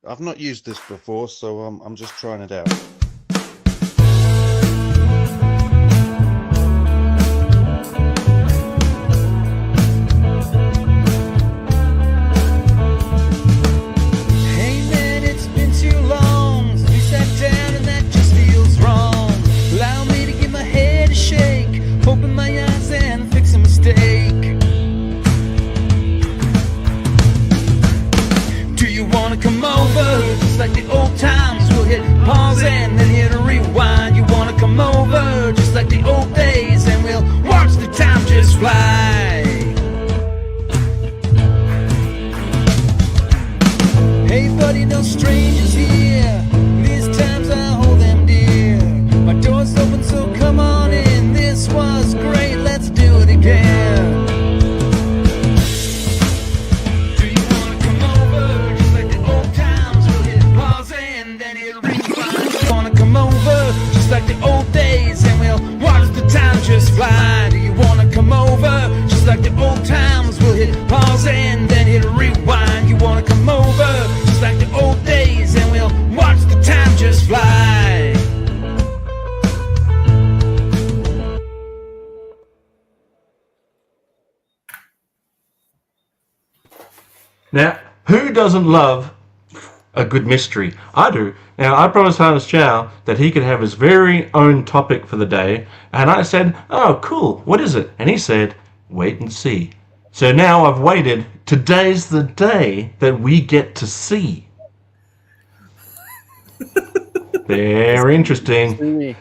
I've not used this before, so I'm just trying it out. Now, who doesn't love a good mystery? I do. Now, I promised Harness Chow that he could have his very own topic for the day, and I said, oh, cool, what is it? And he said, wait and see. So now I've waited. Today's the day that we get to see. Very interesting. Very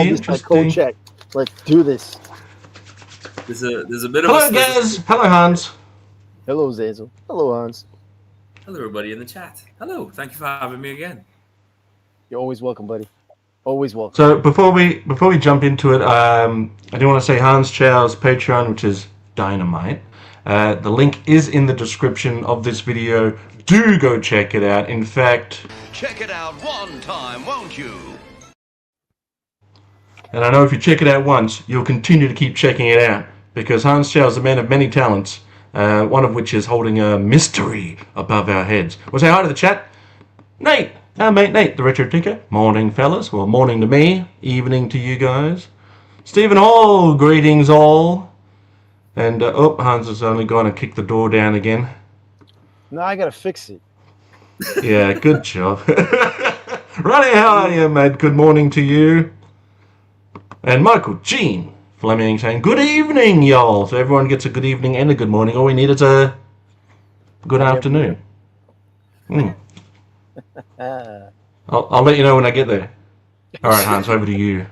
interesting. Check. Let's do this. There's a bit of Hello, Gazz. Hello, Hans. Hello, Zazel. Hello, Hans. Hello, everybody in the chat. Hello. Thank you for having me again. You're always welcome, buddy. Always welcome. So before we jump into it, I do want to say Hans Chow's Patreon, which is dynamite. The link is in the description of this video. Do go check it out. In fact, check it out one time, won't you? And I know if you check it out once, you'll continue to keep checking it out, because Hans Chow is a man of many talents, one of which is holding a mystery above our heads. We'll say hi to the chat. Nate, our mate Nate, the Retro Tinker. Morning, fellas. Well, morning to me, evening to you guys. Stephen Hall, greetings all. And, Hans is only going to kick the door down again. No, I gotta fix it. Yeah, good job. Ronnie, how are you, mate? Good morning to you. And Michael Jean Fleming saying, good evening, y'all. So everyone gets a good evening and a good morning. All we need is a good afternoon. I'll let you know when I get there. All right, Hans, over to you.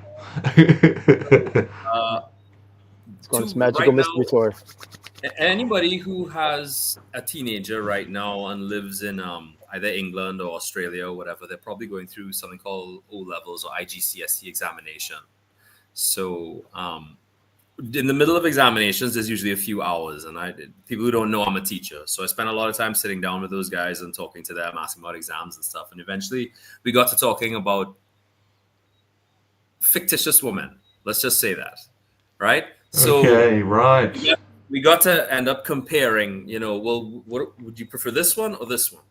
It's going to Magical right Mystery now, Tour. Anybody who has a teenager right now and lives in either England or Australia or whatever, they're probably going through something called O-levels or IGCSE examination. So in the middle of examinations, there's usually a few hours. And people who don't know, I'm a teacher. So I spent a lot of time sitting down with those guys and talking to them, asking about exams and stuff. And eventually we got to talking about fictitious women. Let's just say that. Right? So okay, right. We got to end up comparing, well, what would you prefer, this one or this one?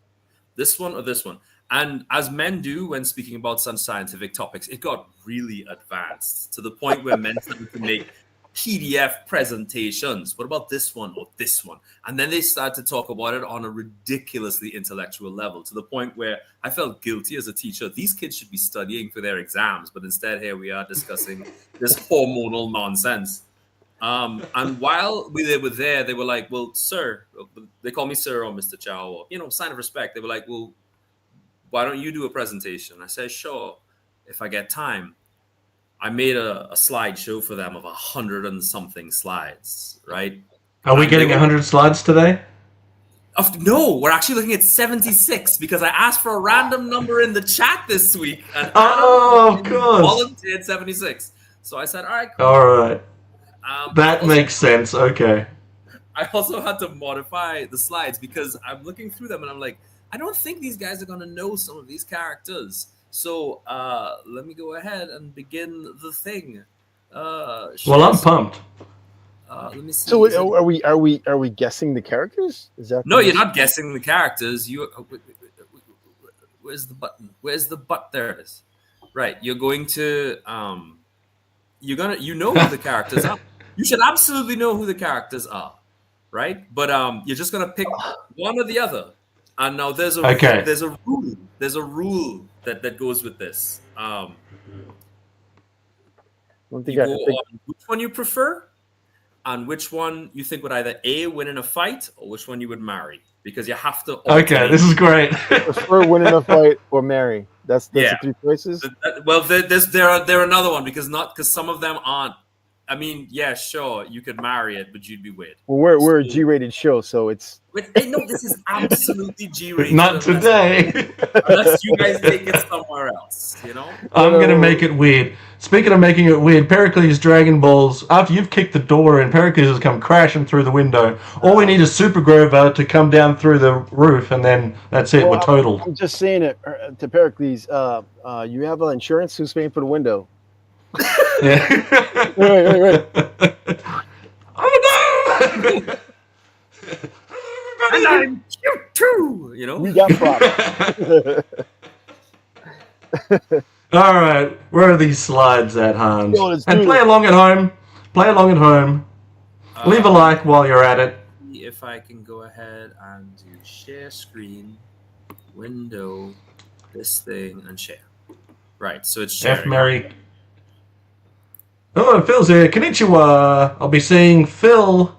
This one or this one? And as men do when speaking about such scientific topics, it got really advanced to the point where men started to make PDF presentations. What about this one or this one? And then they started to talk about it on a ridiculously intellectual level, to the point where I felt guilty as a teacher. These kids should be studying for their exams, but instead here we are discussing this hormonal nonsense. And while we were there, they were like, well, sir, they call me sir or Mr. Chow, or, sign of respect. They were like, well, why don't you do a presentation? I said, sure, if I get time. I made a slideshow for them of 100 and something slides, right? Are we getting 100 slides today? No, we're actually looking at 76 because I asked for a random number in the chat this week. And of course. Volunteered 76. So I said, all right, cool. All right. That makes sense. Okay. I also had to modify the slides because I'm looking through them and I'm like, I don't think these guys are going to know some of these characters. So let me go ahead and begin the thing. Well, I'm pumped. Let me see. So Is it- are we guessing the characters? Is that No, you're not guessing the characters. Where's the button? Where's the button? There it is. Right. You're going to you know who the characters are. You should absolutely know who the characters are, right? But you're just gonna pick one or the other. And now there's a rule. There's a rule that goes with this. I don't think You I go think, on which one you prefer, and which one you think would either A, win in a fight, or which one you would marry, because you have to. Okay, this is great. prefer winning a fight or marry. That's Yeah. the 3 choices. Well, there are another one because some of them aren't. I mean, yeah, sure, you could marry it, but you'd be weird. Well, we're a So- G-rated show, so it's No, this is absolutely G-rated. Not today. Unless you guys take it somewhere else, you know. I'm gonna make it weird. Speaking of making it weird, Pericles Dragon Balls. After you've kicked the door in, Pericles has come crashing through the window. All we need is Super Grover to come down through the roof, and then that's it. Well, We're totaled. I'm just saying it to Pericles. You have insurance. Who's paying for the window? Yeah. Wait. Oh no! And I'm cute too, you know. We got problems. All right, where are these slides at, Hans? Yo, let's And do play this. along at home. Play along at home. Leave a like while you're at it. If I can go ahead and do share screen, window, this thing, and share. Right, so it's sharing. F. Mary. Oh, Phil's here. Konnichiwa. I'll be seeing Phil.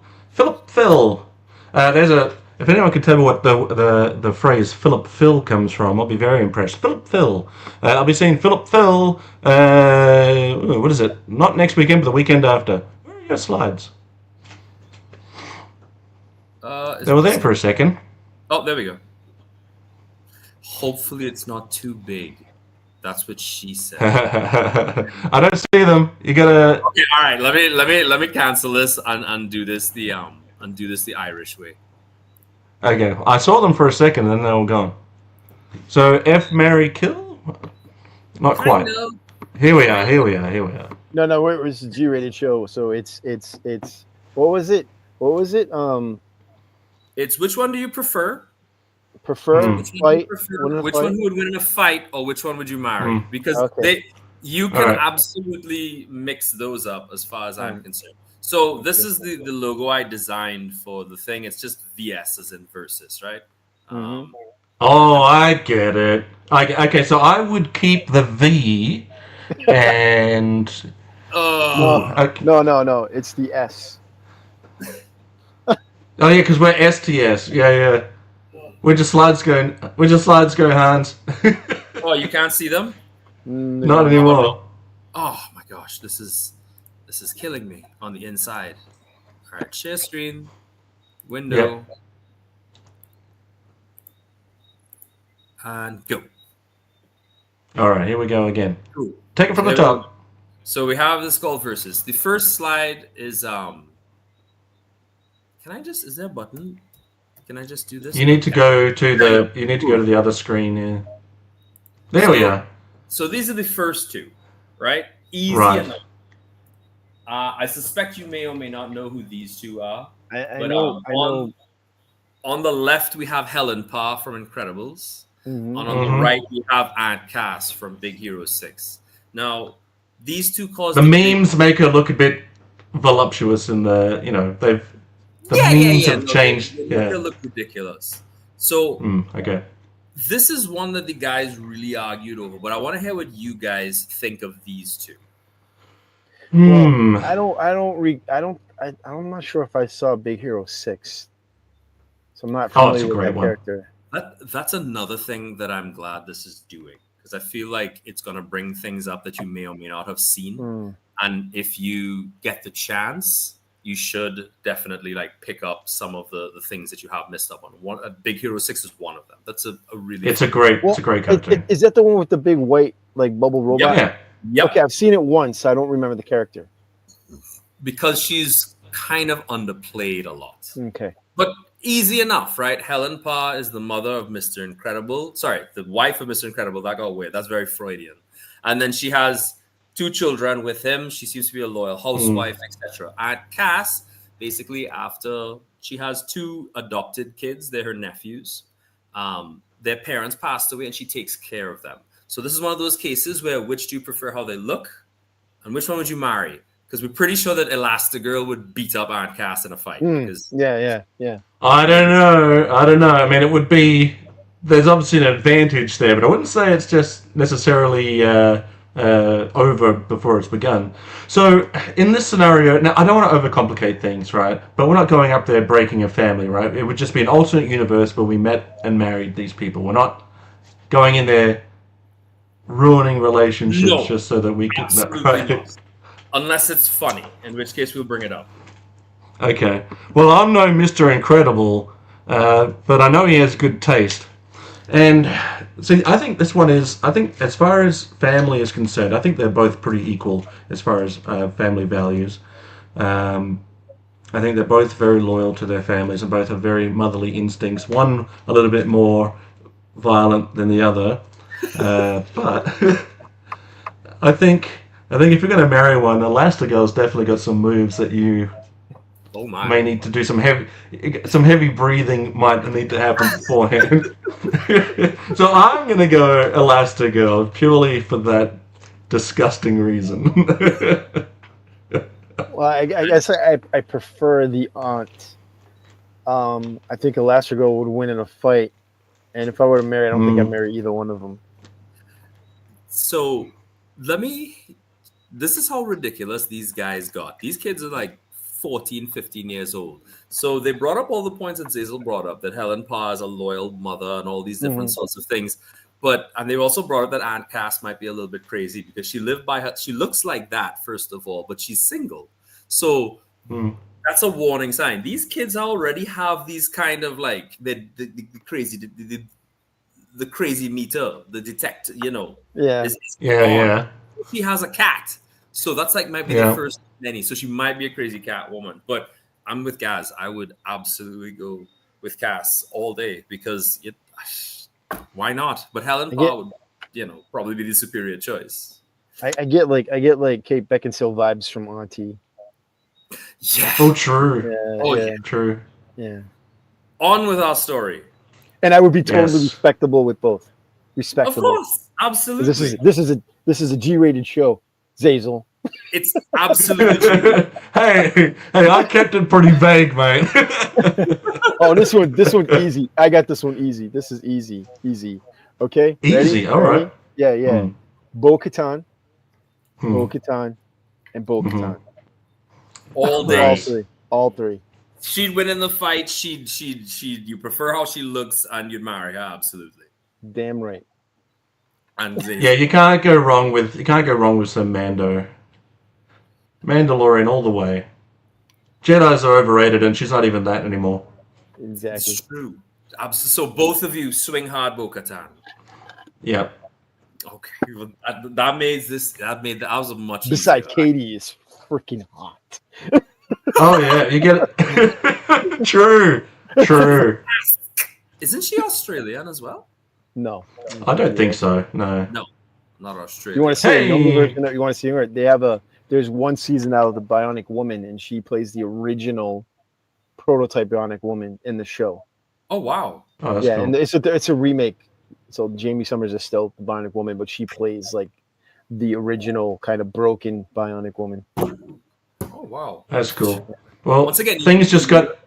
If anyone can tell me what the phrase Philip Phil comes from, I'll be very impressed. Philip Phil. I'll be seeing Philip Phil. What is it? Not next weekend, but the weekend after. Where are your slides? They were there for a second. Oh, there we go. Hopefully, it's not too big. That's what she said. I don't see them. You gotta. Okay, all right. Let me cancel this and do this the Irish way. Okay, I saw them for a second, and then they were gone. So F, marry, kill? Not quite. Kind of. Here we are. No, it's a G-rated show, so it's. What was it? It's which one do you prefer? Prefer Which one, do you fight. prefer? Win in a Which fight? one would win in a fight, or which one would you marry? Because Okay. you can Alright. absolutely mix those up as far as I'm concerned. So this is the logo I designed for the thing. It's just VS as in versus, right? Oh, I get it. Okay, so I would keep the V, and okay. No. It's the S. Oh yeah, because we're STS. Yeah. Where'd your slides go, Hans? Oh, you can't see them? Not anymore. Oh my gosh, this is killing me on the inside. All right, share screen, window, and go. All right, here we go again. Cool. Take it from the There we go. top. So we have the skull versus. The first slide is is there a button? Can I just do this? You need to go to the other screen. Yeah. There we are. So these are the first two, right? Easy Right. enough. I suspect you may or may not know who these two are. I But know. on the left we have Helen Parr from Incredibles. Mhm. And on the right we have Aunt Cass from Big Hero 6. Now, these two cause The memes make her look a bit voluptuous, and the memes have changed. They look ridiculous. So Okay. this is one that the guys really argued over, but I want to hear what you guys think of these two. I'm not sure if I saw Big Hero 6. So I'm not Oh, it's familiar a with great that one. character. That's another thing that I'm glad this is doing, because I feel like it's going to bring things up that you may or may not have seen. And if you get the chance, you should definitely pick up some of the things that you have missed up on. Big Hero 6 is one of them. That's a really It's a great cartoon. Is that the one with the big white bubble robot? Yeah. Yep. Okay, I've seen it once. I don't remember the character. Because she's kind of underplayed a lot. Okay. But easy enough, right? Helen Parr is the mother of Mr. Incredible. Sorry, the wife of Mr. Incredible. That got weird. That's very Freudian. And then she has 2 children with him. She seems to be a loyal housewife, etc. Aunt Cass, basically after she has 2 adopted kids, they're her nephews. Their parents passed away, and she takes care of them. So this is one of those cases where which do you prefer how they look, and which one would you marry? Because we're pretty sure that Elastigirl would beat up Aunt Cass in a fight. Because Yeah. I don't know. I mean, it would be. There's obviously an advantage there, but I wouldn't say it's just necessarily over before it's begun. So in this scenario, now I don't want to overcomplicate things, right? But we're not going up there breaking a family, right? It would just be an alternate universe where we met and married these people. We're not going in there ruining relationships just so that we can. absolutely not. Unless it's funny, in which case we'll bring it up. Okay. Well, I'm no Mr. Incredible, but I know he has good taste. And see, I think this one is. I think as far as family is concerned, I think they're both pretty equal as far as family values. I think they're both very loyal to their families and both have very motherly instincts. One a little bit more violent than the other, but I think if you're going to marry one, Elastigirl's definitely got some moves that you may need to do some heavy breathing. Might need to happen beforehand. So I'm going to go Elastigirl purely for that disgusting reason. Well, I guess I prefer the aunt. I think Elastigirl would win in a fight, and if I were to marry, I don't think I'd marry either one of them. So this is how ridiculous these guys got. These kids are like 14, 15 years old. So they brought up all the points that Zazel brought up, that Helen Parr is a loyal mother and all these different sorts of things. And they also brought up that Aunt Cass might be a little bit crazy because she lived by her. She looks like that, first of all, but she's single. So that's a warning sign. These kids already have these kind of like the crazy meter, the detector, Yeah. Yeah. She has a cat. So that's like might be the first of many. So she might be a crazy cat woman. But I'm with Gazz. I would absolutely go with Cass all day because why not? But Helen Parr would, probably be the superior choice. I get like Kate Beckinsale vibes from Auntie. Yeah. Oh, true. Yeah. True. Yeah. On with our story. And I would be totally respectable with both. Respectable. Of course, absolutely. This is a G-rated show, Zazel. It's absolutely. hey, I kept it pretty vague, mate. Oh, this one easy. I got this one easy. This is easy. Okay. Easy. All right. Yeah. Bo-Katan, Bo-Katan, and Bo-Katan. All day. All three. She'd win in the fight. You prefer how she looks, and you'd marry her. Absolutely. Damn right. And yeah, you can't go wrong with some Mandalorian all the way. Jedis are overrated, and she's not even that anymore. Exactly. It's true. So both of you swing hard, Bo-Katan. Yeah. Okay. Well, that was a much. Besides, Katie is freaking hot. Oh yeah, you get it. True. Isn't she Australian as well? No. I don't think so. No, not Australian. You want to see a younger version? You want to see her? There's one season out of the Bionic Woman, and she plays the original prototype Bionic Woman in the show. Oh wow! Oh, that's cool. And it's a remake. So Jamie Summers is still the Bionic Woman, but she plays like the original kind of broken Bionic Woman. Oh wow, that's cool. Well, once again, things just got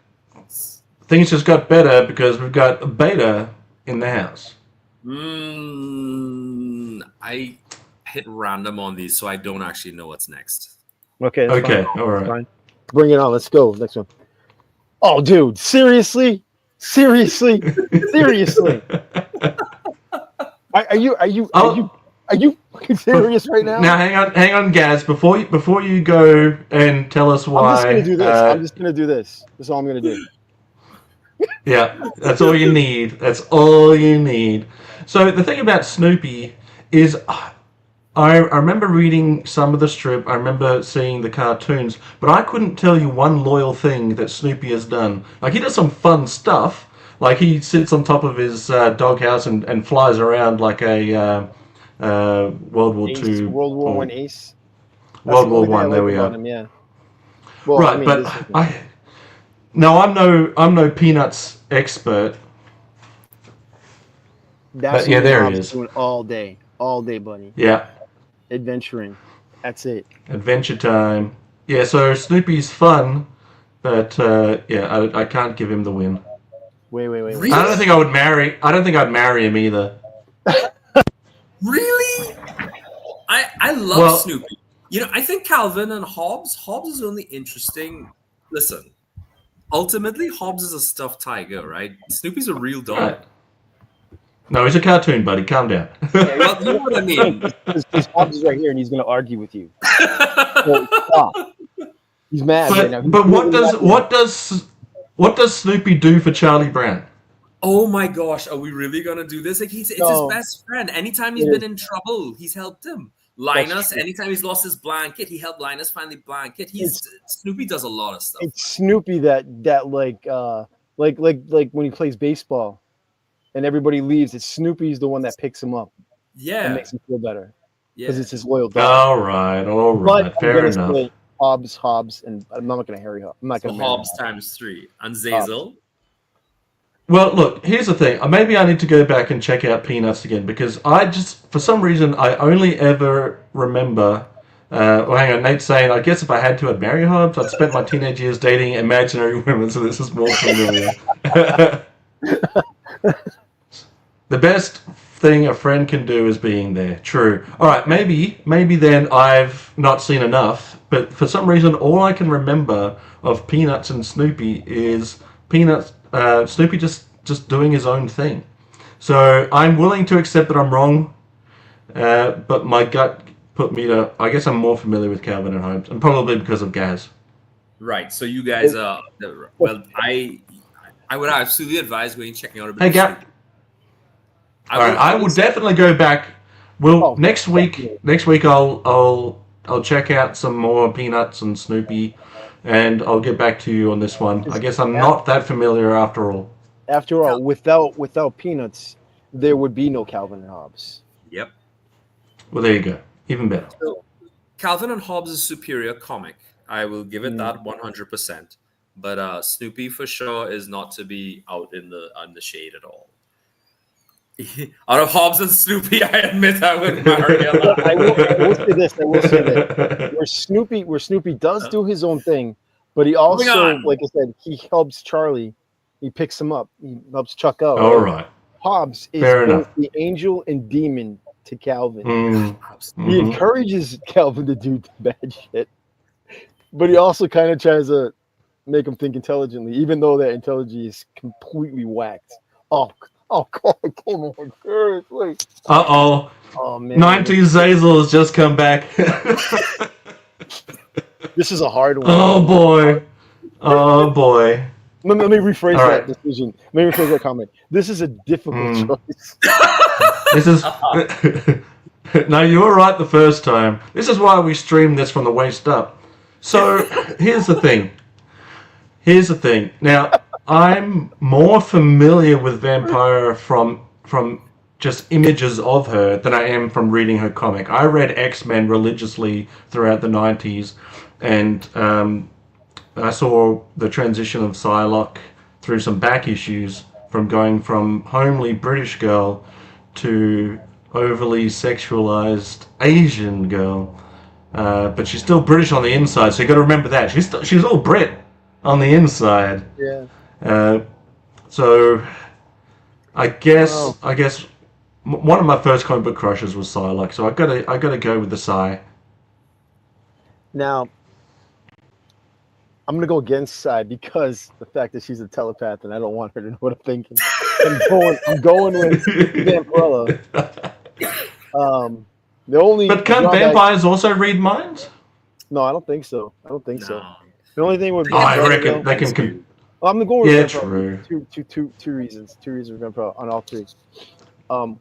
better because we've got a beta in the house. I hit random on these, so I don't actually know what's next. Okay. Okay. Fine. All right. Fine. Bring it on. Let's go. Next one. Oh, dude! Seriously? Are you fucking serious right now? Now, hang on, Gazz. Before you go and tell us why. I'm just gonna do this. That's all I'm gonna do. Yeah, that's all you need. So the thing about Snoopy is, I remember reading some of the strip. I remember seeing the cartoons, but I couldn't tell you one loyal thing that Snoopy has done. Like, he does some fun stuff. Like, he sits on top of his doghouse and flies around like a World War II. World War I ace. World War I, there we are. Yeah. Well, right, but No, I'm no Peanuts expert. That's But yeah, what there he Bob's is. doing all day, buddy. Yeah, Adventuring. That's it. Adventure Time. Yeah, so Snoopy's fun, but yeah, I can't give him the win. Wait. Really? I don't think I would marry. I don't think I'd marry him either. Really? I love Well- Snoopy. You know, I think Calvin and Hobbs. Hobbs is only interesting. Listen, ultimately, Hobbs is a stuffed tiger, right? Snoopy's a real dog. Right. No, he's a cartoon, buddy. Calm down. Well, you know what I mean. His Hobbs is right here, and he's going to argue with you. So stop. He's mad right now. But what does Snoopy do for Charlie Brown? Oh my gosh, are we really gonna do this? Like it's his best friend. Anytime he's been in trouble, he's helped him. Linus, anytime he's lost his blanket, he helped Linus find the blanket. Snoopy does a lot of stuff. It's Snoopy that like when he plays baseball, and everybody leaves. It's Snoopy's the one that picks him up. Yeah, and makes him feel better yeah. because it's his loyal dog. All right, But fair I'm gonna enough. say Hobbs, and I'm not going to Harry Hobbs. I'm not So going to Hobbs times 3 and Zazel. Well, look, here's the thing. Maybe I need to go back and check out Peanuts again because I just, for some reason, I only ever remember. Well, hang on, Nate's saying, I guess if I had to, I'd marry Hobbs. I'd spent my teenage years dating imaginary women, so this is more familiar. The best thing a friend can do is being there. True. All right, maybe then I've not seen enough, but for some reason, all I can remember of Peanuts and Snoopy is Snoopy just doing his own thing. So I'm willing to accept that I'm wrong, but my gut put me to. I guess I'm more familiar with Calvin and Hobbes, and probably because of Gazz. Right. So you guys are well. I would absolutely advise going and checking out a bit. Hey, Gap. All right, I will definitely go back. Well, next week. Next week, I'll check out some more Peanuts and Snoopy, and I'll get back to you on this one. I guess I'm not that familiar after all. After all, without Peanuts, there would be no Calvin and Hobbes. Yep. Well, there you go. Even better. So, Calvin and Hobbes is a superior comic. I will give it that 100%. But Snoopy for sure is not to be out in the shade at all. Out of Hobbes and Snoopy, I admit I would marry a lot. I will say this. Where Snoopy does do his own thing, but he also, like I said, he helps Charlie. He picks him up. He helps Chuck out. All right. Hobbes is Fair both enough. the angel and demon to Calvin. Mm-hmm. He encourages Calvin to do bad shit, but he also kind of tries to make him think intelligently, even though that intelligence is completely whacked. Oh God! Come on, seriously. Uh-oh. Oh man. 90s Zazel has just come back. This is a hard one. Oh boy. Oh boy. Let me rephrase All that right. decision. Let me rephrase that comment. This is a difficult choice. This is No, you were right the first time. This is why we stream this from the waist up. So here's the thing. Now, I'm more familiar with Vampire from just images of her than I am from reading her comic. I read X-Men religiously throughout the 90s, and I saw the transition of Psylocke through some back issues from going from homely British girl to overly sexualized Asian girl. But she's still British on the inside, so you got to remember that. She's all Brit on the inside. Yeah. So I guess one of my first comic book crushes was Psylocke, so I gotta go with the Psy. Now, I'm gonna go against Sai because the fact that she's a telepath and I don't want her to know what I'm thinking. I'm going with Vampirella. But can't vampires also read minds? No, I don't think so. The only thing would be I reckon they can. I'm going with Yeah, Vampirella. true. Two reasons. Two reasons for Vampirella on all three.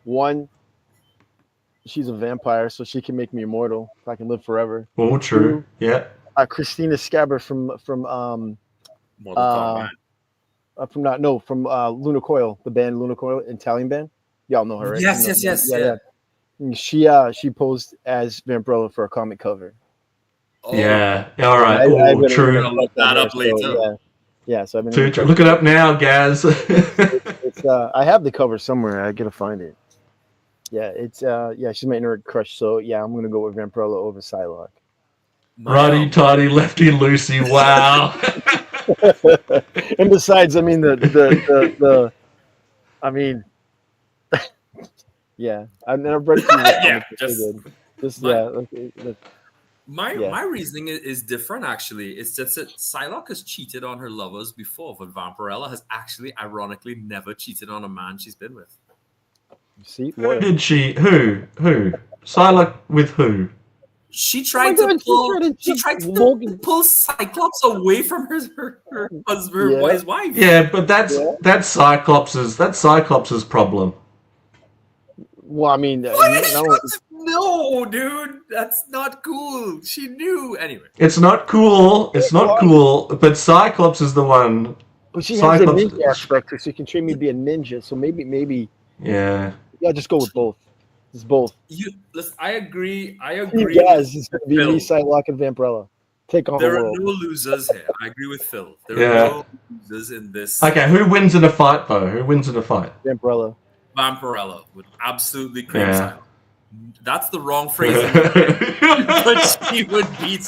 One, she's a vampire, so she can make me immortal. I can live forever. All true. Yeah. Christina Scabber from Mortal Kombat. from Luna Coil, the band Luna Coil, Italian band. Y'all know her, right? Yes. Yeah. She posed as Vampirella for a comic cover. Oh, Yeah. All right. I True. I'll look that up later. So, Yeah, so I've been. Look it up now, Gaz. It's I have the cover somewhere. I gotta find it. Yeah, it's yeah, she's my inner crush. So yeah, I'm gonna go with Vampirella over Psylocke. Righty tighty, lefty loosey. Wow. And besides, I mean the I mean, yeah, I've never read. Yeah, just My- yeah. My reasoning is different, actually. It's just that Psylocke has cheated on her lovers before, but Vampirella has actually, ironically, never cheated on a man she's been with. See, Who what? did she? Who? Psylocke with who? She tried God, to pull. she She tried tried to to pull Cyclops away from her husband, Yeah. his wife. Yeah, but that's Cyclops's problem. Well, I mean, No, dude, that's not cool. She knew anyway. It's not cool. It's not cool. But Cyclops is the one. but she has a Cyclops- ninja aspect, so she can train me to be a ninja. So maybe Yeah. yeah, just go with both. It's both. Listen, I agree. Gazz is going to be Phil. me, Psylocke, and Vampirella. Take on the There are world. no losers here. I agree with Phil. There Yeah. are no losers in this. Okay, who wins in a fight though? Who wins in a fight? Vampirella. Vampirella would absolutely cream Yeah. Psylocke. That's the wrong phrasing, but she would beat.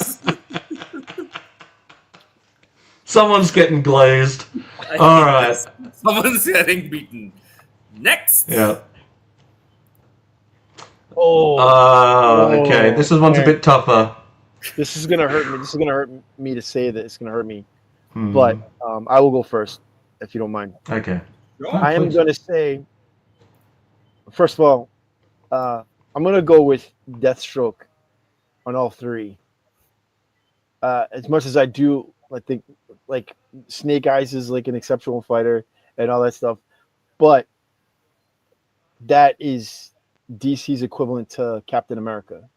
Someone's getting glazed. All right. Someone's getting beaten. Next. Yeah. Oh, Okay. This is one's a bit tougher. this is going to hurt me. This is going to hurt me to say that. It's going to hurt me. Hmm. But I will go first, if you don't mind. Okay. I am please. going to say, first of all, I'm going to go with Deathstroke on all three. As much as I do, I think, like, Snake Eyes is like an exceptional fighter and all that stuff, but that is DC's equivalent to Captain America,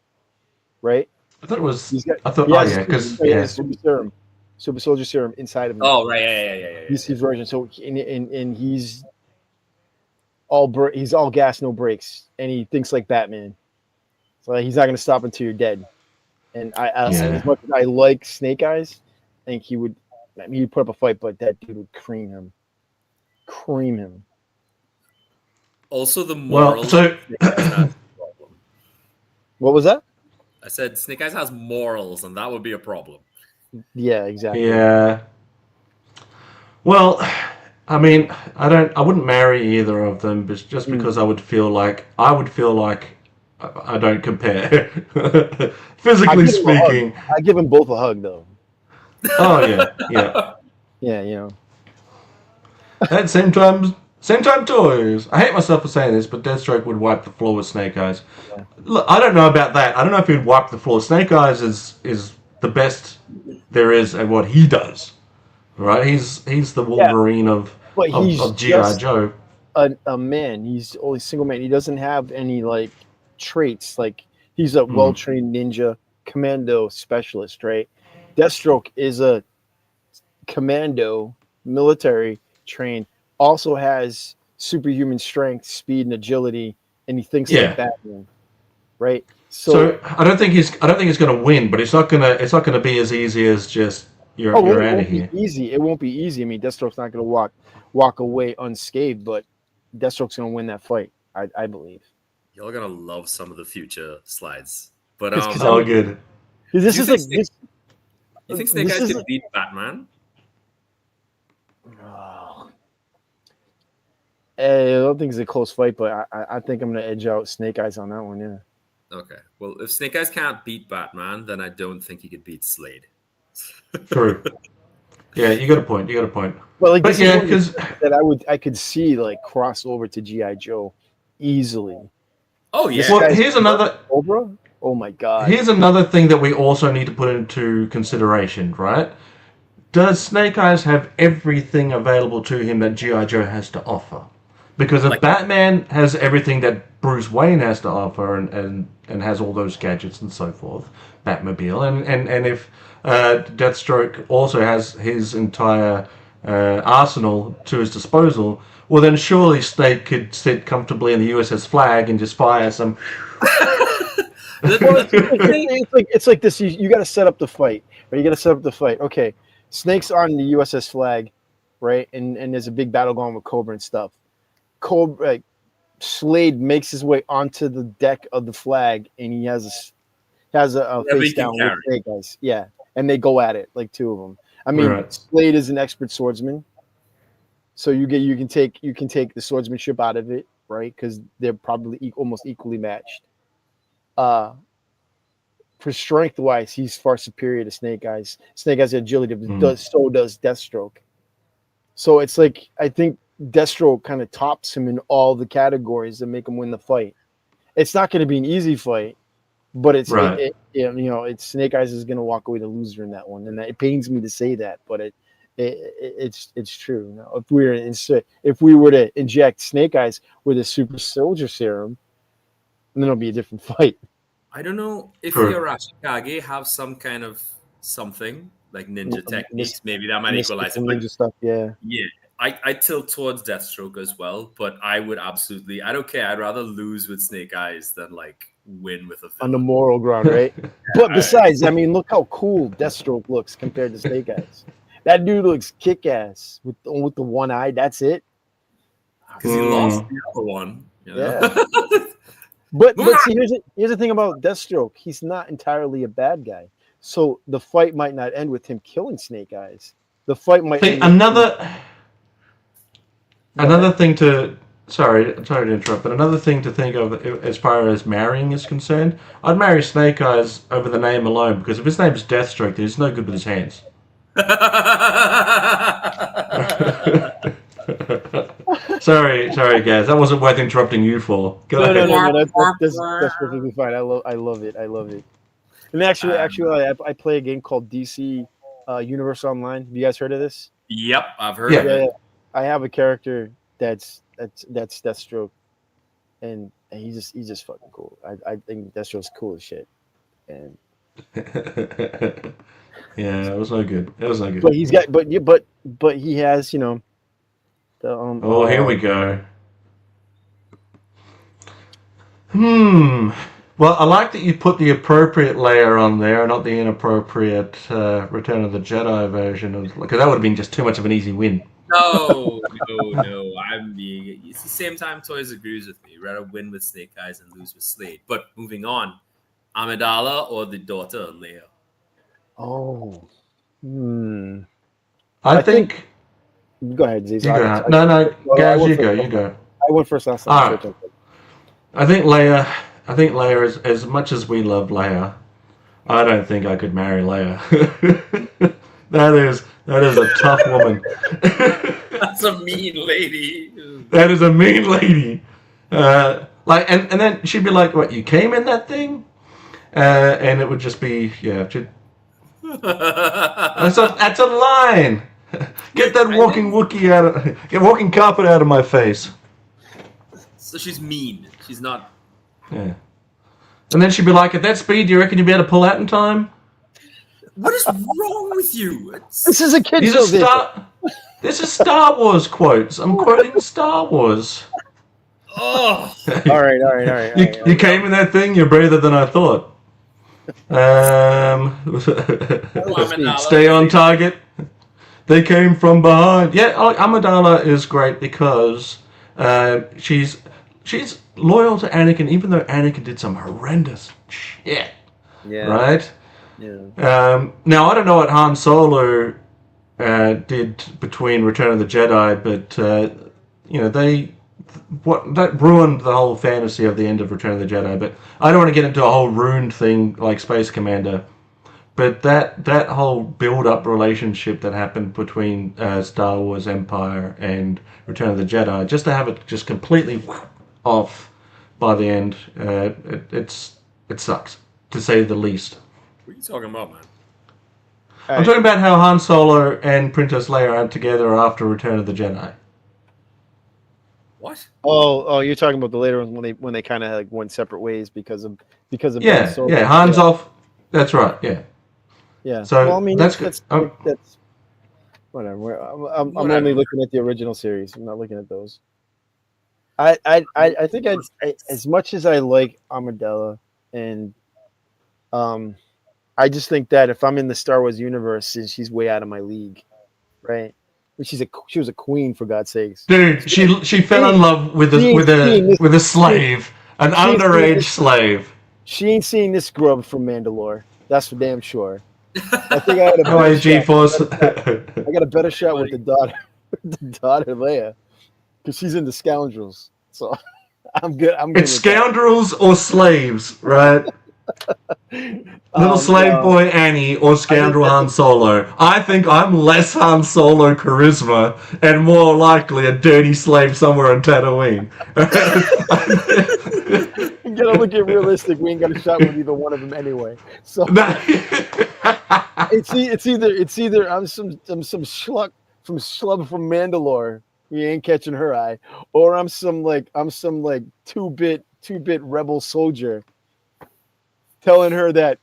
right? I thought it was. He's got, I thought. he Oh has yeah, because he has super serum, super soldier serum inside of him. Oh right, yeah. DC's version. So and he's all gas, no brakes, and he thinks like Batman. So he's not going to stop until you're dead. And as much as I like Snake Eyes, I think he would. I mean, he'd put up a fight, but that dude would cream him. Also, the well, morals. so What was that? I said Snake Eyes has morals, and that would be a problem. Yeah, exactly. yeah. Well, I mean, I wouldn't marry either of them, but just because I would feel like I don't compare, physically speaking. I give them both a hug, though. Oh yeah. Yeah, you know. At same time toys. I hate myself for saying this, but Deathstroke would wipe the floor with Snake Eyes. Yeah. Look, I don't know about that. I don't know if he'd wipe the floor. Snake Eyes is the best there is at what he does. Right? He's the Wolverine of G.I. Joe. A man. He's only single man. He doesn't have any like traits. Like he's a well-trained ninja commando specialist, right? Deathstroke is a commando, military trained, also has superhuman strength, speed, and agility, and he thinks like Batman, right? So I don't think he's going to win, but it's not going to be as easy as just you're out of here. It won't be easy. I mean, Deathstroke's not going to walk away unscathed, but Deathstroke's going to win that fight, I believe. Y'all are gonna love some of the future slides, but It's 'cause Oh, good. This is like this. you think Snake this Eyes is can like- beat Batman? I don't think it's a close fight, but I think I'm going to edge out Snake Eyes on that one. Yeah. Okay. Well, if Snake Eyes can't beat Batman, then I don't think he could beat Slade. True. Yeah, you got a point. Well, like But this yeah, is one 'cause- that I could see like cross over to GI Joe easily. Oh yeah. Well, Guy's here's another. Cobra. Oh my god. Here's another thing that we also need to put into consideration, right? Does Snake Eyes have everything available to him that G.I. Joe has to offer? Because if Batman has everything that Bruce Wayne has to offer and has all those gadgets and so forth, Batmobile, and if Deathstroke also has his entire arsenal to his disposal, well then surely Snake could sit comfortably in the USS Flag and just fire some... It's like this. You got to set up the fight. Or you got to set up the fight. Okay. Snake's on the USS Flag, right? And there's a big battle going with Cobra and stuff. Slade makes his way onto the deck of the Flag, and he has a Whatever face he can down with carry. Snake Eyes. Yeah, and they go at it like two of them. I mean, Right. Slade is an expert swordsman, so you can take the swordsmanship out of it, right? Because they're probably almost equally matched. For strength wise, he's far superior to Snake Eyes. Snake Eyes agility, but so does Deathstroke. So it's like I think Deathstroke kind of tops him in all the categories that make him win the fight. It's not going to be an easy fight, but it's Right. it's Snake Eyes is going to walk away the loser in that one, and it pains me to say that, but it's true. You know, if we were to inject Snake Eyes with a super soldier serum, then it'll be a different fight. I don't know if Sure. the Arashikage have some kind of something like ninja techniques. Maybe that might Mystical equalize it. But ninja stuff, yeah. yeah, I tilt towards Deathstroke as well, but I would absolutely, I don't care. I'd rather lose with Snake Eyes than like win with a On the villain. moral ground, right? But besides, I mean, look how cool Deathstroke looks compared to Snake Eyes. That dude looks kick-ass with the one eye. That's it. Because he lost the other one. You know? Yeah. But see, here's the thing about Deathstroke. He's not entirely a bad guy. So the fight might not end with him killing Snake Eyes. The fight might See, end with another thing to sorry to interrupt, but another thing to think of as far as marrying is concerned, I'd marry Snake Eyes over the name alone because if his name's Deathstroke, he's no good with his hands. sorry, Gaz. That wasn't worth interrupting you for. Go ahead. No. That's perfectly fine. I love it. And actually, I play a game called DC Universe Online. Have you guys heard of this? Yep, I've heard of it. I have a character that's Deathstroke, and he's just fucking cool. I think Deathstroke's cool as shit. And yeah, it was no good. but he's got but he has, you know, the Oh, here we go. Well, I like that you put the appropriate layer on there, not the inappropriate Return of the Jedi version, because that would have been just too much of an easy win. No. I'm being. It's the same time. Toys agrees with me. Rather win with Snake Eyes and lose with Slade. But moving on, Amidala or the daughter of Leia? Oh. I think. Go ahead, Zee. No, Gaz, you go. I went first last All time. right. I think Leia is, as much as we love Leia, I don't think I could marry Leia. That is a tough woman. That's a mean lady. That is a mean lady. And then she'd be like, "What? You came in that thing?" And it would just be, yeah. That's a line. Get that walking Wookiee get walking carpet out of my face. So she's mean. She's not. Yeah. And then she'd be like, "At that speed, do you reckon you'd be able to pull out in time?" What is wrong with you? This is a kid's These show. are This is Star Wars quotes. I'm quoting Star Wars. Oh. All right. You came in that thing. You're braver than I thought. Stay on target. They came from behind. Yeah, Amidala is great because she's loyal to Anakin, even though Anakin did some horrendous shit. Yeah. Right. Yeah. Now I don't know what Han Solo did between Return of the Jedi, but that ruined the whole fantasy of the end of Return of the Jedi. But I don't want to get into a whole ruined thing like Space Commander. But that whole build-up relationship that happened between Star Wars Empire and Return of the Jedi, just to have it just completely off by the end, it sucks, to say the least. What are you talking about, man? I'm talking about how Han Solo and Princess Leia aren't together after Return of the Jedi. What? Oh, you're talking about the later ones when they kind of went separate ways because of Yeah, Ben Solo. yeah, Han's off. That's right. Yeah. Yeah. So well, I mean, that's good. That's whatever. I'm only looking at the original series. I'm not looking at those. I think I as much as I like Amidala and I just think that if I'm in the Star Wars universe, she's way out of my league, right? But she was a queen, for God's sakes. Dude, she fell in love with a slave, an underage slave. She ain't seen this scrub from Mandalore. That's for damn sure. I think I had a Oh, better G-Force. shot. I got a better shot with the daughter Leia, because she's into scoundrels. So I'm good. It's scoundrels or slaves, right? Little slave boy Annie or scoundrel Han Solo. I think I'm less Han Solo charisma and more likely a dirty slave somewhere in Tatooine. You gotta look at realistic. We ain't got a shot with either one of them anyway. So it's either I'm some schlub from Mandalore. We ain't catching her eye, or I'm some two-bit rebel soldier telling her that,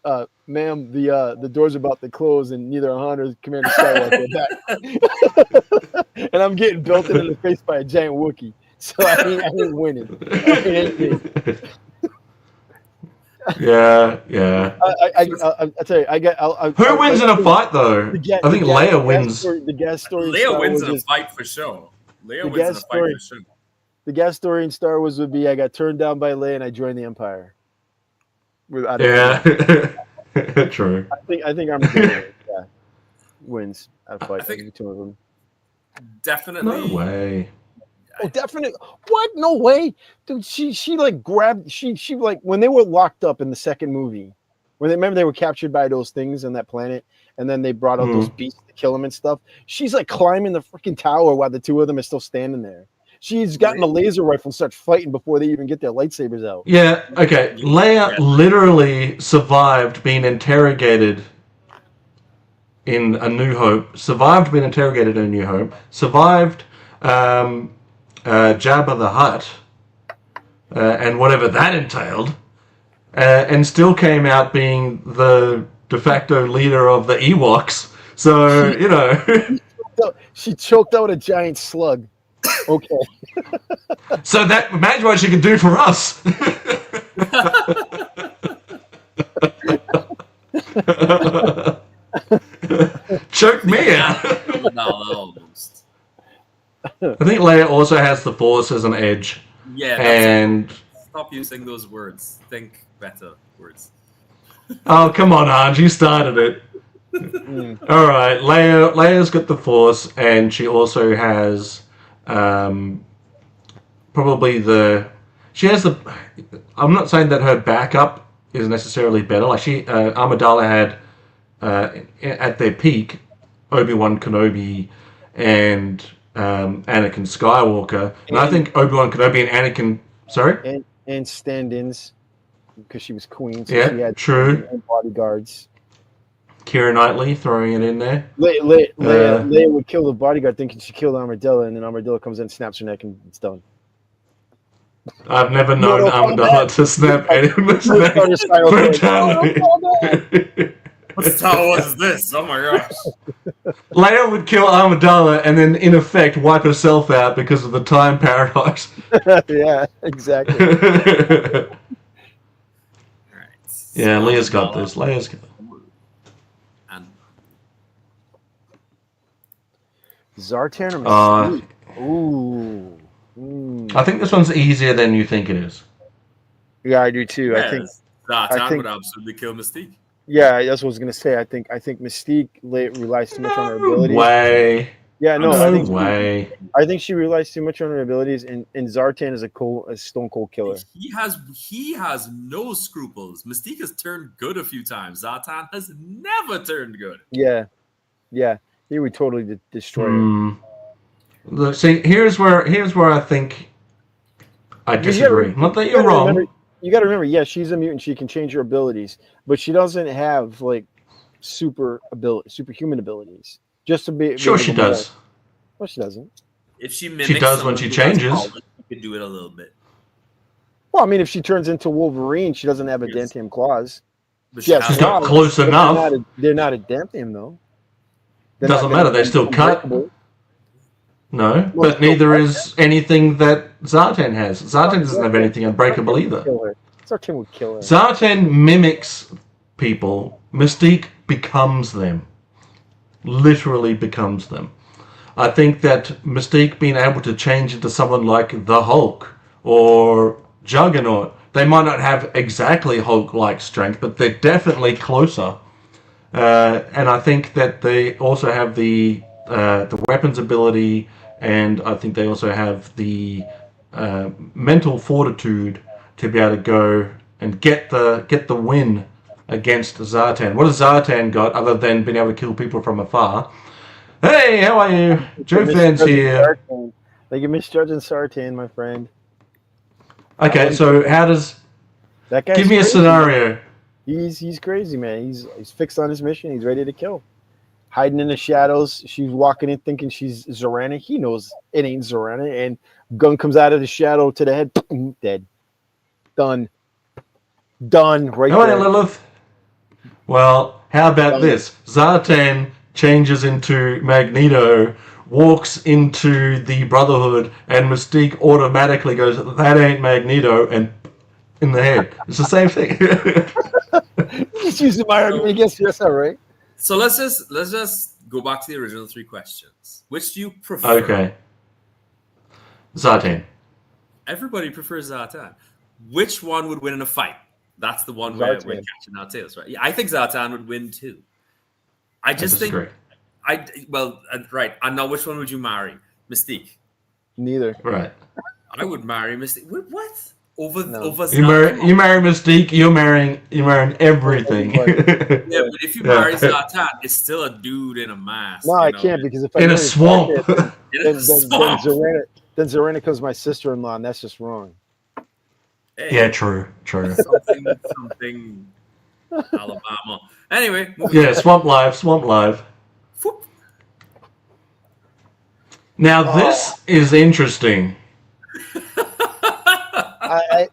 ma'am, the door's about to close and neither Han or Commander Skywalker are back. And I'm getting belted in the face by a giant Wookiee. So I ain't winning. Yeah. I tell you, Who wins in a fight though? I think Leia wins. The Gazz story. Leia wins in a fight for sure. Leia wins in a fight for sure. The Gazz story in Star Wars would be: I got turned down by Leia and I joined the Empire. Yeah, true. I think Armadillo wins out of fight. I think two of them. Definitely. No way. Oh, definitely. What? No way, dude. She like grabbed. She like when they were locked up in the second movie. When they were captured by those things on that planet, and then they brought out those beasts to kill them and stuff. She's like climbing the freaking tower while the two of them are still standing there. She's gotten a laser rifle and starts fighting before they even get their lightsabers out. Yeah, okay. Leia literally survived being interrogated in A New Hope, survived Jabba the Hutt, and whatever that entailed, and still came out being the de facto leader of the Ewoks. So, you know. She choked out a giant slug. Okay. So that imagine what she could do for us. Choke me out. Almost. I think Leia also has the Force as an edge. Yeah. And stop using those words. Think better words. Oh, come on, Ange, you started it. All right, Leia's got the Force, and she also has probably she has the. I'm not saying that her backup is necessarily better. Like Amidala had at their peak, Obi-Wan Kenobi and Anakin Skywalker, and I think Obi-Wan Kenobi and Anakin. Sorry, and stand-ins because she was queen. So yeah, she had true. And bodyguards. Keira Knightley throwing it in there. Leia would kill the bodyguard thinking she killed Armadillo, and then Armadillo comes in, snaps her neck, and it's done. I've never known Amidala to snap anyone's neck. Brutality. What Star Wars is this? Oh my gosh. Leia would kill Amidala and then, in effect, wipe herself out because of the time paradox. Yeah, exactly. Yeah, Leia's got this. Leia's got this. Zartan or Mystique? Ooh. I think this one's easier than you think it is. Yeah, I do too. Yeah, I think Zartan would absolutely kill Mystique. Yeah, that's what I was gonna say. I think Mystique relies too much on her abilities. Way. Yeah, no, I think she relies too much on her abilities, and Zartan is a stone cold killer. He has no scruples. Mystique has turned good a few times. Zartan has never turned good. Yeah. He would totally destroy her. Look, see, here's where I think I disagree. Not that you're wrong. You got to remember, yeah, she's a mutant. She can change her abilities, but she doesn't have like superhuman abilities. Just to be sure, she does. Well, she doesn't. If she mimics, she does when she changes. She can do it a little bit. Well, I mean, if she turns into Wolverine, she doesn't have adamantium claws. But she's not close enough. They're not adamantium though. Doesn't matter. They still cut. No, but neither is anything that Zartan has. Zartan doesn't have anything unbreakable either. Zartan would kill her. Zartan mimics people Mystique becomes them. Literally becomes them. I think that Mystique being able to change into someone like the Hulk or Juggernaut, they might not have exactly Hulk-like strength, but they're definitely closer. And I think that they also have the weapons ability, and I think they also have the mental fortitude to be able to go and get the win against Zartan. What has Zartan got other than being able to kill people from afar? Hey, how are you? Joe Fans here. Like you're misjudging Sartan, my friend. Okay, so how does... That guy? Give me a scenario. He's crazy, man. He's fixed on his mission. He's ready to kill. Hiding in the shadows. She's walking in thinking she's Zorana. He knows it ain't Zorana. And gun comes out of the shadow to the head. Dead. Done. Right Oh, there. Lilith. Well, how about this? Zartan changes into Magneto, walks into the Brotherhood, and Mystique automatically goes, "That ain't Magneto," and in the head. It's the same thing. Just using my argument against yourself, right? So let's just go back to the original 3 questions. Which do you prefer? Okay. Zartan. Everybody prefers Zartan. Which one would win in a fight? That's the one where we're catching our tails, right? Yeah, I think Zartan would win too. I just think right. And now, which one would you marry? Mystique. Neither. Right. I would marry Mystique. What? Over You marry Mystique. You're marrying everything. Yeah, but if you marry Zartan, it's still a dude in a mask. No, I can't, because if I in a swamp, then Zorana becomes my sister-in-law, and that's just wrong. Hey, yeah, true. Something Alabama. Anyway. Yeah, Swamp Live. Whoop. Now this is interesting.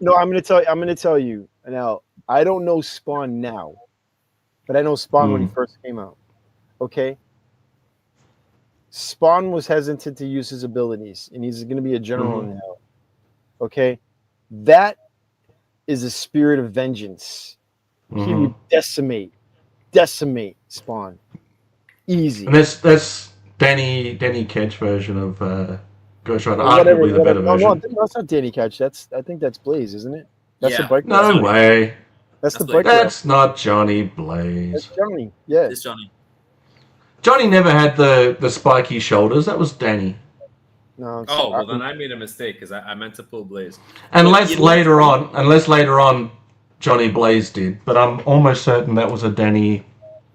No, I'm gonna tell you now. I don't know Spawn now, but I know Spawn when he first came out. Okay. Spawn was hesitant to use his abilities, and he's going to be a general now. Okay, that is a spirit of vengeance. He would decimate Spawn. Easy. And that's Danny Ketch version of Ghost Rider, arguably the better version. No, that's not Danny Ketch. I think that's Blaze, isn't it? That's the bike. No way. That's the bike. That's not Johnny Blaze. That's Johnny. Yeah. It's Johnny. Johnny never had the spiky shoulders. That was Danny. No. Well, then I made a mistake because I meant to pull Blaze. Unless later on, Johnny Blaze did. But I'm almost certain that was a Danny.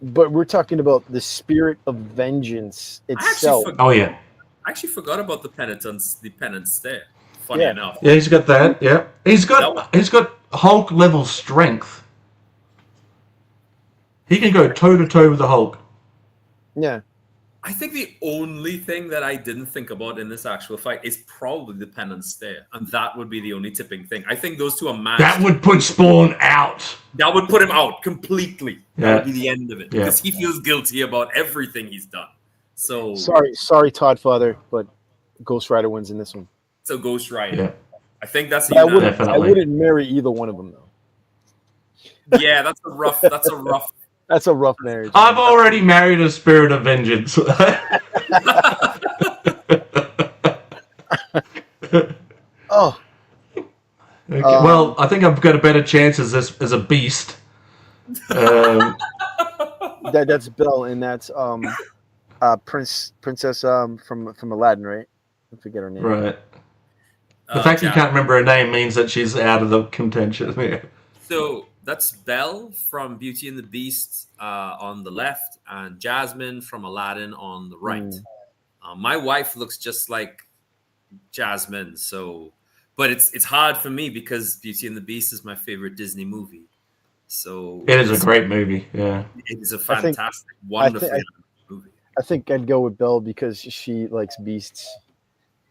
But we're talking about the spirit of vengeance itself. I actually forgot about the penance there. Funny enough. Yeah, he's got that. Yeah, he's got Hulk level strength. He can go toe to toe with the Hulk. Yeah. I think the only thing that I didn't think about in this actual fight is probably the penance there, and that would be the only tipping thing. I think those two are matched. That would put Spawn out. That would put him out completely. Yeah. That would be the end of it because he feels guilty about everything he's done. So sorry, Todd Father, but Ghost Rider wins in this one. So Ghost Rider. Yeah. I think that's. I wouldn't marry either one of them though. Yeah, that's a rough. That's a rough marriage. I've already married a spirit of vengeance. Oh. Okay. Well, I think I've got a better chance as a beast. That's Belle, and that's princess from Aladdin, right? I forget her name. Right. The fact you can't remember her name means that she's out of the contention. Yeah. So that's Belle from Beauty and the Beast on the left, and Jasmine from Aladdin on the right. My wife looks just like Jasmine, but it's hard for me because Beauty and the Beast is my favorite Disney movie. So it is a great movie. Yeah, it is a fantastic, wonderful movie. I think I'd go with Belle because she likes beasts,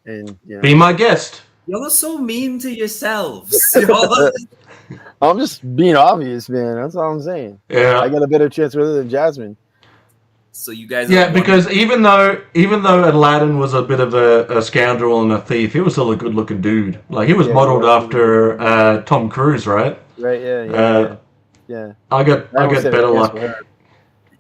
and be my guest. Y'all are so mean to yourselves. I'm just being obvious, man. That's all I'm saying. Yeah, I got a better chance with her than Jasmine. So you guys, because even though Aladdin was a bit of a scoundrel and a thief, he was still a good-looking dude. Like he was modeled after Tom Cruise, right? Right. Yeah. Yeah. I get don't stand a better chance luck. for her. I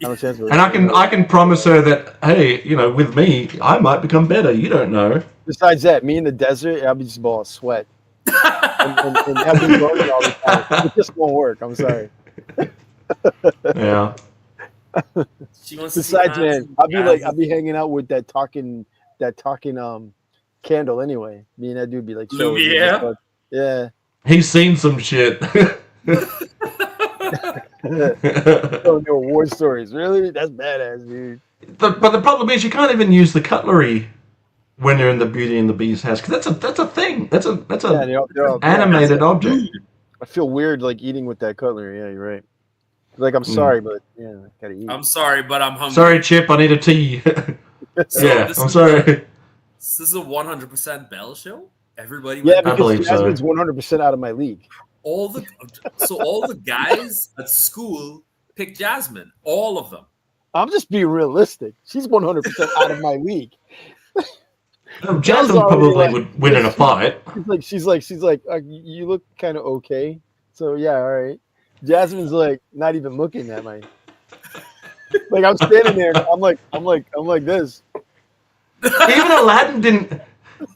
don't stand for And her. I can promise her that, hey, you know, with me, I might become better. You don't know. Besides that, me in the desert, I'll be just ball of sweat. And I've been burning all the time. It just won't work. I'm sorry. Yeah. She wants to see Besides, Hans man, and I'll be hanging out with that talking candle anyway. Me and that dude be like, Loogie, chilling. yeah? Yeah. He's seen some shit. Telling me war stories. Really? That's badass, dude. But the problem is you can't even use the cutlery when you're in the Beauty and the Beast house because that's a thing. That's a Yeah, they're all, animated object. I feel weird like eating with that cutlery. Yeah, you're right. Like I'm sorry, but yeah, I gotta eat. I'm sorry, but I'm hungry. Sorry, Chip. I need a tea. So yeah, this I'm is sorry. This is a 100% Bell show. Everybody, Yeah, went I Bell? believe because so. Jasmine's 100% out of my league. all the guys at school picked Jasmine. All of them. I'm just being realistic. She's 100% out of my league. Jasmine already probably like- would win in a fight. She's like, you look kind of okay. So yeah, all right. Jasmine's like not even looking at my. Like I'm standing there. I'm like this. Even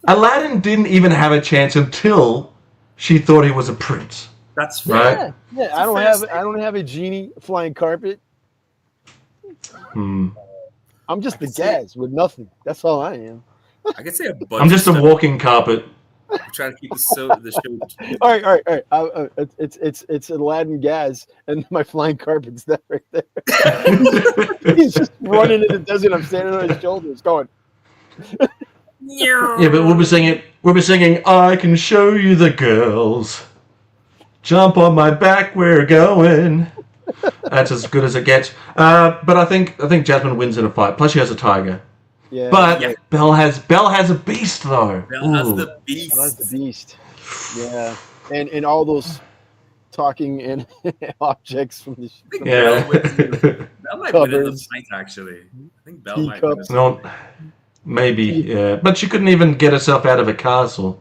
Aladdin didn't even have a chance until she thought he was a prince. That's Right. fair. Yeah. I don't have a genie flying carpet. Hmm. I'm just the Gazz with nothing. That's all I am. I could say a bunch. I'm just a of stuff. walking carpet. I'm trying to keep the show. All right. It's Aladdin Gazz and my flying carpet's that right there. He's just running in the desert. I'm standing on his shoulders, going. Yeah, but we'll be singing, I can show you the girls. Jump on my back, we're going. That's as good as it gets. But I think Jasmine wins in a fight. Plus she has a tiger. Yeah. But Yeah. Belle has a beast though. Bell has Ooh. the beast. That's the beast. Yeah. And all those talking and objects from the Yeah. Bell might win in the Cupboards. fight, actually. I think Bell might Teacups. win. No, maybe, yeah. But she couldn't even get herself out of a castle.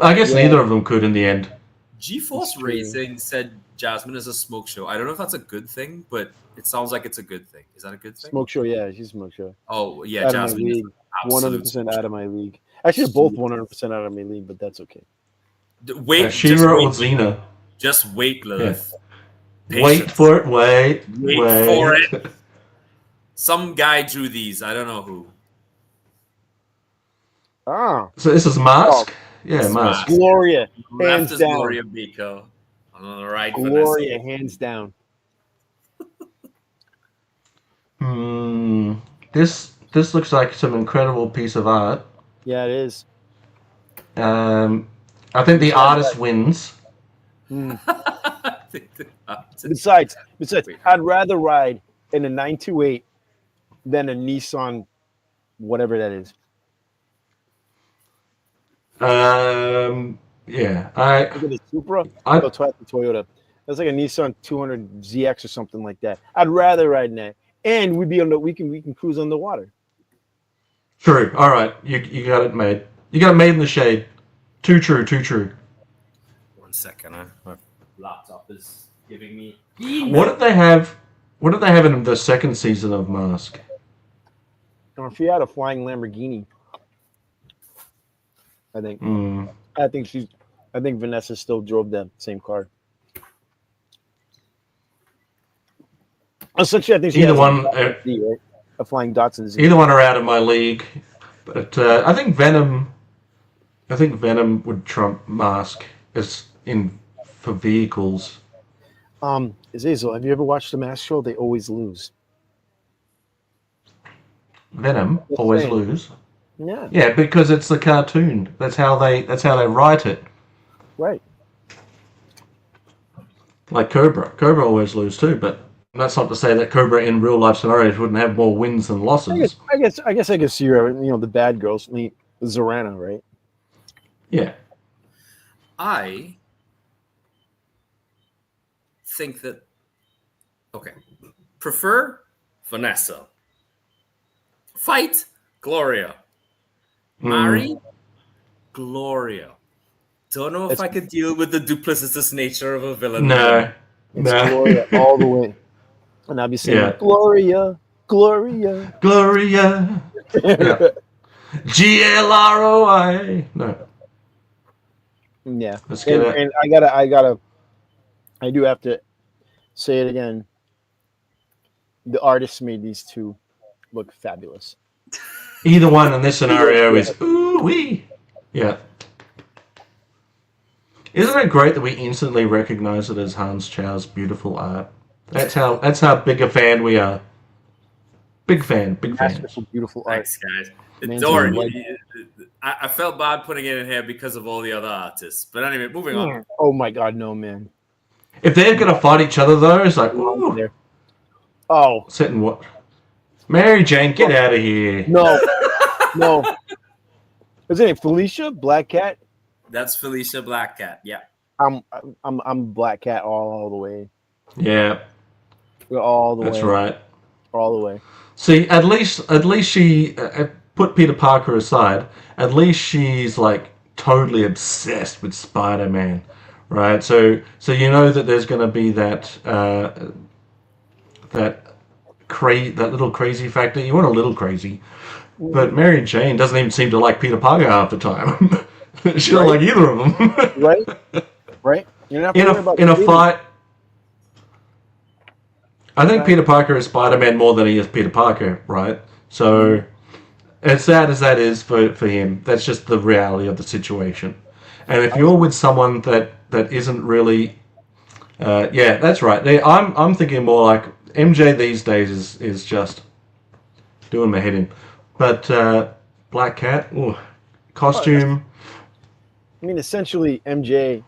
I guess Yeah. neither of them could in the end. GeForce That's true. Racing said Jasmine is a smoke show. I don't know if that's a good thing, but it sounds like it's a good thing. Is that a good thing? Smoke show. Yeah, she's smoke show. Oh, yeah, Out of my Jasmine is league. an absolute 100% out of my league. Actually, they're both 100% out of my league, but that's okay. Wait, just She-Ra or wait, Xena. just wait, Lilith. Wait Patience. for it, wait for it. Some guy drew these. I don't know who. Ah, So this is Mask? Oh. Yeah, This is Mask. Mask. Gloria, Left hands is down. Gloria Biko. On the right, Gloria, Vanessa. hands down. This looks like some incredible piece of art. Yeah, it is. I think the artist wins. Hmm. It's Besides, I'd rather ride in a 928 than a Nissan, whatever that is. Yeah, I Look at the Supra. I- No, Toyota. That's like a Nissan 200 ZX or something like that. I'd rather ride in that, and we'd be on the we can cruise on the water. true. All right, you got it made. You got it made in the shade. Too true. 1 second. My laptop is giving me. What did they have? What did they have in the second season of Mask? Or if she had a flying Lamborghini, I think. Hmm. I think Vanessa still drove that same car. Essentially, I think she Either has one, a Z, right? A flying Datsun Z. either one are out of my league, but I think Venom would trump Mask as in for vehicles. Azazel, have you ever watched the Mask Show? They always lose. Venom Just always saying. lose. Yeah, Yeah, because it's the cartoon. That's how they write it. right. Like Cobra. Cobra always lose too, but that's not to say that Cobra in real life scenarios wouldn't have more wins than losses. I guess I can see her. The bad girls. I mean, Zorana, right? Yeah. I think that. Okay. Prefer Vanessa. Fight Gloria. Marry Gloria. Don't know if It's- I could deal with the duplicitous nature of a villain. No. It's Nah. Gloria all the way. And I'll be saying, Yeah. Gloria, Gloria. Gloria. Yeah. GLROI. No. Yeah. Let's get it. And I do have to say it again. The artists made these two look fabulous. Either one in this scenario is ooh-wee. Yeah. Isn't it great that we instantly recognize it as Hans Chow's beautiful art? That's how big a fan we are. Big fan. Masterful, beautiful art. Thanks, guys. Man's Doran, like- I felt bad putting it in here because of all the other artists. But anyway, moving on. Oh my God, no, man. If they're gonna fight each other though, it's like, ooh, There. Oh sitting what? Mary Jane, get out of here. no, no. What's her name? Felicia Black Cat. That's Felicia Blackcat. Yeah. I'm Black Cat all the way. Yeah, We're all the way. that's right. All the way. See, at least she put Peter Parker aside. At least she's like totally obsessed with Spider-Man, right? So you know that there's going to be that little crazy factor. You want a little crazy, but Mary Jane doesn't even seem to like Peter Parker half the time. She don't like either of them. Right? Right? You're not in a fight. I think Peter Parker is Spider-Man more than he is Peter Parker, right? So, as sad as that is for him, that's just the reality of the situation. And if you're with someone that isn't really, yeah, that's right. I'm thinking more like MJ these days is just doing my head in. But Black Cat, ooh, costume. I mean, essentially MJ,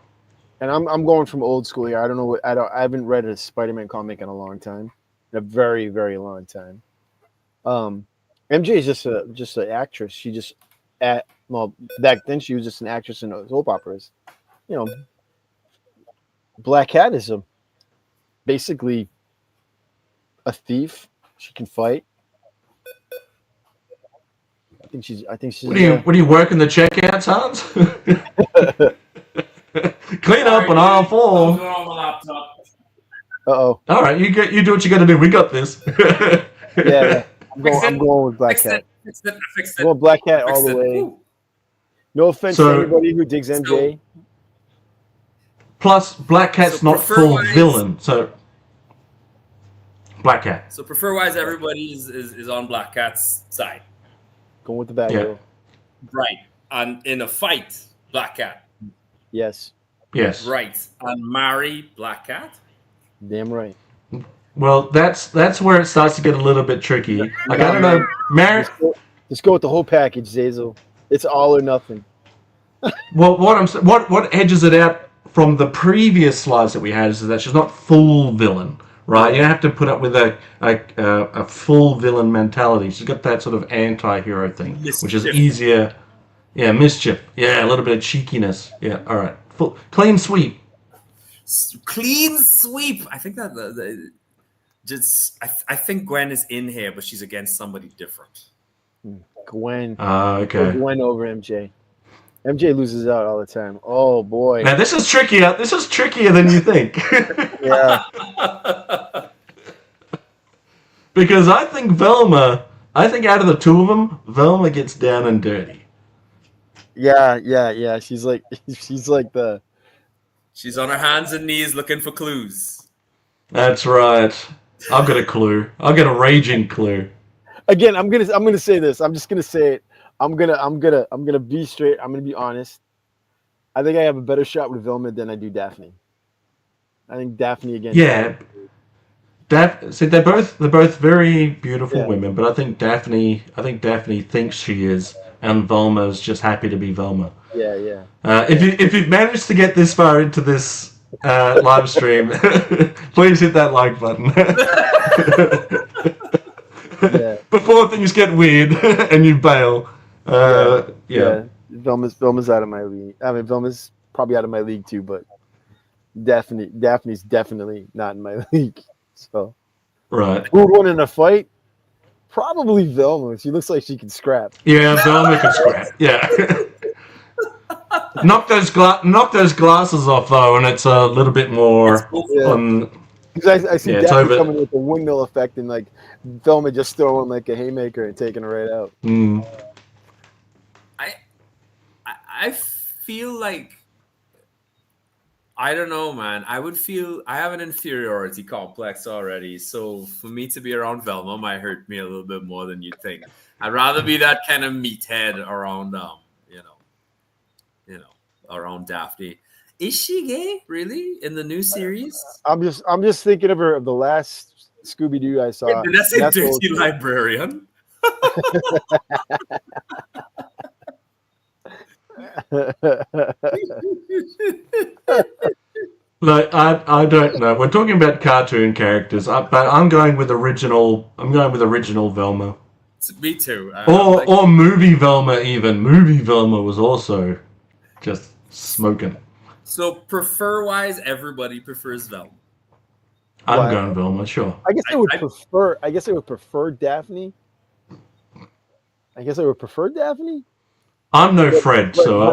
and I'm going from old school here. I don't know I haven't read a Spider-Man comic in a long time, in a very, very long time. MJ is just an actress. She just back then she was just an actress in soap operas. You know, Black Cat is basically a thief. She can fight. I think she's. What are you working the checkouts, Hans? Clean up on aisle 4. On my laptop. Uh-oh. All right, you do what you got to do. We got this. Yeah. I'm going with Black Cat. Fix it. I'm going Black Cat all Fix the it. way. Ooh. No offense So- to anybody who digs MJ. Plus, Black Cat's So not full prefer-wise- villain, so Black Cat. So prefer-wise, everybody is on Black Cat's side. Going with the bad Yeah. girl. Right. And in a fight, Black Cat. Yes. Yes. Right. And marry Black Cat. Damn right. Well, that's where it starts to get a little bit tricky. Like I don't know, Mary. Just go with the whole package, Zazel. It's all or nothing. Well, what edges it out from the previous slides that we had is that she's not full villain, right? You have to put up with a full villain mentality. She's got that sort of anti-hero thing, which is Mischief. easier. Yeah, mischief. Yeah, a little bit of cheekiness. Yeah, all right. Full clean sweep. Clean sweep. I think that I think Gwen is in here, but she's against somebody different. Gwen. Okay. Gwen over MJ. MJ loses out all the time. Oh boy. Now this is trickier. This is trickier than you think. Yeah. Because I think out of the two of them, Velma gets down and dirty. Yeah. She's like the. She's on her hands and knees looking for clues. That's right. I've got a clue. I've got a raging clue. Again, I'm gonna say this. I'm just gonna say it. I'm gonna be straight. I'm gonna be honest. I think I have a better shot with Velma than I do Daphne. I think Daphne again. Yeah. See, they're both very beautiful Yeah. women, but I think Daphne thinks she is, and Velma's just happy to be Velma. Yeah. If you've managed to get this far into this live stream, please hit that like button. Yeah. Before things get weird and you bail. Yeah. Velma's out of my league. I mean, Velma's probably out of my league too, but Daphne's definitely not in my league. So, Right. who would win in a fight? Probably Velma. She looks like she can scrap. Yeah, Velma can scrap. Yeah. knock those glasses off though, and it's a little bit more Yeah. on. Because I see Yeah, it's Daphne over. coming with the windmill effect and like Velma just throwing like a haymaker and taking her right out. Mm. I feel like I don't know, man. I have an inferiority complex already. So for me to be around Velma might hurt me a little bit more than you think. I'd rather be that kind of meathead around around Daphne. Is she gay, really? In the new series? I'm just thinking of her of the last Scooby Doo I saw. Did that say That's dirty what- librarian? Like I don't know. We're talking about cartoon characters, but I'm going with original. I'm going with original Velma, Me too. or movie Velma. Even movie Velma was also just smoking. So prefer-wise, everybody prefers Velma. I'm Why? going Velma, sure. I guess I would prefer Daphne. I'm no Fred, so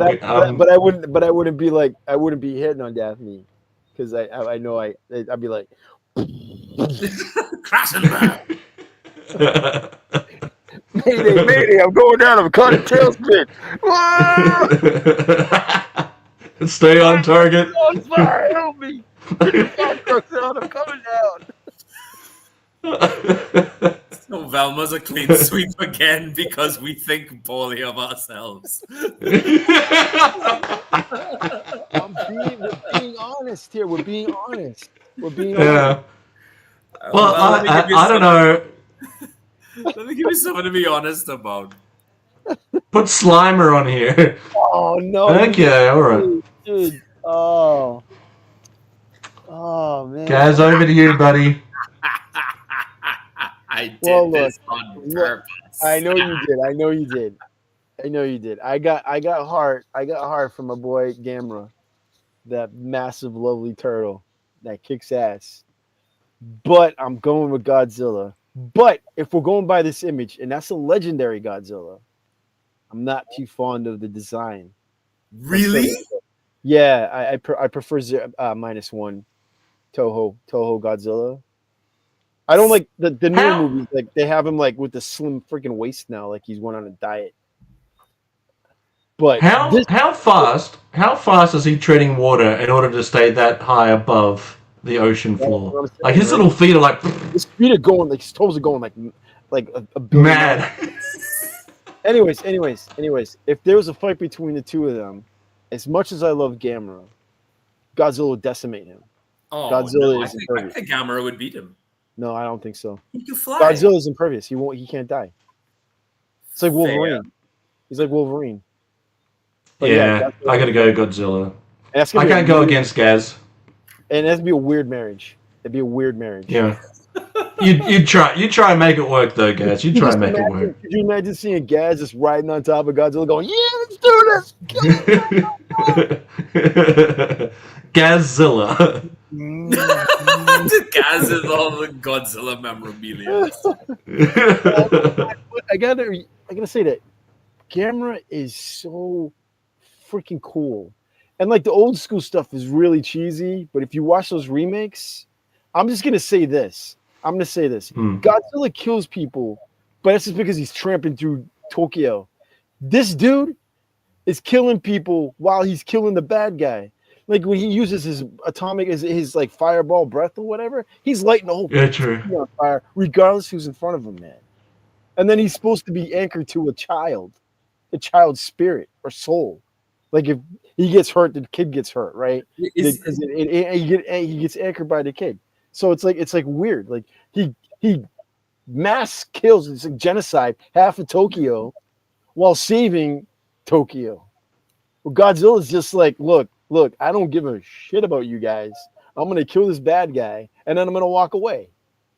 But I wouldn't be like I wouldn't be hitting on Daphne because I know I'd be like Crassenberg. Mayday, I'm going down, I'm caught in tailspin. Stay on target. I'm sorry, help me. I'm coming down. So Velma's a clean sweep again because we think poorly of ourselves. We're being honest here. We're being honest. Yeah. Well, I don't know. Let me give you something to be honest about. Put Slimer on here. Oh no. Okay, all right. Dude. Oh man. Gazz, over to you, buddy. I did Well, this on purpose. I know you did. I got heart from my boy Gamera, that massive, lovely turtle that kicks ass. But I'm going with Godzilla. But if we're going by this image, and that's a legendary Godzilla, I'm not too fond of the design. Really? Yeah, I prefer -1 Toho Godzilla. I don't like the new movies. Like they have him like with the slim freaking waist now, like he's went on a diet. But How fast is he treading water in order to stay that high above the ocean floor? Like his little feet are like his feet are going, like his toes are going like a billion mad. Anyways, if there was a fight between the two of them, as much as I love Gamera, Godzilla would decimate him. Oh, Godzilla no, is I impervious. think Gamera would beat him. No, I don't think so. He can fly. Godzilla is impervious. He can't die. It's like Wolverine. Fair. He's like Wolverine. But Yeah, Godzilla- I gotta go Godzilla. and that's I gonna be can't a go weird- against Gazz. And that'd be a weird marriage. It'd be a weird marriage. Yeah. You'd try and make it work though, Gazz. You'd try and make it work. Could you imagine seeing Gazz just riding on top of Godzilla going, yeah, let's do this. Gazzilla. The Gazz is all the Godzilla memorabilia. I gotta say that Gamera is so freaking cool. And like the old school stuff is really cheesy, but if you watch those remakes, I'm gonna say this. Godzilla kills people, but that's just because he's tramping through Tokyo. This dude is killing people while he's killing the bad guy. Like when he uses his atomic, his like fireball breath or whatever, he's lighting the whole Yeah, true. thing on fire, regardless who's in front of him, man. And then he's supposed to be anchored to a child's spirit or soul. Like if he gets hurt, the kid gets hurt, right? He gets anchored by the kid. So it's like weird. Like he mass kills, it's like genocide, half of Tokyo while saving Tokyo. Well, Godzilla's just like, look, I don't give a shit about you guys. I'm gonna kill this bad guy and then I'm gonna walk away.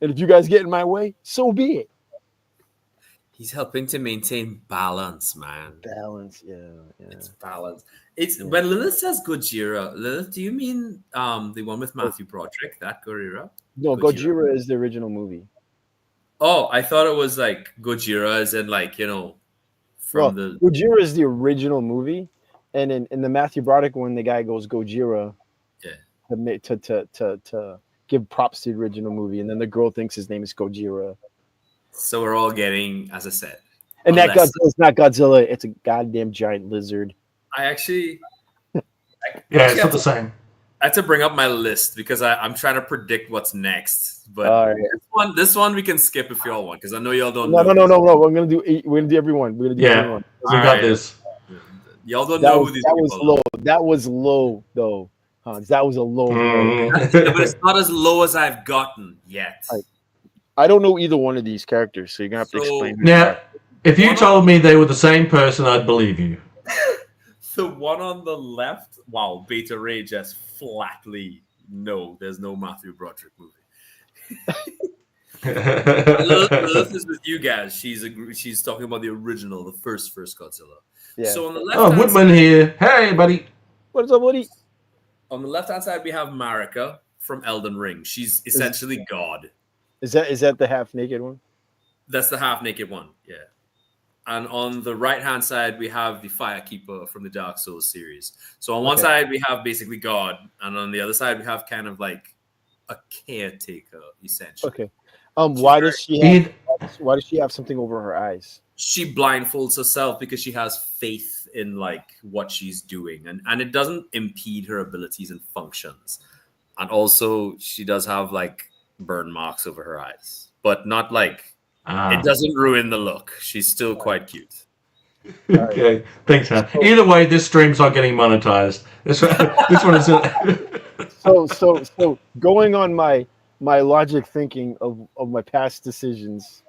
And if you guys get in my way, so be it. He's helping to maintain balance, man. Balance, yeah. It's balance. When Lilith says Gojira, Lilith, do you mean the one with Matthew Broderick, that Gojira? No, Gojira is the original movie. Oh, I thought it was like Gojira as in like, from the Gojira is the original movie, And in the Matthew Broderick one, the guy goes Gojira. Yeah. To give props to the original movie, and then the girl thinks his name is Gojira. So we're all getting, as I said, And that lesson. Godzilla's not Godzilla; it's a goddamn giant lizard. I actually, Yeah, it's not the same. I had to bring up my list because I'm trying to predict what's next. But All right. this one we can skip if y'all want, because I know y'all don't. No. know. We're gonna do everyone. We're gonna do everyone. We got Alright. this. Y'all don't That know was, who these that people was low. That was low, though. Hans. That was a low. are. But it's not as low as I've gotten yet. Right. I don't know either one of these characters, so you're gonna have to So- explain. who Now, if you told me they were the same person, I'd believe you. The one on the left, wow, Beta Ray just flatly no. There's no Matthew Broderick movie. Lilith is with you guys. She's talking about the original, the first Godzilla. Yeah. So on the left, Oh, Woodman here. Hey, buddy. What's up, Woody? on the left hand side we have Marika from Elden Ring. She's essentially God. Is that the half naked one? That's the half naked one, yeah. And on the right hand side we have the Firekeeper from the Dark Souls series. So on one side we have basically God, and on the other side we have kind of like a caretaker, essentially. Okay. Why does she have something over her eyes? She blindfolds herself because she has faith in like what she's doing, and it doesn't impede her abilities and functions. And also she does have like burn marks over her eyes, but not like it doesn't ruin the look. She's still quite cute. Okay, thanks, man. Either way, this stream's not getting monetized. This one is. So going on my logic thinking of my past decisions,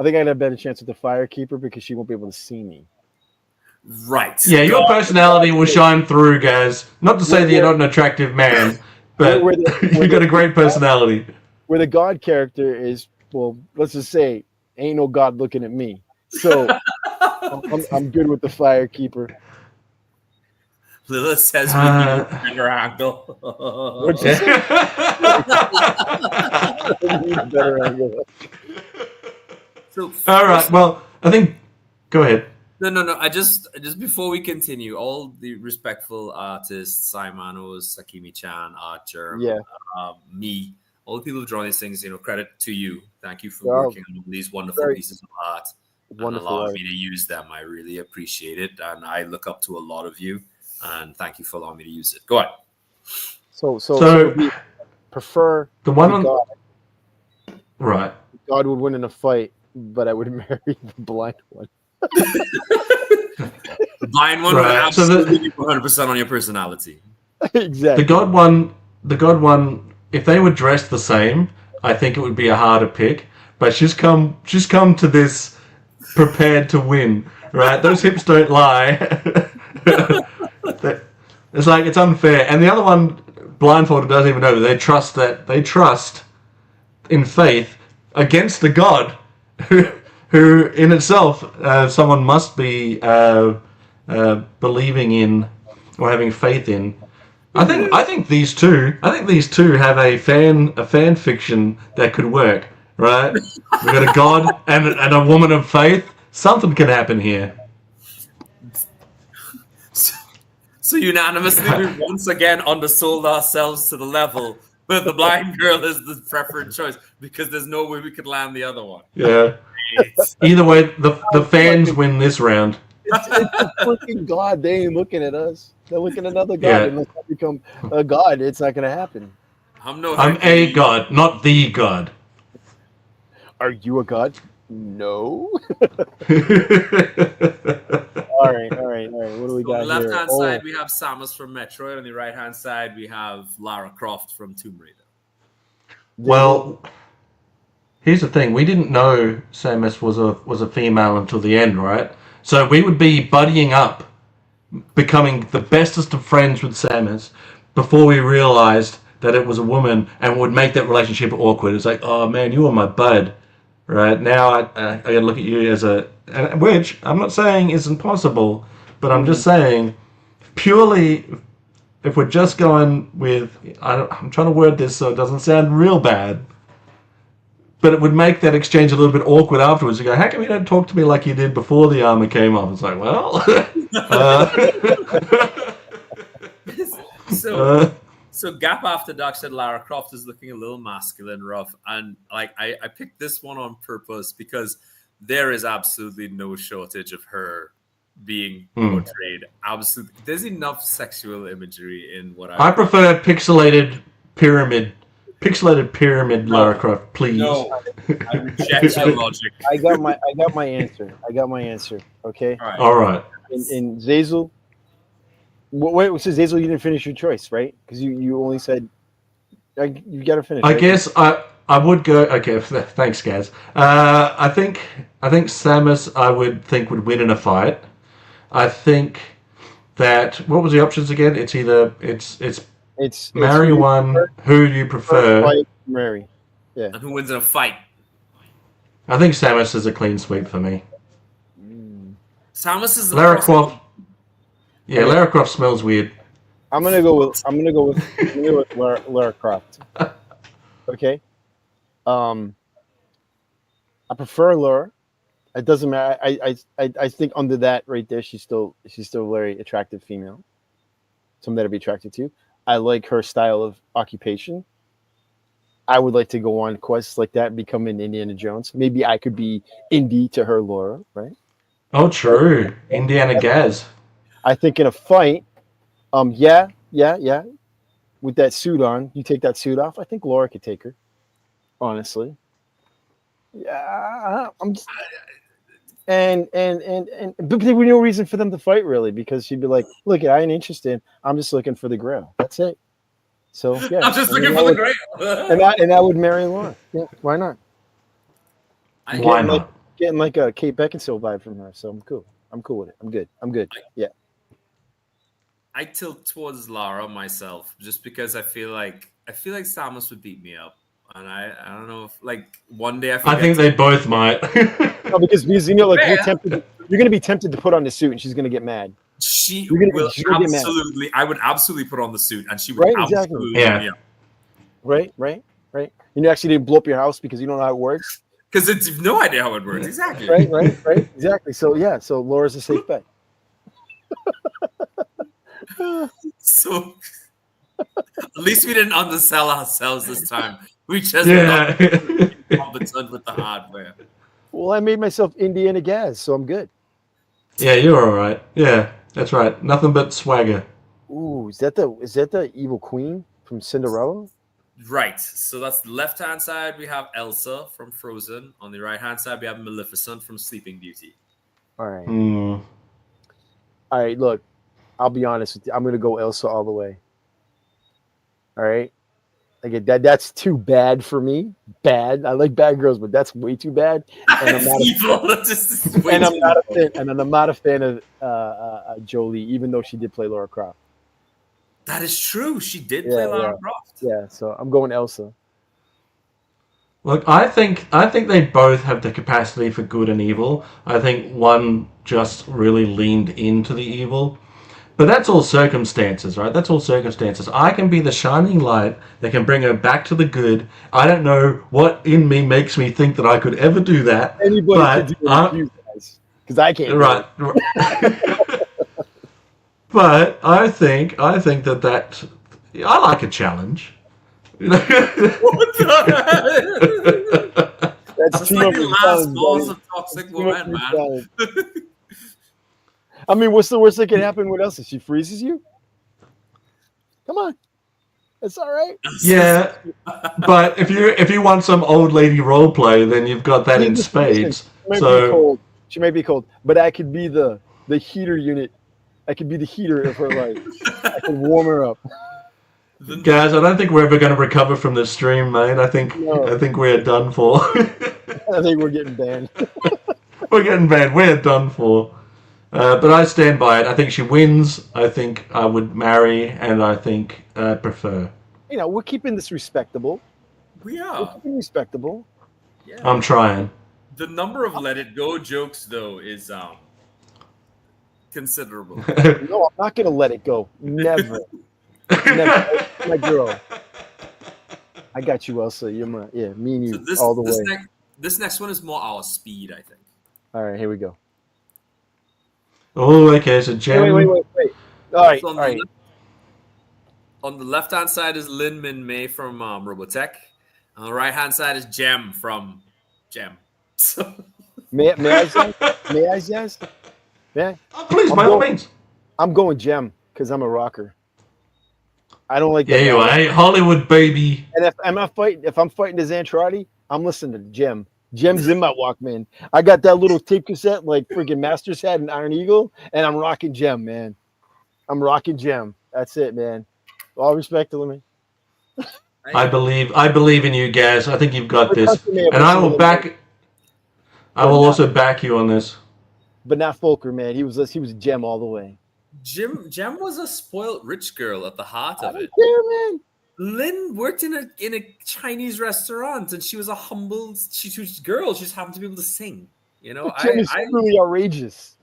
I think I had a better chance with the Firekeeper because she won't be able to see me. Right. Yeah, your personality will shine through, Gazz. Not to say that you're not an attractive man, but you got a great personality. Where the God character is, well, let's just say, ain't no God looking at me. So I'm good with the Firekeeper. Lilith says we need a better angle. What'd you say? We need a better angle. So All right. Well, I think. Go ahead. No. I just before we continue, all the respectful artists, Saimanos, Sakimi-chan, Archer, me, all the people who've drawn these things, credit to you. Thank you for working on these wonderful pieces of art and allowing me to use them. I really appreciate it, and I look up to a lot of you. And thank you for allowing me to use it. Go ahead. So we prefer the one on God. Right. God would win in a fight, but I would marry the blind one. The blind one would absolutely be 100% on your personality. Exactly. The God one. If they were dressed the same, I think it would be a harder pick. But she's come to this prepared to win. Right? Those hips don't lie. It's like it's unfair. And the other one, blindfolded, doesn't even know. They trust in faith against the God who in itself someone must be believing in or having faith in. I think these two have a fan fiction that could work, right? We've got a God and a woman of faith. Something can happen here. So unanimously, we once again undersold ourselves to the level where the blind girl is the preferred choice because there's no way we could land the other one. Yeah. Either way, the fans win this round. It's a freaking God. They ain't looking at us. They're looking at another God. Yeah. Unless I become a God, it's not going to happen. I'm a God, not the God. Are you a God? No. All right. What do we got on the here? left-hand side, we have Samus from Metroid. On the right-hand side, we have Lara Croft from Tomb Raider. Well, here's the thing: we didn't know Samus was a female until the end, right? So we would be buddying up, becoming the bestest of friends with Samus before we realized that it was a woman, and would make that relationship awkward. It's like, oh man, you are my bud, right? Now I gotta look at you as which I'm not saying isn't possible, but I'm just saying, purely, if we're just going with, I'm trying to word this so it doesn't sound real bad, but it would make that exchange a little bit awkward afterwards. You go, how come you don't talk to me like you did before the armor came off? It's like, well, So, so Gap After Dark said Lara Croft is looking a little masculine, rough, and like I picked this one on purpose because there is absolutely no shortage of her being portrayed. Absolutely, there's enough sexual imagery in what I prefer pixelated pyramid Lara Croft, please. No, I reject your logic. I got my answer. Okay. All right. In Zazel. Wait, so Zazel, you didn't finish your choice, right? Because you only said you got to finish. I right? guess I would go. Okay, thanks, Gazz. I think Samus I would think would win in a fight. I think that what was the options again? It's either it's marry one. Who do you prefer? Fight, marry. Yeah. And who wins in a fight? I think Samus is a clean sweep for me. Samus is the Lara first Croft. Yeah, Lara Croft smells weird. I'm gonna go with Lara Croft. Okay. I prefer Lara. It doesn't matter. I think under that right there, she's still a very attractive female. Somebody to be attracted to. I like her style of occupation. I would like to go on quests like that and become an Indiana Jones. Maybe I could be Indy to her Laura, right? Oh, true. Indiana Gazz. I think in a fight, yeah. With that suit on, you take that suit off. I think Laura could take her. Honestly, yeah. I'm just, and but there was no reason for them to fight really, because she'd be like, "Look, I ain't interested. I'm just looking for the grail. That's it." So yeah, I'm just looking for the grail. and I would marry Laura. Yeah, why not? Why not? Getting like a Kate Beckinsale vibe from her, so I'm cool. I'm cool with it. I'm good. Yeah. I tilt towards Lara myself just because I feel like Samus would beat me up, and I don't know if like one day I think they both might. No, because you know, like you're gonna be tempted to put on the suit, and she's gonna get mad. She You're gonna will get mad. absolutely. I would absolutely put on the suit, and she would Right, exactly. absolutely. Yeah. Right. You actually didn't blow up your house because you don't know how it works. Because it's no idea how it works exactly. Right. Exactly. So yeah. So Laura's a safe bet. So at least we didn't undersell ourselves this time. We just competent with the hardware. Well, I made myself Indiana Gazz, so I'm good. Yeah, you're all right. Yeah, that's right. Nothing but swagger. Ooh, is that the evil queen from Cinderella? Right. So that's the left-hand side. We have Elsa from Frozen. On the right-hand side, we have Maleficent from Sleeping Beauty. All right. Mm. All right. Look, I'll be honest with you. I'm gonna go Elsa all the way. All right. Like that's too bad for me. Bad. I like bad girls, but that's way too bad. And I'm not I'm not a fan of Jolie, even though she did play Lara Croft. That is true. She did play Lara Croft. Yeah, so I'm going Elsa. Look, I think they both have the capacity for good and evil. I think one just really leaned into the evil. But that's all circumstances, right? That's all circumstances. I can be the shining light that can bring her back to the good. I don't know what in me makes me think that I could ever do that. Anybody can do it, you guys, because I can't. Right. But I think that I like a challenge. What the That's too like much the of a last challenge, balls buddy. of toxic Too much woman, of a man. challenge. I mean, what's the worst that can happen with Elsa? She freezes you? Come on. It's all right. Yeah, but if you want some old lady role play, then you've got that in spades. She may be cold, but I could be the heater unit. I could be the heater of her life. I can warm her up. Guys, I don't think we're ever going to recover from this stream, mate. I think we're done for. I think we're getting banned. We're getting banned. We're done for. But I stand by it. I think she wins. I think I would marry, and I think prefer. You know, we're keeping this respectable. We We're are. keeping respectable. Yeah. I'm trying. The number of let it go jokes though is considerable. No, I'm not gonna let it go. Never. Never. My girl. I got you, Elsa. You're my me and you all the way. This next one is more our speed, I think. All right, here we go. Oh, okay, so Jem. Wait. All right, So all right. on the left hand side is Lin Min Mei from Robotech. On the right hand side is Jem from Jem. So May I say? May I say? Yeah. Oh, please, I'm by all going- means. I'm going Gem because I'm a rocker. I don't like Yeah, that. you are. Hey, Hollywood, baby. And if I'm fighting the Xantrati, I'm listening to Gem. Gem's in my Walkman. I got that little tape cassette like freaking Masters had an Iron Eagle, and I'm rocking Gem, man. I'm rocking Gem. That's it, man. All respect to me. I believe in you, Gaz. I think you've got this, Man, and I will listen, back. I will also back you on this. but not Folker, man. He was Gem all the way. Jem was a spoiled rich girl at the heart of it. Yeah, man. Lynn worked in a Chinese restaurant, and she was a humble she was a girl. She just happened to be able to sing. You know, Gem is really outrageous.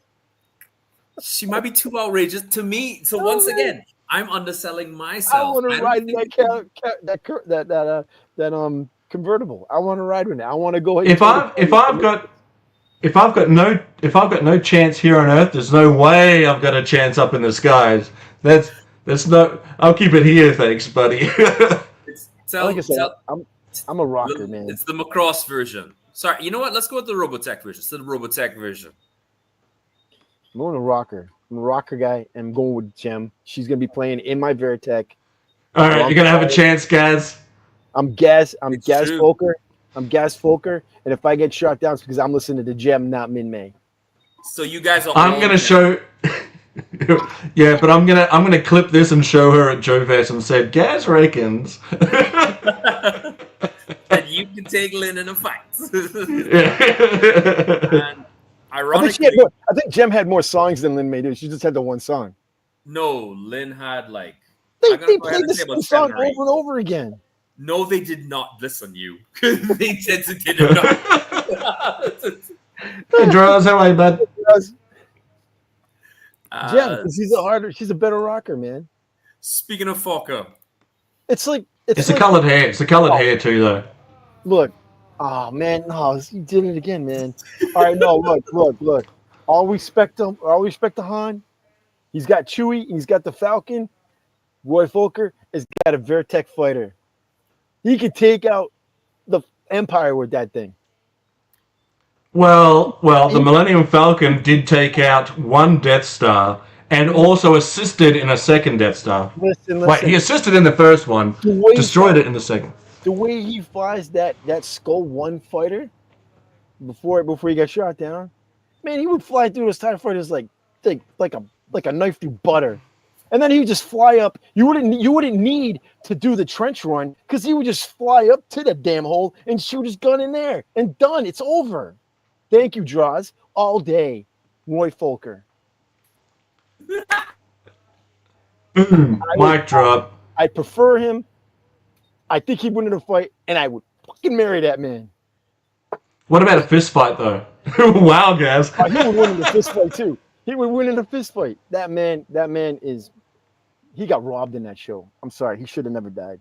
she might be too outrageous to me. So once again, I'm underselling I myself. want to don't ride in think- that convertible. I want to ride in it. I want to go. If I've got no chance here on Earth, there's no way I've got a chance up in the skies. That's no. I'll keep it here, thanks, buddy. Like I said, I'm a rocker, man. It's the Macross version. Sorry, you know what? Let's go with the Robotech version. It's the Robotech version. I'm going to rocker. I'm a rocker guy, and I'm going with Gem. She's gonna be playing in my Veritech. All right, you're gonna have a chance, Gaz. I'm Gaz It's true. Folker. I'm Gaz Folker, and if I get shot down, it's because I'm listening to Gem, not Min May. So you guys are. I'm all gonna men. show. Yeah, but I'm gonna clip this and show her at Joe Vest and say, Gaz reckons. And you can take Lynn in a fight. Yeah. And ironically, I think Gem had more songs than Lin May did. She just had the one song. no, Lynn had like. They I'm gonna go ahead played and the say same about song 7 or 8. over and over again. No, they did not listen. You. They did not. Hey, Draws, how are you, bud? Gem, 'cause she's a better rocker, man. Speaking of Fokker, It's like It's the like, coloured hair. It's the coloured hair too, though. Look, oh man, no, you did it again, man. All right, no, look. All respect to Han. He's got Chewie, he's got the Falcon. Roy Folker has got a Veritech fighter. He could take out the Empire with that thing. Well, the Millennium Falcon did take out one Death Star and also assisted in a second Death Star. Listen. Wait, he assisted in the first one, destroyed it in the second. The way he flies that Skull One fighter before he got shot down, man, he would fly through those TIE fighters like a knife through butter, and then he would just fly up. You wouldn't need to do the trench run because he would just fly up to the damn hole and shoot his gun in there and done. It's over. Thank you, Draws. All day, Roy Folker. Boom. Mic drop. I prefer him. I think he'd win in a fight, and I would fucking marry that man. What about a fist fight, though? Wow, Gaz. He would win in the fist fight too. He would win in a fist fight. That man he got robbed in that show. I'm sorry, he should have never died.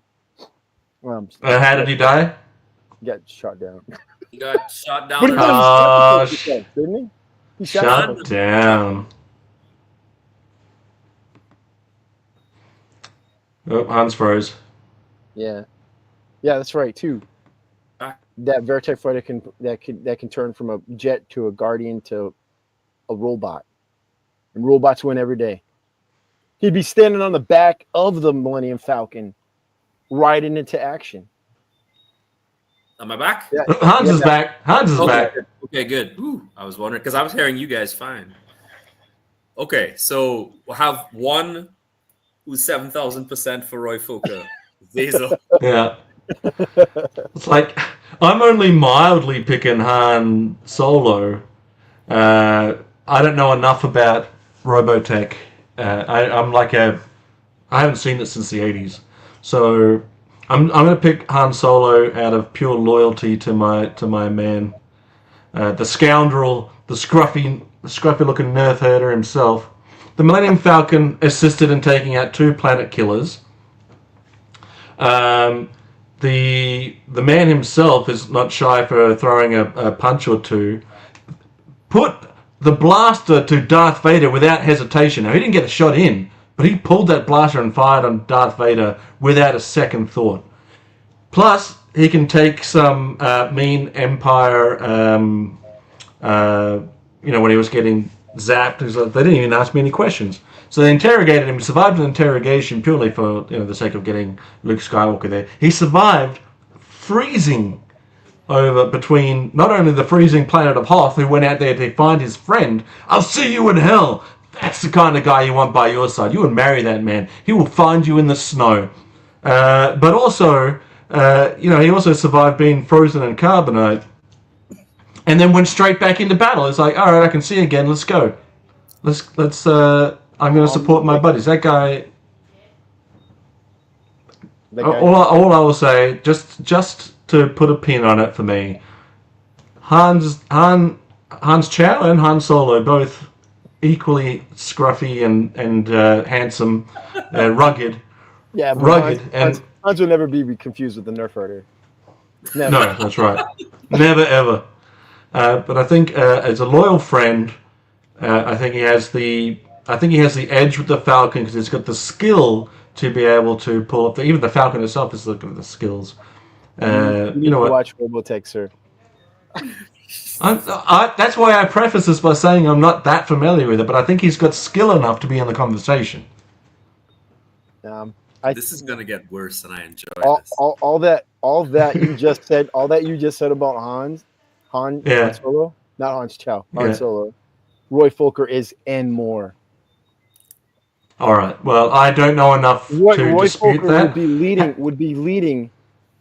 How did he die? He got shot down. he got shot down. But he got his championship, didn't he? He shot him. Shut down. Oh, Hans froze. Yeah, that's right too. Ah. That Veritech fighter can turn from a jet to a guardian to a robot, and robots win every day. He'd be standing on the back of the Millennium Falcon, riding into action. Am I back? Yeah. Hans is back. Hans is Okay. back. Okay, good. Ooh, I was wondering because I was hearing you guys fine. Okay, so we'll have one who's 7,000% for Roy Folker. Zazel. Yeah. It's like, I'm only mildly picking Han Solo. I don't know enough about Robotech. I haven't seen it since the 80s. So I'm going to pick Han Solo out of pure loyalty to my man. The scoundrel, the scruffy looking nerf herder himself. The Millennium Falcon assisted in taking out 2 planet killers. The man himself is not shy for throwing a punch or two. Put the blaster to Darth Vader without hesitation. Now, he didn't get a shot in, but he pulled that blaster and fired on Darth Vader without a second thought. Plus, he can take some mean Empire, when he was getting zapped. He was like, they didn't even ask me any questions. So they interrogated him, survived an interrogation purely for the sake of getting Luke Skywalker there. He survived freezing over between not only the freezing planet of Hoth, who went out there to find his friend. I'll see you in hell. That's the kind of guy you want by your side. You would marry that man. He will find you in the snow. But also, he also survived being frozen in carbonite, and then went straight back into battle. It's like, all right, I can see again. Let's go. Let's. I'm going to support my buddies. That guy. All I will say, just to put a pin on it for me, Hans Chow and Han Solo, both equally scruffy and handsome, rugged. Yeah, but rugged Hans will never be confused with the Nerf herder. Never. No, that's right. Never ever. But I think as a loyal friend, I think he has the edge with the Falcon because he's got the skill to be able to pull up. Even the Falcon itself is looking at the skills. You know what? Watch Robotech, sir. That's why I preface this by saying I'm not that familiar with it, but I think he's got skill enough to be in the conversation. This is gonna get worse, and I enjoy this. All that you just said. All that you just said about Han Solo, not Hans Chow, Han Solo. Roy Fokker is and more. All right. Well, I don't know enough to Roy dispute Fokker that. would be leading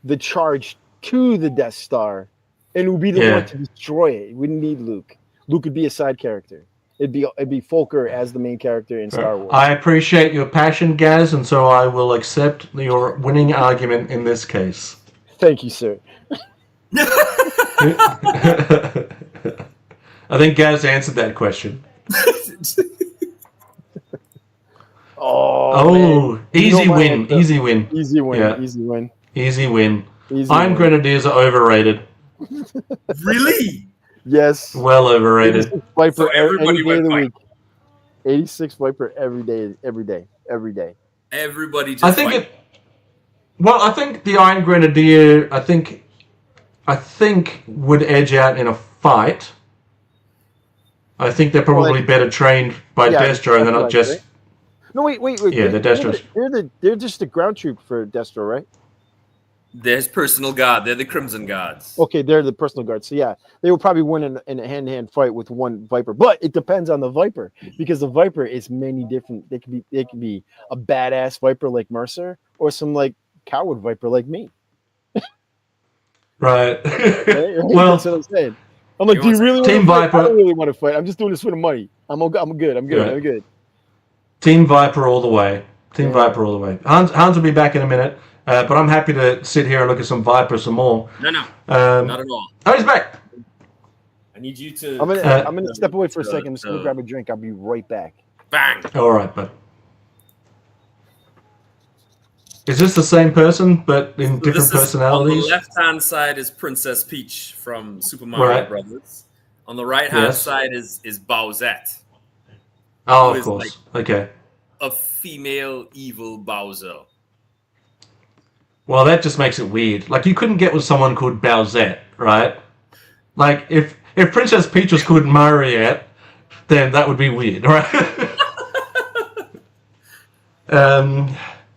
the charge to the Death Star, and would be the one to destroy it. It wouldn't need Luke. Luke would be a side character. It'd be Fokker as the main character in Star Wars. I appreciate your passion, Gazz, and so I will accept your winning argument in this case. Thank you, sir. I think Gaz answered that question. Man. Easy win. Easy win. Yeah. Easy win. Iron Grenadiers are overrated. Really? Yes. Well overrated. Viper So everybody every day of the went week. 86 Viper every day. Everybody just. I think I think the Iron Grenadier. I think would edge out in a fight. I think they're probably better trained by Destro, and they're not just. Right? No, wait. Yeah, they're Destros. They're just the ground troop for Destro, right? There's personal guard. They're the Crimson Guards. Okay, they're the personal guards. So yeah, they will probably win in a hand-to-hand fight with one Viper, but it depends on the Viper because the Viper is many different. They could be a badass Viper like Mercer or some like coward Viper like me. Right. Well, that's what I'm saying. I'm like, do you really want Team to fight? Viper? I don't really want to fight. I'm just doing this for the money. I'm good. Team Viper all the way. Viper all the way. Hans will be back in a minute, but I'm happy to sit here and look at some Viper some more. No, not at all. Oh, he's back. I need you to. I'm gonna step away for a second. I'm just gonna grab a drink. I'll be right back. Bang. All right, bud. Is this the same person, but in different personalities? On the left-hand side is Princess Peach from Super Mario Brothers. On the right-hand side is Bowsette. Oh, of course. Okay. A female evil Bowser. Well, that just makes it weird. Like, you couldn't get with someone called Bowsette, right? Like, if Princess Peach was called Mariette, then that would be weird, right?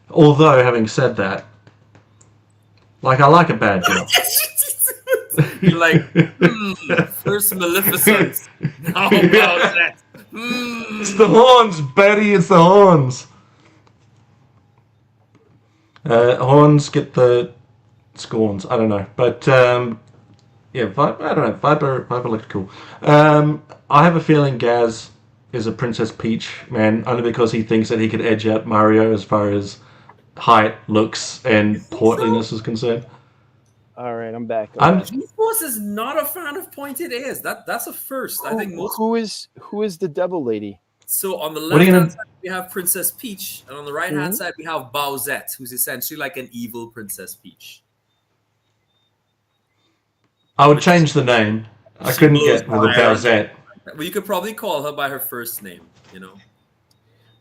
Although, having said that, like, I like a bad girl. You're like, first Maleficent, now Bowsette. It's the horns, Betty, it's the horns. Horns get the scorns, I don't know. But, Viper, I don't know, Viper looked cool. I have a feeling Gaz is a Princess Peach man, only because he thinks that he could edge out Mario as far as height, looks, and portliness is concerned. All right, I'm back. G-Force is not a fan of pointed ears. That's a first. I think most. Who is the devil lady? So on the left-hand side we have Princess Peach, and on the right-hand side we have Bowsette, who's essentially like an evil Princess Peach. I would change the name. I couldn't get with a Bowsette. Well, you could probably call her by her first name, you know.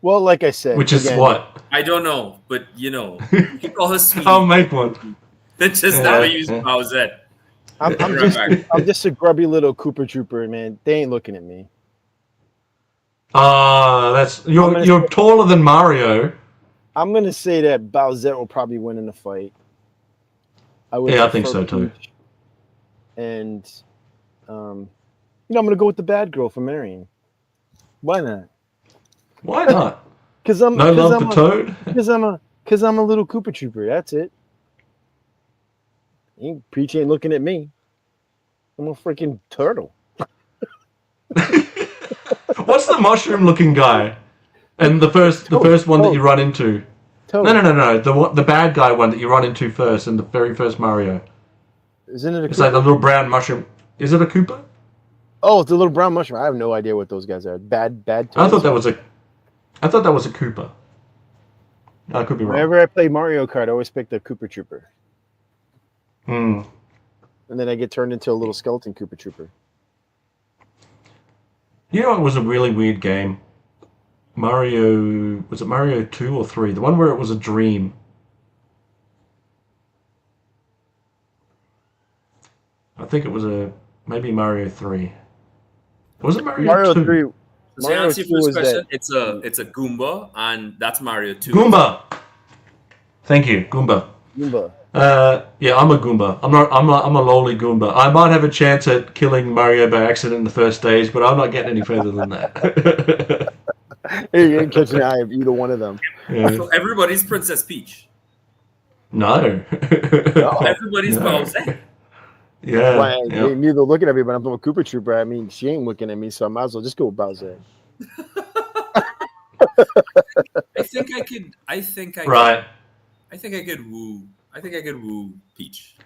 Well, like I said, Which is again, what? I don't know, but you know, you can call her Sweetie. I'll make one. Then just Yeah, never use yeah. Bowsette. I'm just a grubby little Cooper Trooper, man. They ain't looking at me. That's you're taller than Mario. I'm gonna say that Bowsette will probably win in the fight. Yeah, I think so too. Peach. And I'm gonna go with the bad girl for Marion. Why not? Why not? Because I'm No love for Toad. Because I'm a little Cooper Trooper. That's it. Peach ain't looking at me. I'm a freaking turtle. What's the mushroom-looking guy? And the first one that you run into. Toad. No. The bad guy one that you run into first in the very first Mario. Isn't it a It's like the little brown mushroom. Is it a Koopa? Oh, it's a little brown mushroom. I have no idea what those guys are. Bad. I thought that was a Koopa. I could be wrong. Whenever I play Mario Kart, I always pick the Cooper Trooper. Hmm. And then I get turned into a little skeleton Cooper Trooper. You know, it was a really weird game. Was it Mario 2 or 3? The one where it was a dream. I think it was maybe Mario 3. Was it Mario 2? 3. So to answer your first question, it's a Goomba, and that's Mario 2. Goomba. Thank you, Goomba. Goomba. Yeah, I'm a Goomba. I'm a lowly Goomba. I might have a chance at killing Mario by accident in the first stage, but I'm not getting any further than that. Hey, you ain't catching the eye of either one of them. Yeah. So everybody's Princess Peach. No. Everybody's No. Bowsette. Yeah. Well, Yeah. neither looking at me, but I'm a Cooper Trooper. I mean, she ain't looking at me, so I might as well just go with Bowser. I think I could. Right. I think I could woo Peach.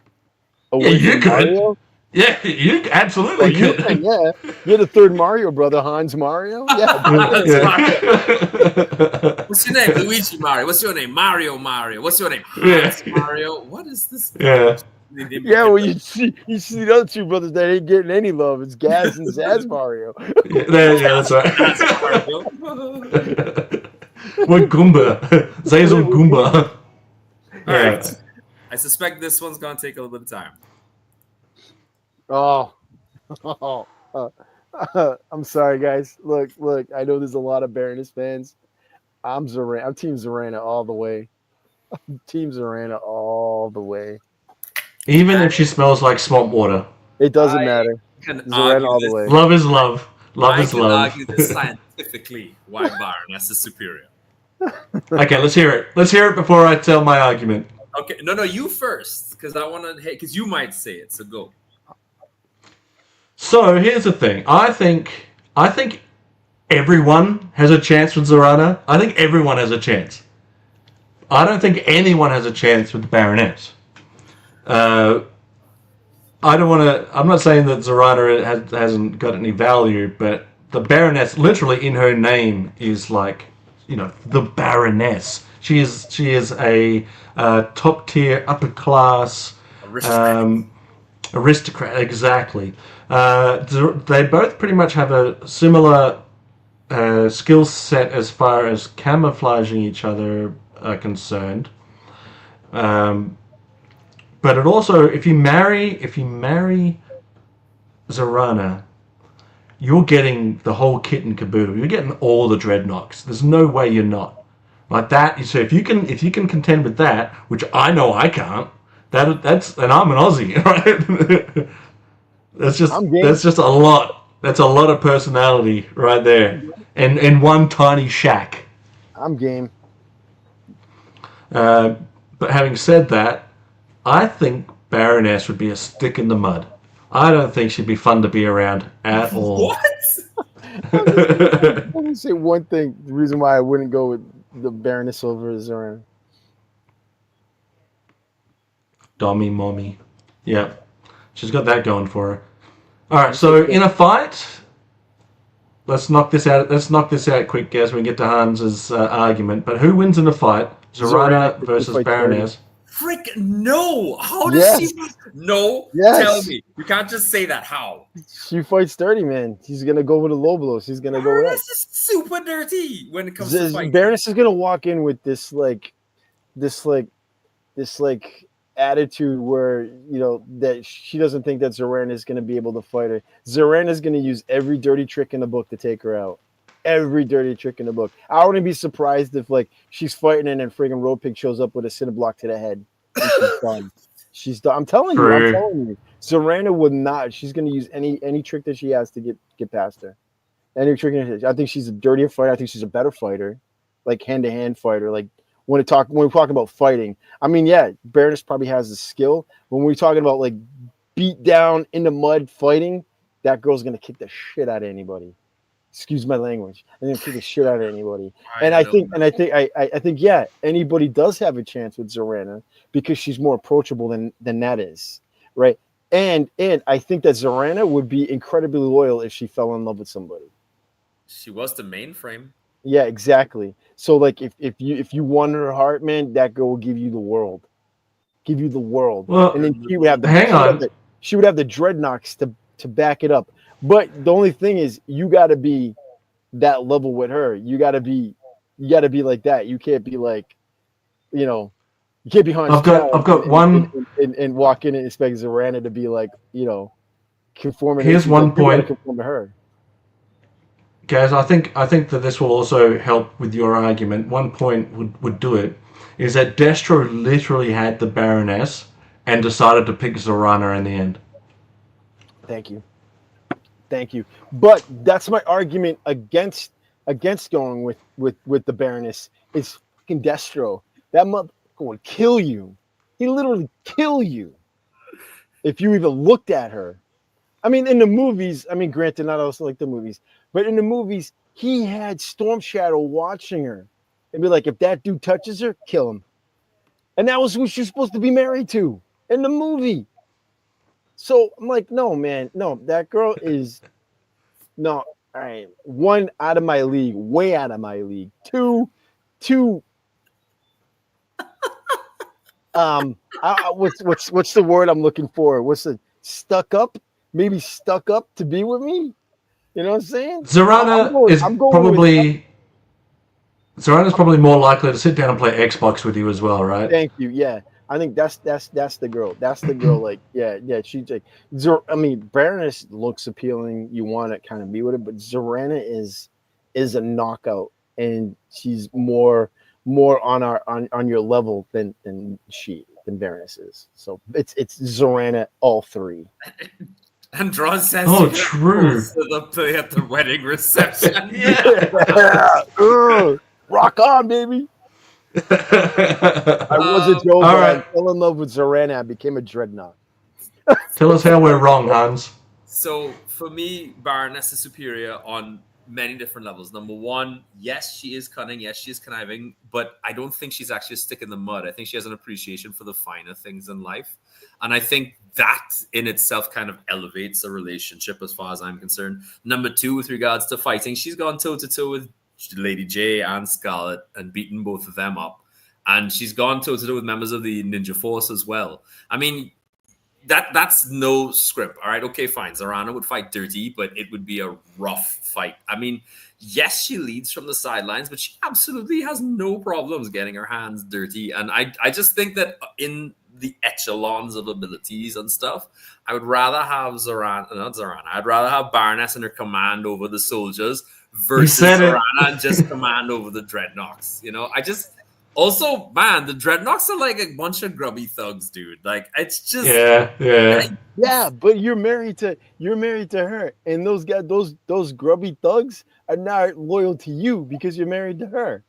Oh, Yeah, wait, you for could. Mario? Yeah, you absolutely Well, you could. can, yeah. You're the third Mario brother, Hans Mario. Yeah. Yeah. What's your name? Luigi Mario. What's your name? Mario Mario. What's your name? Yeah. Hans Mario. What is this? Yeah. Yeah, well, you see the other two brothers that ain't getting any love. It's Gazz and Zaz Mario. Yeah, that's right. Hans Mario. What Goomba? Zazel Goomba. All right. I suspect this one's gonna take a little bit of time. I'm sorry, guys. Look. I know there's a lot of Baroness fans. I'm Team Zorana all the way. Team Zorana all the way. Even if she smells like swamp water. It doesn't matter. Can Zorana argue all the this- way. Love is love. Love I is can love. argue this scientifically why Baroness is superior. Okay, let's hear it. Let's hear it before I tell my argument. Okay, no, you first, because I want to. Because you might say it. So go. So here's the thing. I think everyone has a chance with Zorana. I think everyone has a chance. I don't think anyone has a chance with the Baroness. I don't want to. I'm not saying that Zorana hasn't got any value, but the Baroness, literally in her name, is like, the Baroness. She is a top tier, upper class aristocrat. Exactly. They both pretty much have a similar skill set as far as camouflaging each other are concerned. But it also, if you marry Zorana, you're getting the whole kit and caboodle. You're getting all the dreadnoughts. There's no way you're not. Like that. So if you can contend with that, which I know I can't, that's and I'm an Aussie, right? That's just a lot. That's a lot of personality right there, in one tiny shack. I'm game. But having said that, I think Baroness would be a stick in the mud. I don't think she'd be fun to be around at all. What? Let me say one thing. The reason why I wouldn't go with the Baroness over Zorana. Dommy, mommy. Yeah. She's got that going for her. Alright, so in a fight, let's knock this out quick, guys, when we get to Hans's argument. But who wins in a fight? Zorana versus Baroness. Frick, no! How does Yes. she? No, Yes. tell me. You can't just say that. How? She fights dirty, man. She's gonna go with a low blow. She's gonna go with that. Baroness is super dirty when it comes to fighting. Baroness is gonna walk in with this attitude where that she doesn't think that Zoran is gonna be able to fight her. Zoran is gonna use every dirty trick in the book to take her out. Every dirty trick in the book. I wouldn't be surprised if she's fighting and then friggin' Road Pig shows up with a cinder block to the head. And she's done. She's done. I'm telling you. Zorana would not. She's gonna use any trick that she has to get past her. Any trick. I think she's a dirtier fighter. I think she's a better fighter, like hand-to-hand fighter. Like when we talk about fighting. I mean, yeah, Baroness probably has the skill. When we're talking about beat down in the mud fighting, that girl's gonna kick the shit out of anybody. Excuse my language. I'm gonna kick the shit out of anybody. I think yeah, anybody does have a chance with Zorana because she's more approachable than that is, right? And I think that Zorana would be incredibly loyal if she fell in love with somebody. She was the mainframe. Yeah, exactly. So if you won her heart, man, that girl will give you the world. Give you the world. Well, and then she would have she would have the dreadnoughts to back it up. But the only thing is, you got to be that level with her. You got to be like that. You can't be you can't be I've got one and walk in and expect Zorana to be conforming. Here's one point. Conform to her. Gaz, I think that this will also help with your argument. One point would do it is that Destro literally had the Baroness and decided to pick Zorana in the end. Thank you. But that's my argument against going with the Baroness. It's fucking Destro. That mother will kill you. He literally kill you if you even looked at her. I mean, in the movies, granted, not also like the movies, but in the movies, he had Storm Shadow watching her and be like, if that dude touches her, kill him. And that was who she's supposed to be married to in the movie. So I'm like, no, man, no, that girl is no. All right, one, out of my league, way out of my league. Two. What's the word I'm looking for? What's the stuck up? Maybe stuck up to be with me. You know what I'm saying? Zorana's probably more likely to sit down and play Xbox with you as well, right? Thank you. Yeah. I think that's the girl. That's the girl. She's Baroness looks appealing. You want to kind of be with her, but Zorana is a knockout, and she's more on your level than Baroness is. So it's Zorana all three. And Drawn says, "Oh, true." At the wedding reception. Yeah. Rock on, baby. I was a Joe, but I fell in love with Zorana. I became a dreadnought. Tell us how we're wrong, Hans. So for me, Baroness is superior on many different levels. Number one, yes, she is cunning. Yes, she is conniving, but I don't think she's actually a stick in the mud. I think she has an appreciation for the finer things in life. And I think that in itself kind of elevates a relationship as far as I'm concerned. Number two, with regards to fighting, she's gone toe-to-toe with Lady J and Scarlet and beaten both of them up. And she's gone toe-to-toe with members of the Ninja Force as well. I mean, that's no script. All right, okay, fine. Zorana would fight dirty, but it would be a rough fight. I mean, yes, she leads from the sidelines, but she absolutely has no problems getting her hands dirty. And I just think that in the echelons of abilities and stuff, I would rather have I'd rather have Baroness in her command over the soldiers versus Zorana and just command over the dreadnoughts. Also, man, the dreadnoughts are like a bunch of grubby thugs, dude. Like, it's just yeah. But you're married to her, and those guys, those grubby thugs are not loyal to you because you're married to her.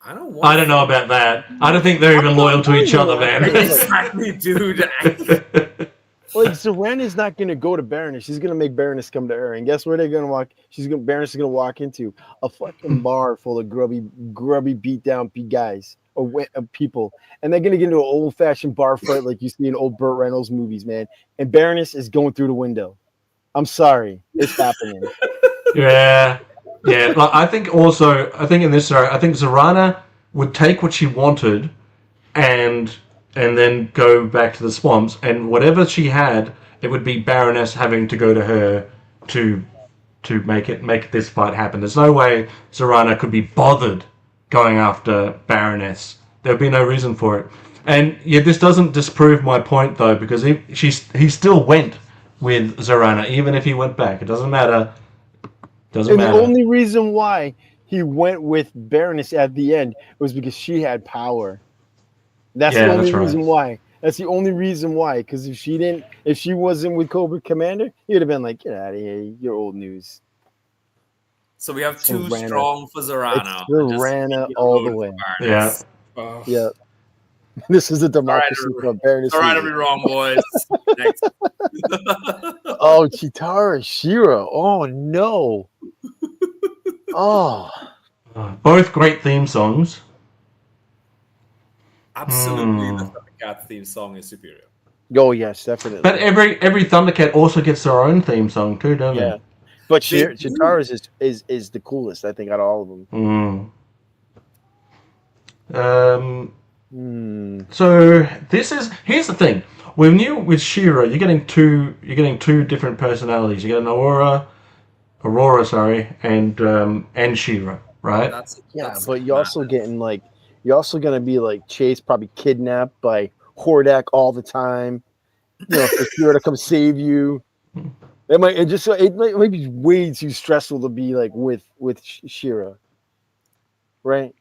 I don't know about that. I don't think they're even loyal to each other, man. Exactly, dude. Zorana's not gonna go to Baroness. She's gonna make Baroness come to her, and guess where they're gonna walk? Baroness is gonna walk into a fucking bar full of grubby, beat down guys or people, and they're gonna get into an old fashioned bar fight like you see in old Burt Reynolds movies, man. And Baroness is going through the window. I'm sorry, it's happening. Yeah. I think in this scenario, I think Zorana would take what she wanted and and then go back to the swamps. And whatever she had, it would be Baroness having to go to her to make this fight happen. There's no way Zorana could be bothered going after Baroness. There'd be no reason for it. And yeah, this doesn't disprove my point though, because he still went with Zorana, even if he went back. It doesn't matter. Doesn't matter. The only reason why he went with Baroness at the end was because she had power. That's the only reason why. That's the only reason why. Because if she wasn't with Cobra Commander, he would have been like, "Get out of here, you're old news." So we have two strong for Zorana. It's Zorana all the way. Yeah. Yeah. This is a democracy for Baroness. All right, I'll be wrong, boys. Next. Oh, Chitara Shira. Oh no. Oh. Both great theme songs. Absolutely, the Thundercat theme song is superior. Oh yes, definitely. But every Thundercat also gets their own theme song too, don't they? Yeah. But Chitara's is the coolest, I think, out of all of them. So here's the thing. When you with She-Ra, you're getting two different personalities. You get an Aurora, and She-Ra, right? But you're also getting you're also gonna be chased, probably kidnapped by Hordak all the time. You know, for She-Ra to come save you. It might be way too stressful to be with She-Ra, right?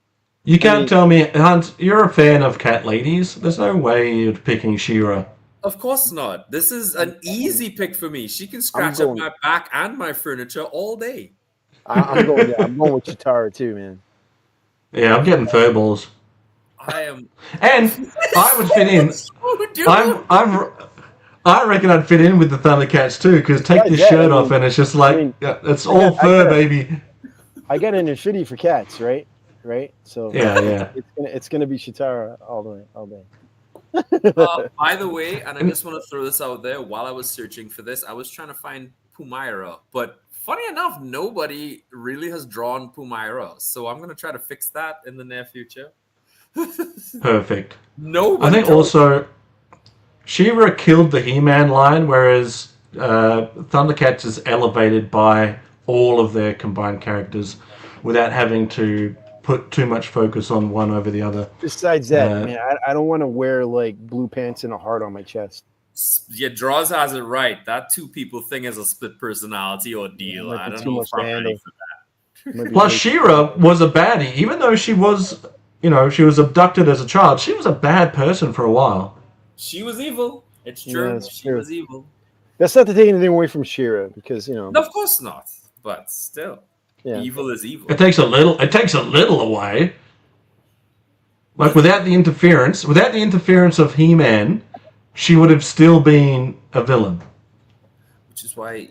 You can't tell me, Hans, you're a fan of cat ladies. There's no way you're picking She-Ra. Of course not. This is an easy pick for me. She can scratch up my back and my furniture all day. I'm going with Chitara too, man. Yeah, I'm getting furballs. I am, and I would fit in. I reckon I'd fit in with the Thundercats too, because take this shirt off and it's just it's all fur, baby. I got an affinity for cats, right? So yeah, it's gonna be Chitara all day. By the way, and I just want to throw this out there, while I was searching for this, I was trying to find Pumaira, but funny enough, nobody really has drawn Pumaira, so I'm going to try to fix that in the near future. Perfect. Nobody. I think also She-Ra killed the He-Man line, whereas Thundercats is elevated by all of their combined characters without having to put too much focus on one over the other. Besides that, man, I don't want to wear blue pants and a heart on my chest. Yeah, Draws has it right. That two people thing is a split personality ordeal. I don't know if I'm ready for that. Plus, She-Ra was a baddie, even though she was, she was abducted as a child. She was a bad person for a while. She was evil. It's true. Yeah, she was evil. That's not to take anything away from She-Ra, because No, of course not. But still. Yeah. Evil is evil. It takes a little away. Without the interference of He-Man, she would have still been a villain. Which is why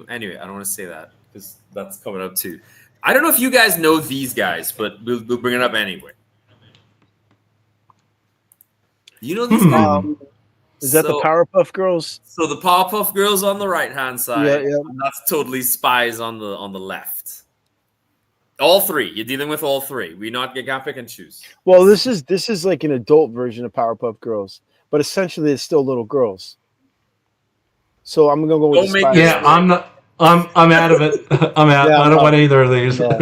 anyway, I don't want to say that because that's coming up too. I don't know if you guys know these guys, but we'll bring it up anyway. You know these guys? Is that the Powerpuff Girls? So the Powerpuff Girls on the right-hand side. Yeah. And that's totally Spies on the left. All three. You're dealing with all three. You can't pick and choose. Well, this is like an adult version of Powerpuff Girls, but essentially it's still little girls. So I'm gonna go with the Spies. Yeah, I'm out of it. I'm out. I don't want either of these. Yeah.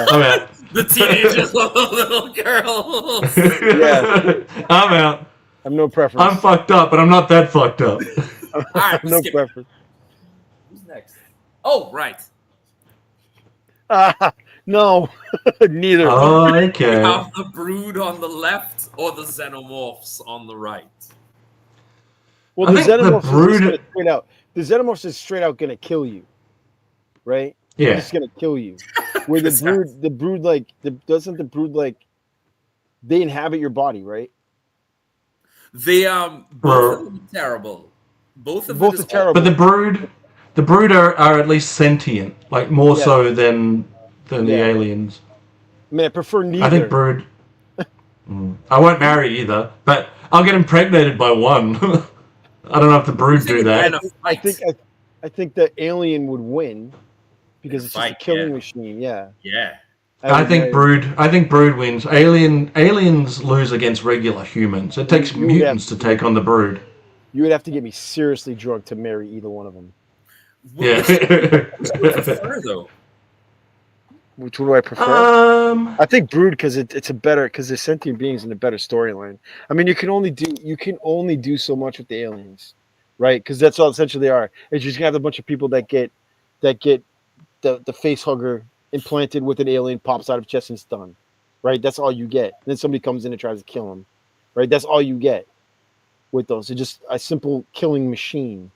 I'm out. The teenagers love the little girls. Yeah. I'm out. I have no preference. I'm fucked up, but I'm not that fucked up. All right, no preference. Who's next? Oh, right. No, neither. Oh, okay. You have the Brood on the left or the Xenomorphs on the right. Well, the Xenomorphs is straight out gonna kill you, right? Yeah, they're just gonna kill you. Where the Brood doesn't the Brood they inhabit your body, right? They both of them are terrible. Both are terrible. But the Brood are at least sentient, more so than the aliens. I mean, I prefer neither. I think Brood. I won't marry either, but I'll get impregnated by one. I don't know if the Brood do that. I think the alien would win because it's just a killing machine. Yeah. Yeah. I think Brood wins. Aliens lose against regular humans. It takes mutants to take on the Brood. You would have to get me seriously drunk to marry either one of them. Yeah. Which do you prefer, though? Which one do I prefer? I think Brood because it's a better because they're sentient beings and a better storyline. I mean, you can only do so much with the aliens, right? Because that's all essentially they are. It's just gonna have a bunch of people that get the face hugger implanted with an alien, pops out of chest and it's done, right? That's all you get. And then somebody comes in and tries to kill him, right? That's all you get with those. It's just a simple killing machine.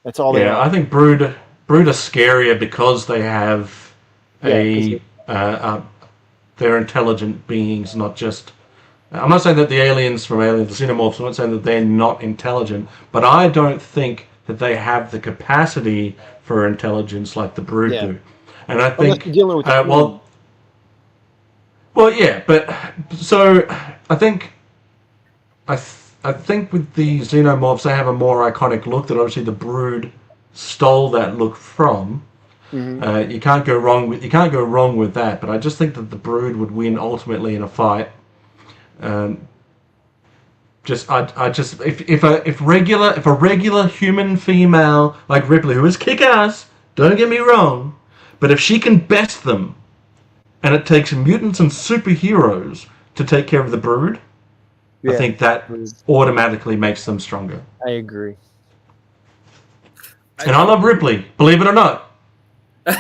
That's all they are. I think Brood are scarier because they have they're intelligent beings, not just. I'm not saying that the aliens from Alien, the Xenomorphs, I'm not saying that they're not intelligent, but I don't think that they have the capacity for intelligence like the Brood do. And I think, but so I think with the Xenomorphs, they have a more iconic look that obviously the Brood stole that look from. Mm-hmm. You can't go wrong with that. But I just think that the Brood would win ultimately in a fight. If a regular human female like Ripley, who is kick-ass, don't get me wrong, but if she can best them, and it takes mutants and superheroes to take care of the Brood, I think that automatically makes them stronger. I agree. And I love Ripley, believe it or not. Paying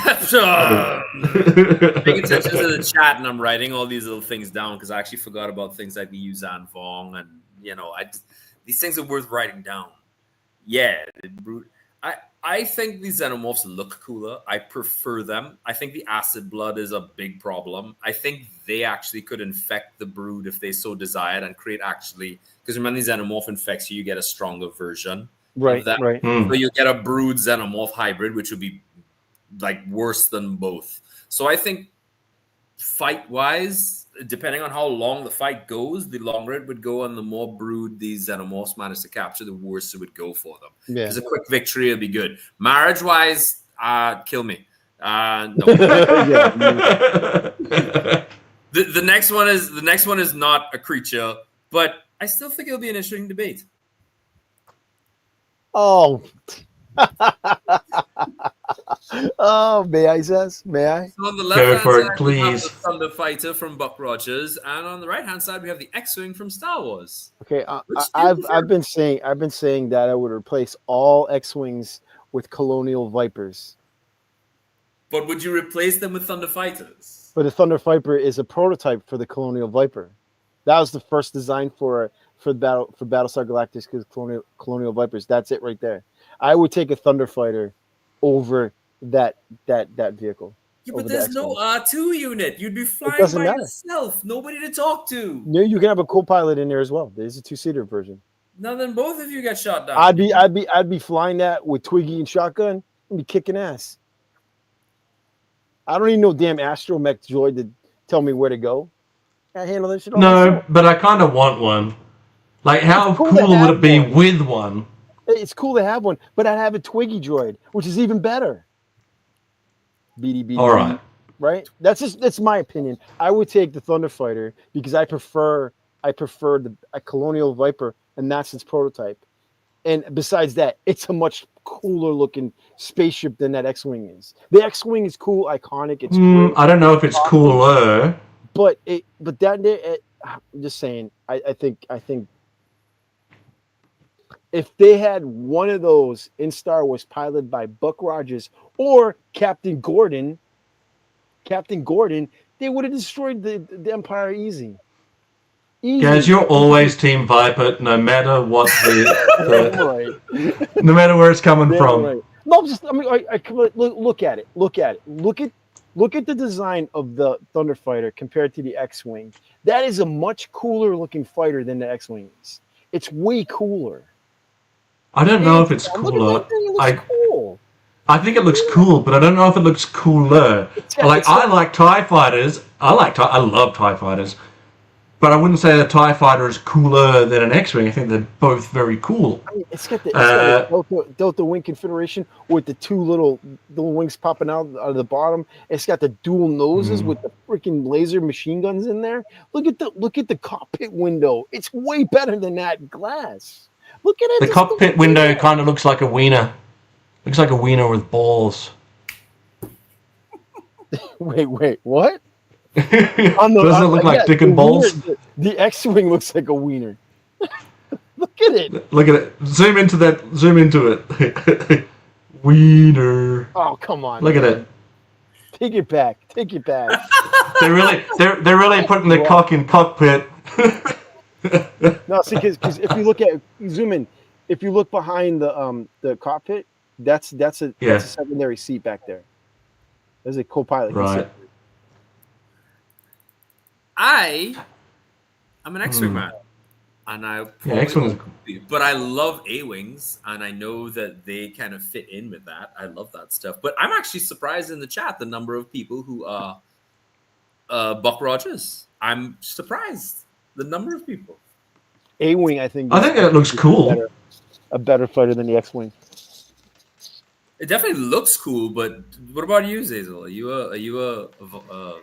attention to the chat, and I'm writing all these little things down because I actually forgot about things like the Yuzan Vong, and these things are worth writing down. Yeah, I think these Xenomorphs look cooler. I prefer them. I think the acid blood is a big problem. I think they actually could infect the Brood if they so desired and create because remember, the Xenomorph infects you, you get a stronger version. Right. So you get a Brood Xenomorph hybrid, which would be like worse than both. So I think fight-wise, depending on how long the fight goes, the longer it would go and the more Brood these Xenomorphs manage to capture, the worse it would go for them. Yeah. Because a quick victory would be good. Marriage-wise, kill me. No. The next one is not a creature, but I still think it'll be an interesting debate. Oh. Oh, may I, Zaz? May I? So on the left hand side, we have the Thunder Fighter from Buck Rogers, and on the right hand side, we have the X-Wing from Star Wars. Okay, I've been saying that I would replace all X-Wings with Colonial Vipers. But would you replace them with Thunder Fighters? But the Thunder Viper is a prototype for the Colonial Viper. That was the first design for Battlestar Galactica, because Colonial Vipers. That's it right there. I would take a Thunder Fighter over that vehicle. Yeah, but there's no R2 unit. You'd be flying by yourself. Nobody to talk to. No, you can have a co-pilot in there as well. There's a 2-seater version. Now then, both of you got shot down. I'd be flying that with Twiggy and shotgun and be kicking ass. I don't need no damn astromech droid to tell me where to go. I handle this shit all myself. But I kind of want one. Like, how cool would it be with one? It's cool to have one, but I'd have a Twiggy droid, which is even better. BD. All right. Right? That's my opinion. I would take the Thunder Fighter because I prefer a Colonial Viper, and that's its prototype. And besides that, it's a much cooler looking spaceship than that X-Wing is. The X-Wing is cool, iconic. It's cool. I don't know if it's cooler. But I'm just saying, I think if they had one of those in Star Wars piloted by Buck Rogers or Captain Gordon, they would have destroyed the Empire easy. Guys, you're always Team Viper, no matter what no matter where it's coming from. Right. No, look at it. Look at the design of the Thunder Fighter compared to the X-Wing. That is a much cooler looking fighter than the X-Wing is. It's way cooler. I don't know if it's cooler. I think it looks cool, but I don't know if it looks cooler. I like TIE fighters. I love TIE fighters. But I wouldn't say a TIE fighter is cooler than an X-Wing. I think they're both very cool. It's got the Delta Wing configuration with the two little wings popping out of the bottom. It's got the dual noses with the freaking laser machine guns in there. Look at the cockpit window. It's way better than that glass. Look at it. The cockpit window kind of looks like a wiener. Looks like a wiener with balls. Wait, what? Doesn't it look like dick and balls? The X-wing looks like a wiener. Look at it. Look at it. Zoom into it. Wiener. Oh, come on. Look man. at it. Take it back. They're really putting the cock in cockpit. No, see, because if you zoom in, if you look behind the cockpit, that's a secondary seat back there. There's a co-pilot. Right. I'm an X-wing man, and X-wing is... but I love A-wings, and I know that they kind of fit in with that. I love that stuff. But I'm actually surprised in the chat the number of people who are Buck Rogers. I'm surprised the number of people. A-wing, I think that looks cool. A better fighter than the X-wing. It definitely looks cool, but what about you, Zazel? Are you a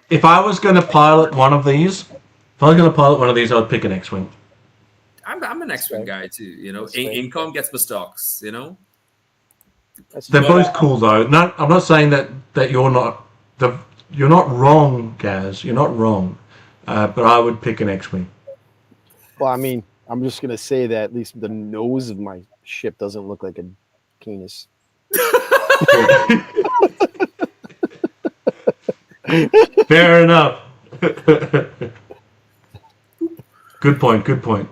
If I was going to pilot one of these, I'd pick an X-wing. I'm an X-wing guy too. You know, Incom gets the stocks. You know, they're both cool though. I'm not saying that you're not wrong, Gazz. You're not wrong, but I would pick an X-wing. Well, I mean, I'm just gonna say that at least the nose of my ship doesn't look like a penis. Fair enough. Good point.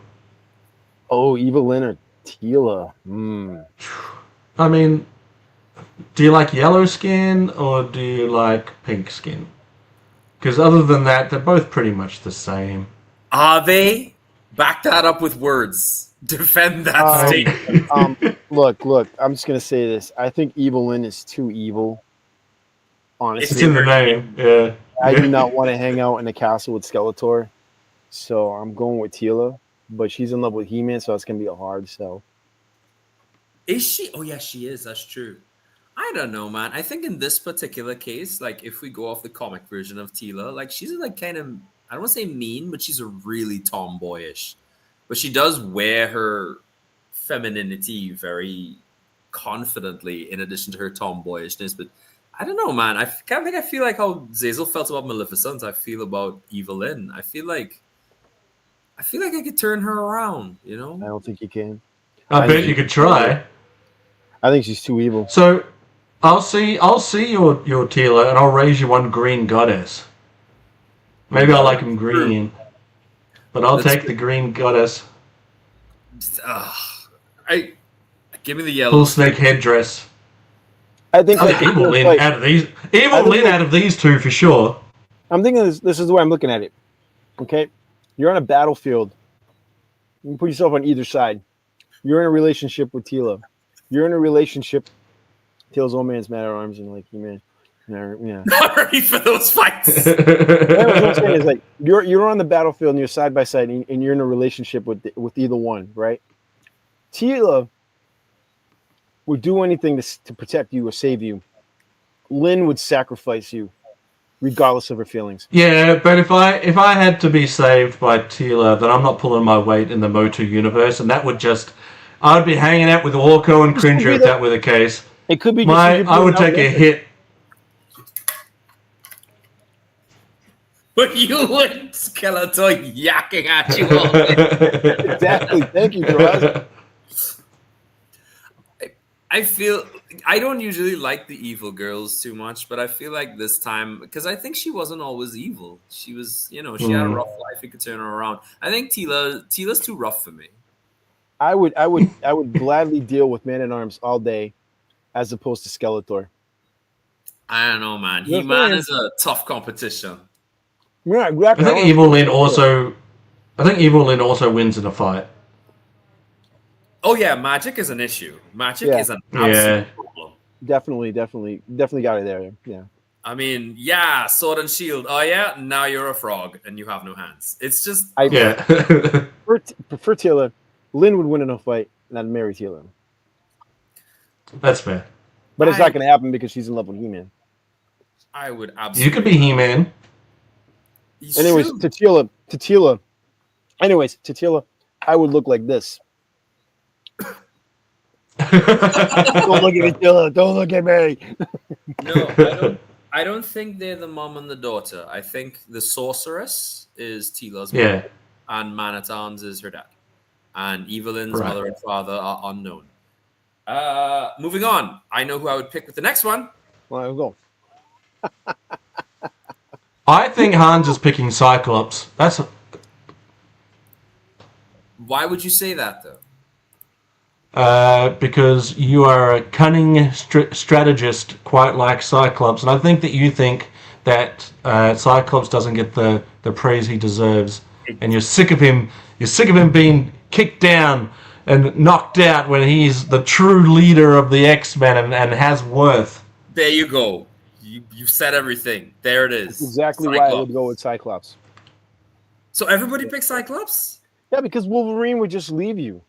Oh, Evelyn or Tila. I mean, do you like yellow skin or do you like pink skin? Because other than that, they're both pretty much the same. Are they? Back that up with words. Defend that statement. Look. I'm just gonna say this. I think Evelyn is too evil. Honestly, it's in the name. Yeah. I do not want to hang out in the castle with Skeletor, so I'm going with Tila. But she's in love with He-Man, so it's gonna be a hard sell. Is she? Oh yeah, she is. That's true. I don't know, man. I think in this particular case, like if we go off the comic version of Tila, like she's like kind of, I don't want to say mean, but she's a really tomboyish. But she does wear her femininity very confidently in addition to her tomboyishness. But I don't know, man. I kind of think I feel like how Zazel felt about Maleficent, I feel about Evelyn. I feel like I could turn her around, you know? I don't think you can. I bet you could try. I think she's too evil. So I'll see your Tila and I'll raise you one green goddess. Maybe I like him green. But I'll take the green goddess. Give me the yellow. Full snake headdress. I think Evil Lyn out of these. Out of these two for sure. I'm thinking this is the way I'm looking at it. Okay, you're on a battlefield. You can put yourself on either side. You're in a relationship with Tila. You're in a relationship. Tila's old man's mad at arms and like, man. Yeah. Not ready for those fights. What I'm saying is like you're on the battlefield and you're side by side and you're in a relationship with either one, right? Tila would do anything to protect you or save you. Lyn would sacrifice you, regardless of her feelings. Yeah, but if I had to be saved by Tila, then I'm not pulling my weight in the Motu universe, and that would I'd be hanging out with Orko and Cringer if that were the case. It could be. I would take a hit. But you would Skeletor yakking at you all day. Exactly. Thank you, Gerard. I feel I don't usually like the evil girls too much, but I feel like this time because I think she wasn't always evil. She was, she had a rough life. You could turn her around. I think Tila's too rough for me. I would gladly deal with Man-at-Arms all day, as opposed to Skeletor. I don't know, man. He-Man is a tough competition. Yeah, exactly. I think Evil Lyn also wins in a fight. Oh yeah, magic is an issue. Magic is an absolute problem. Definitely got it there. Yeah. I mean, sword and shield. Oh yeah, now you're a frog and you have no hands. It's just prefer Tila. Lynn would win in a fight, and I'd marry Teela. That's fair. But it's not going to happen because she's in love with He-Man. I would You absolutely. could be He-Man. He's Anyways, true. Teela. Anyways, Teela, I would look like this. Don't look at me, Teela. Don't look at me. No, I don't think they're the mom and the daughter. I think the sorceress is Teela's mom, Yeah. and Man-at-Arms is her dad. And Evelyn's Right. mother and father are unknown. Moving on. I know who I would pick with the next one. Well, I'll go. I think Hans is picking Cyclops. That's Why would you say that, though? because you are a cunning strategist, quite like Cyclops, and I think that you think that Cyclops doesn't get the praise he deserves, and you're sick of him. You're sick of him being kicked down and knocked out when he's the true leader of the X-Men and has worth. There you go. You said everything. There it is. That's exactly why I would go with Cyclops. So everybody picks Cyclops? Yeah, because Wolverine would just leave you.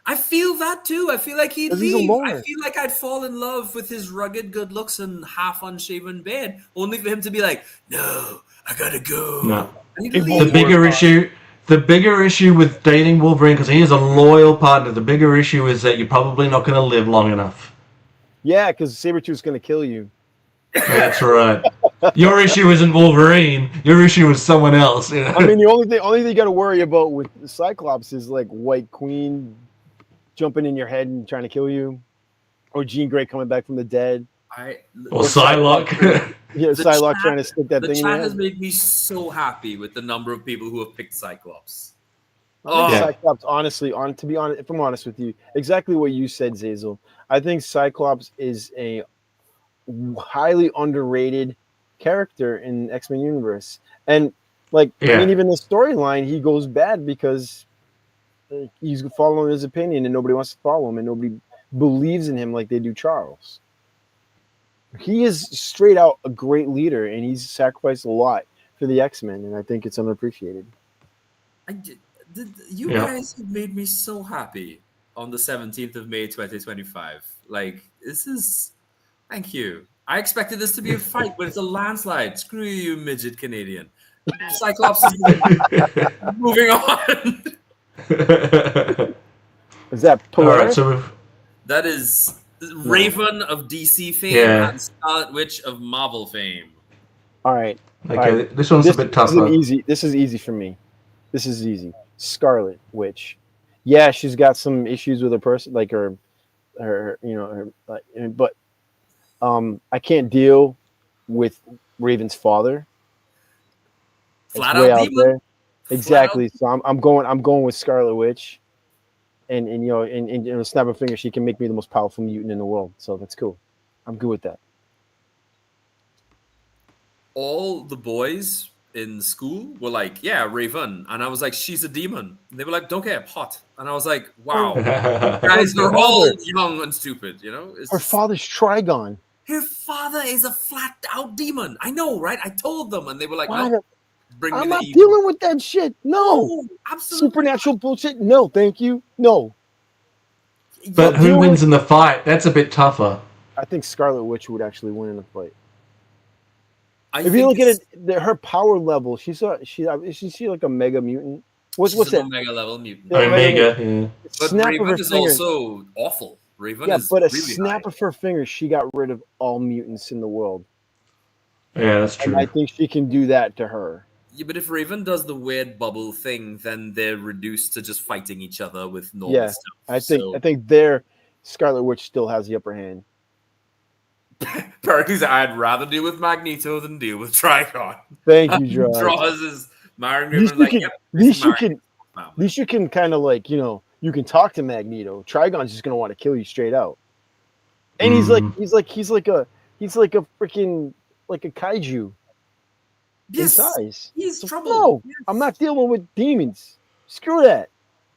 I feel that too. I feel like he'd 'Cause he's a leave. loner. I feel like I'd fall in love with his rugged good looks and half unshaven beard, only for him to be like, "No, I gotta go." No. I need to The leave. The bigger issue with dating Wolverine, because he is a loyal partner, the bigger issue is that you're probably not going to live long enough. Yeah, because Sabretooth's going to kill you. That's right. Your issue isn't Wolverine. Your issue is someone else. You know? I mean, the only thing you got to worry about with Cyclops is like White Queen jumping in your head and trying to kill you, or Jean Grey coming back from the dead. or Psylocke. Yeah, The Psylocke chat- trying to stick that The thing in your chat has head. made me so happy with the number of people who have picked Cyclops. I think Oh, Yeah. Cyclops, honestly, to be honest, if I'm honest with you, exactly what you said, Zazel. I think Cyclops is a highly underrated character in X-Men universe, and like I Yeah. mean, even the storyline, he goes bad because he's following his opinion, and nobody wants to follow him, and nobody believes in him like they do Charles. He is straight out a great leader, and he's sacrificed a lot for the X-Men, and I think it's unappreciated. You Yeah. guys have made me so happy on the 17th of May, 2025. Like, this is... Thank you. I expected this to be a fight, but it's a landslide. Screw you, midget Canadian. Cyclops is moving on. Is that All Polaris? right, so we've, That is Raven of DC fame Yeah. and Scarlet Witch of Marvel fame. All right. okay, Alright. this one's a bit tougher. This is easy for me. This is easy. Scarlet Witch. Yeah, she's got some issues with her person, like her, but I can't deal with Raven's father. Flat It's way out out demon. there. Flat Exactly. out- So I'm going with Scarlet Witch, and snap of a finger, she can make me the most powerful mutant in the world. So that's cool. I'm good with that. All the boys in school were like, "Yeah, Raven," and I was like, "She's a demon." And they were like, "Don't get hot," and I was like, "Wow, guys are all young and stupid." You know, it's Her just- father's Trigon. her father is a flat out demon. I know, right? I told them, and they were like, Why "No, bring me I'm the not evil." dealing with that shit. No. No, absolutely. Supernatural bullshit. No, thank you. No. But who deal wins with- in the fight? That's a bit tougher. I think Scarlet Witch would actually win in a fight. I If you think look at it's- it, her power level, she's like a mega mutant. What's she's that? an Omega level mutant. Yeah, Omega. Yeah. But Snap of Raven her is finger. also awful. Raven Yeah, is but a really snap high. of her finger, she got rid of all mutants in the world. Yeah, that's And I true. think she can do that to her. Yeah, but if Raven does the weird bubble thing, then they're reduced to just fighting each other with normal Yeah, stuff. I think So, Scarlet Witch still has the upper hand. Pericles, I'd rather deal with Magneto than deal with Trigon. Thank you, Draws. Draws is marrying At least Raven like, you yep, can, at least you marrying can, family. at least you can kind of like, you can talk to Magneto. Trigon's just gonna want to kill you straight out. And he's like a freaking like a kaiju Yes, in size. he's So, trouble. no, Yes. I'm not dealing with demons. Screw that.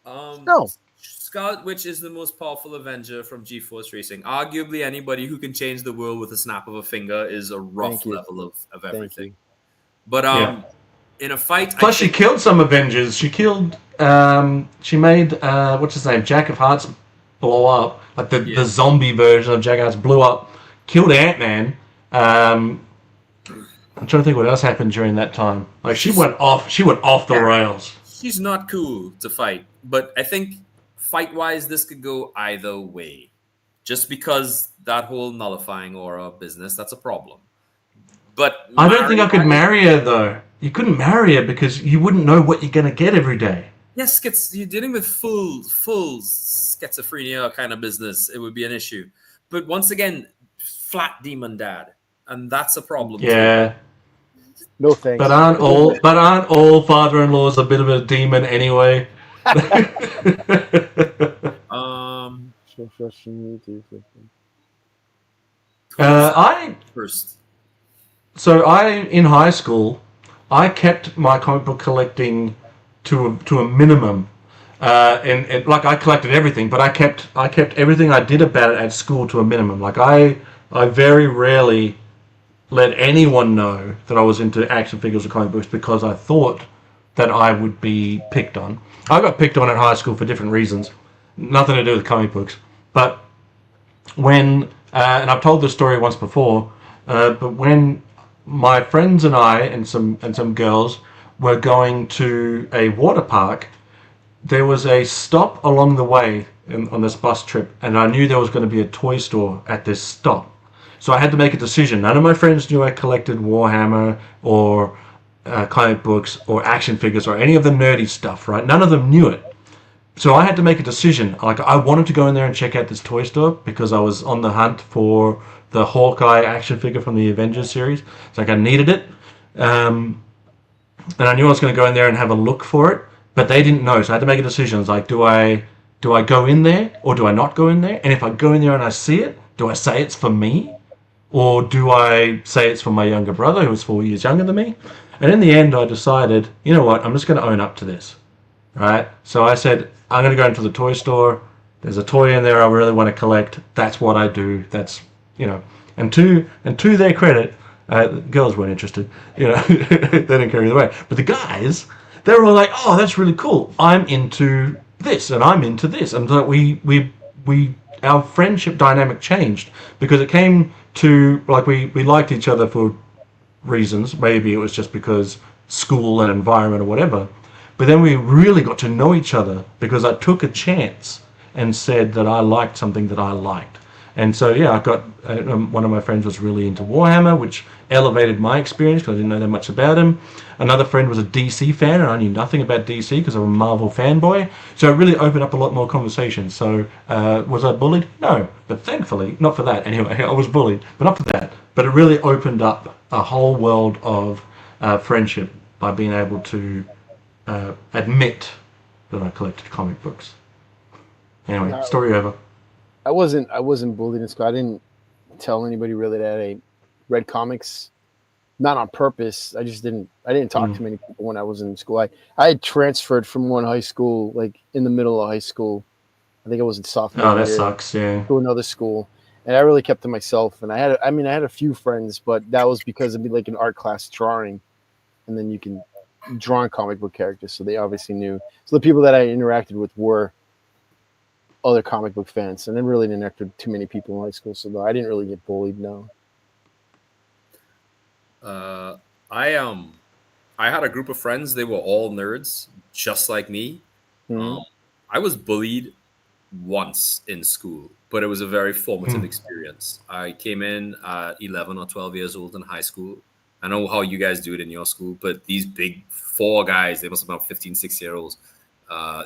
No. Scarlet Witch is the most powerful Avenger from G-Force Racing. Arguably, anybody who can change the world with a snap of a finger is a rough Thank you. level of Thank everything. you. But Yeah. in a fight. Plus, she killed some Avengers. She killed. She made what's his name? Jack of Hearts blow up. Like the zombie version of Jack of Hearts blew up, killed Ant-Man. I'm trying to think what else happened during that time. Like she went off the rails. She's not cool to fight, but I think fight-wise, this could go either way. Just because that whole nullifying aura business, that's a problem. But I don't think I could marry her though. You couldn't marry her because you wouldn't know what you're gonna get every day. Yes, you're dealing with full schizophrenia kind of business. It would be an issue. But once again, flat demon dad, and that's a problem. Yeah. No thanks. But aren't all father-in-laws a bit of a demon anyway? In high school, I kept my comic book collecting to a minimum, and like I collected everything, but I kept everything I did about it at school to a minimum. Like I very rarely let anyone know that I was into action figures or comic books because I thought that I would be picked on. I got picked on in high school for different reasons, nothing to do with comic books. But when and I've told this story once before, but when my friends and I and some girls were going to a water park, there was a stop along the way on this bus trip, and I knew there was going to be a toy store at this stop. So I had to make a decision. None of my friends knew I collected Warhammer or comic books or action figures or any of the nerdy stuff, right? None of them knew it. So I had to make a decision. Like I wanted to go in there and check out this toy store because I was on the hunt for the Hawkeye action figure from the Avengers series. It's like I needed it. And I knew I was going to go in there and have a look for it, but they didn't know. So I had to make a decision. It's like, do I go in there or do I not go in there? And if I go in there and I see it, do I say it's for me? Or do I say it's for my younger brother, who was 4 years younger than me? And in the end, I decided, you know what, I'm just going to own up to this, right? So I said, I'm going to go into the toy store. There's a toy in there I really want to collect. That's what I do. That's, you know, and to their credit, the girls weren't interested. You know, they didn't care either way. But the guys, they were all like, oh, that's really cool. I'm into this, and I'm into this. And so our friendship dynamic changed because it came to, like, we liked each other for reasons. Maybe it was just because school and environment or whatever. But then we really got to know each other because I took a chance and said that I liked something that I liked. And so, yeah, I got one of my friends was really into Warhammer, which elevated my experience because I didn't know that much about him. Another friend was a DC fan, and I knew nothing about DC because I'm a Marvel fanboy. So it really opened up a lot more conversation. So was I bullied? No, but thankfully, not for that. Anyway, I was bullied, but not for that. But it really opened up a whole world of friendship by being able to admit that I collected comic books. Anyway, story over. I wasn't bullied in school. I didn't tell anybody really that I read comics, not on purpose. I didn't talk to many people when I was in school. I had transferred from one high school, like in the middle of high school. I think I was in sophomore year. Oh, that sucks, yeah. To another school. And I really kept to myself. And I had a few friends, but that was because it'd be like an art class drawing. And then you can draw on comic book characters. So they obviously knew. So the people that I interacted with were other comic book fans, and then really didn't interact with too many people in high school, so I didn't really get bullied. No. I had a group of friends. They were all nerds, just like me. I was bullied once in school, but it was a very formative experience. I came in 11 or 12 years old in high school. I know how you guys do it in your school, but these big four guys, they must have been about 15, 16-year-olds.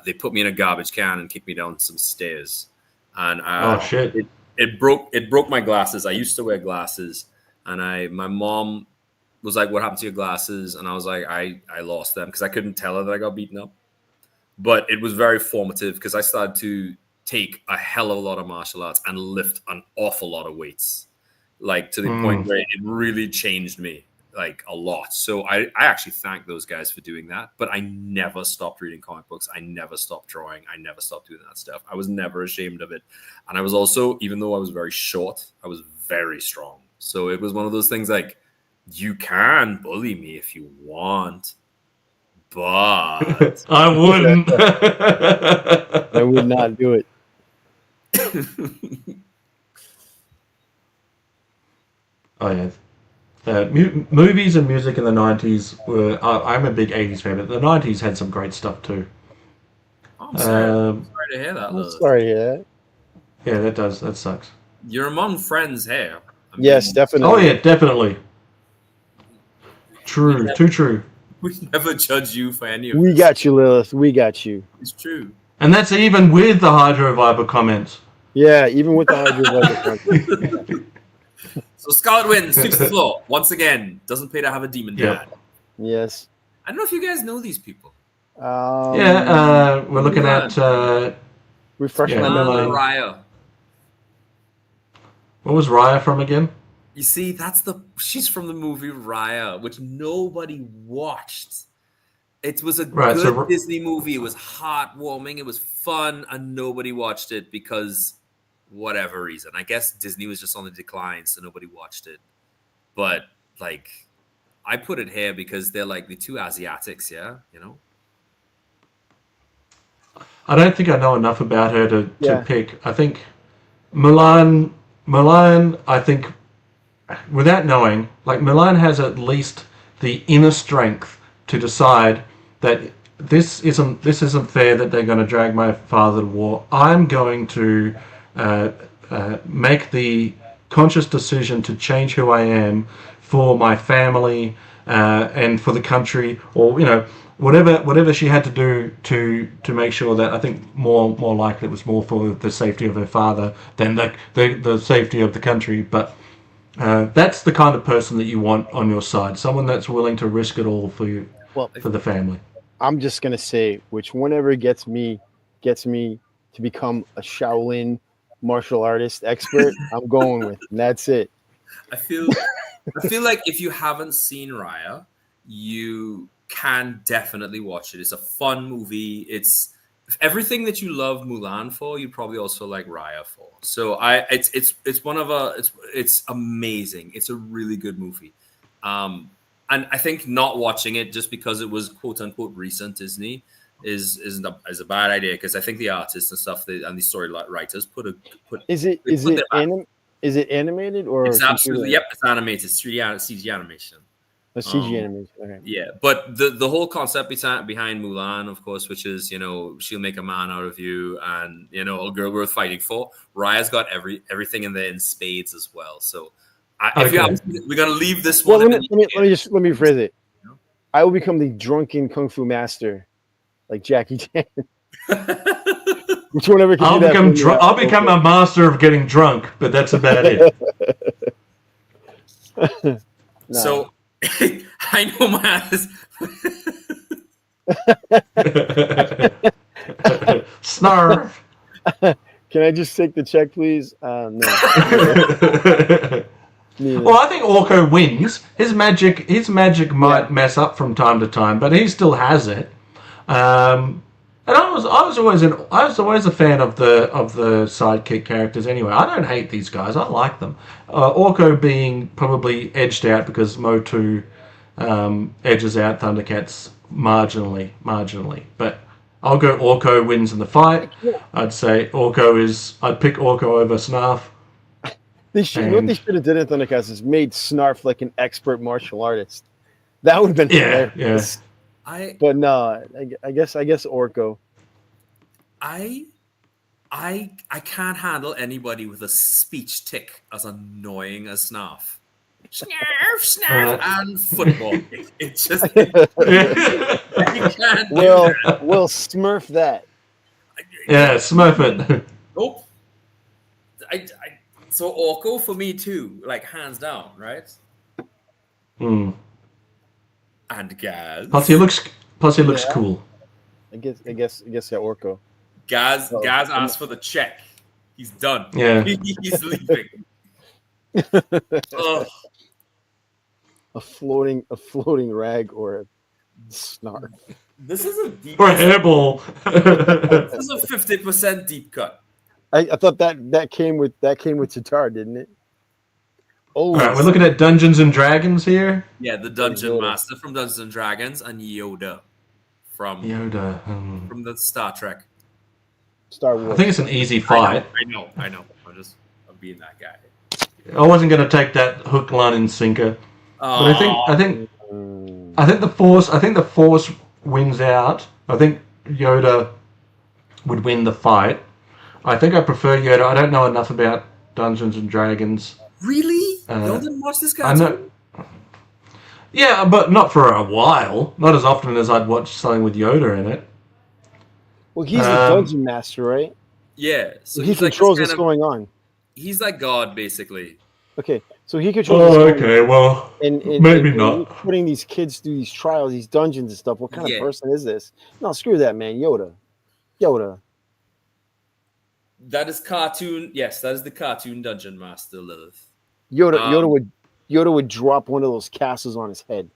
They put me in a garbage can and kicked me down some stairs, and oh shit! It broke my glasses. I used to wear glasses, and my mom was like, "What happened to your glasses?" And I was like, "I lost them," because I couldn't tell her that I got beaten up. But it was very formative because I started to take a hell of a lot of martial arts and lift an awful lot of weights, like to the point where it really changed me. Like a lot. So I actually thank those guys for doing that, but I never stopped reading comic books. I never stopped drawing. I never stopped doing that stuff. I was never ashamed of it. And I was also, even though I was very short, I was very strong. So it was one of those things like, you can bully me if you want, but I wouldn't. I would not do it. Oh yeah. Movies and music in the 90s were. I'm a big 80s fan, but the 90s had some great stuff too. I'm sorry. Um, Sorry to hear that, I'm Lewis. sorry to hear that. Yeah, that sucks. You're among friends here. I Yes, mean, definitely. Oh yeah, definitely. True, too true. we never judge you for any of We this. got you, Lilith. We got you. It's true. And that's even with the Hydro Viper comments. Yeah, even with the hydro. So Scarlet wins, sweeps the floor. Once again, doesn't pay to have a demon Yep. dad. Yes. I don't know if you guys know these people. We're looking at refresh yeah, my memory. Mulan. Raya. What was Raya from again? You see, she's from the movie Raya, which nobody watched. It was a good Disney movie. It was heartwarming. It was fun, and nobody watched it because whatever reason. I guess Disney was just on the decline, so nobody watched it. But like, I put it here because they're like the two Asiatics, yeah, you know. I don't think I know enough about her to pick. I think Mulan. I think without knowing, like Mulan has at least the inner strength to decide that this isn't fair that they're going to drag my father to war. I'm going to make the conscious decision to change who I am for my family and for the country, or whatever she had to do to make sure that. I think more likely it was more for the safety of her father than the safety of the country. But that's the kind of person that you want on your side, someone that's willing to risk it all for you, for the family. I'm just gonna say, whenever gets me to become a Shaolin martial artist expert, I'm going with, and that's it. I feel like if you haven't seen Raya, you can definitely watch it. It's a fun movie. It's everything that you love Mulan for, you probably also like Raya for. So it's amazing. It's a really good movie. And I think not watching it just because it was quote unquote recent Disney is a bad idea, because I think the artists and stuff and the story writers put. Is it animated or it's absolutely it's animated. It's 3D CG animation. A CG animation. Okay. Yeah, but the whole concept behind Mulan, of course, which is she'll make a man out of you, and a girl worth fighting for. Raya's got everything in there in spades as well. So. If you have, we're gonna leave this one. Well, let me rephrase it. I will become the drunken kung fu master, like Jackie Chan. Which whenever can I'll become a master of getting drunk, but that's about it. No. So I know my ass. Snarf. Can I just take the check, please? No. Well, I think Orko wins. His magic might mess up from time to time, but he still has it. And I was always a fan of the sidekick characters. Anyway, I don't hate these guys. I like them. Orko being probably edged out because Motu edges out Thundercats marginally. But I'll go Orko wins in the fight. I'd say I'd pick Orko over Snarf. What they should have did in Thundercats is made Snarf like an expert martial artist. That would have been hilarious. Yeah. But no, I guess Orko. I can't handle anybody with a speech tick as annoying as Snarf. Snarf, and football. It's just you can't do that. We'll smurf that. Yeah, smurf it. Nope. So Orko for me too, like hands down, right? Hmm. And Gazz. Plus he looks cool. I guess Orko. Gazz asked for the check. He's done. Yeah. He's leaving. A floating rag or a Snarf. This is a deep or a hairball. This is a 50% deep cut. I thought that came with Tatar, didn't it? Oh, all right, we're looking at Dungeons and Dragons here. Yeah, the Dungeon Master from Dungeons and Dragons and Yoda. from Yoda. from the Star Trek. Star I Wars. think it's an easy fight. I know. I'm being that guy. I wasn't going to take that hook, line, and sinker, but I think the Force wins out. I think Yoda would win the fight. I think I prefer Yoda. I don't know enough about Dungeons and Dragons. Really? Y'all didn't watch this guy? I know. Yeah, but not for a while. Not as often as I'd watch something with Yoda in it. Well, he's the dungeon master, right? Yeah. So He he's like controls this what's going on. He's like God, basically. Okay, so he controls. Oh, okay. Well, maybe not. Putting these kids through these trials, these dungeons and stuff. What kind of person is this? No, screw that, man. Yoda. That is cartoon. Yes, that is the cartoon dungeon master, Lilith. Yoda would drop one of those castles on his head.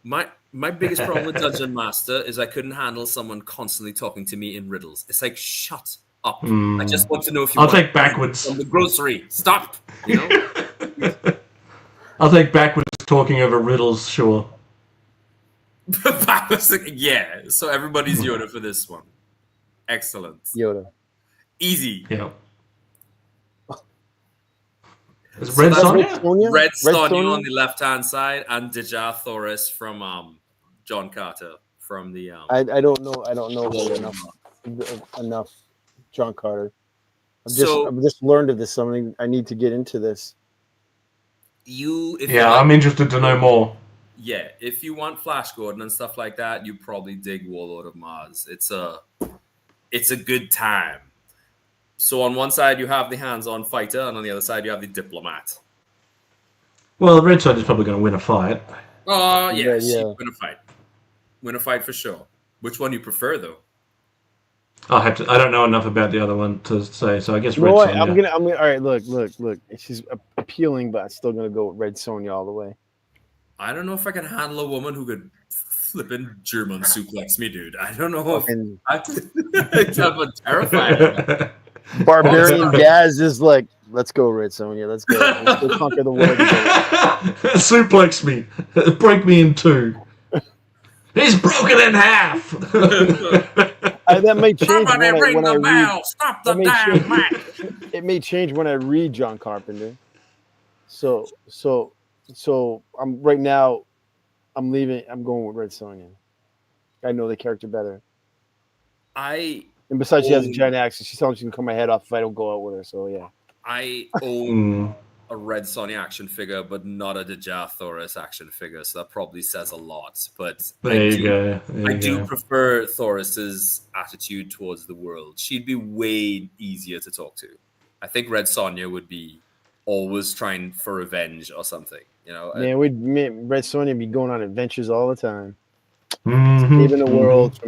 My biggest problem with Dungeon Master is I couldn't handle someone constantly talking to me in riddles. It's like, shut up. I just want to know if you I'll want take backwards. from the grocery. Stop. You know? I'll take backwards talking over riddles, sure. Backwards, yeah. So everybody's Yoda for this one. Excellent. Yoda. Easy. Yeah. Is Red Sonja? Red Sonja on the left-hand side and Dejah Thoris from John Carter from the. I don't know enough John Carter. I've just learned of this. Something I need to get into this. I'm interested to know more. Yeah, if you want Flash Gordon and stuff like that, you probably dig Warlord of Mars. It's a good time. So on one side you have the hands-on fighter, and on the other side you have the diplomat. Well, Red Sonja's probably going to win a fight. Oh yeah, win a fight. Win a fight for sure. Which one do you prefer, though? I don't know enough about the other one to say, so I guess Red Sonja. I'm gonna. All right, look. She's appealing, but I'm still gonna go with Red Sonja all the way. I don't know if I can handle a woman who could flipping German suplex me, dude. I don't know if I'm terrified. Barbarian Gazz is like, let's go, Red Sonja. Let's go. Let's go conquer the world. Suplex me. Break me in two. He's broken in half. That may change when I read. Stop the damn match. It may change when I read John Carpenter. So I'm right now. I'm leaving. I'm going with Red Sonja. I know the character better. And besides, she has a giant axe. She's telling me she can cut my head off if I don't go out with her. So yeah. I own a Red Sonja action figure, but not a Dejah Thoris action figure. So that probably says a lot. But I do prefer Thoris's attitude towards the world. She'd be way easier to talk to. I think Red Sonja would be always trying for revenge or something. You know, Red Sonja be going on adventures all the time, saving the world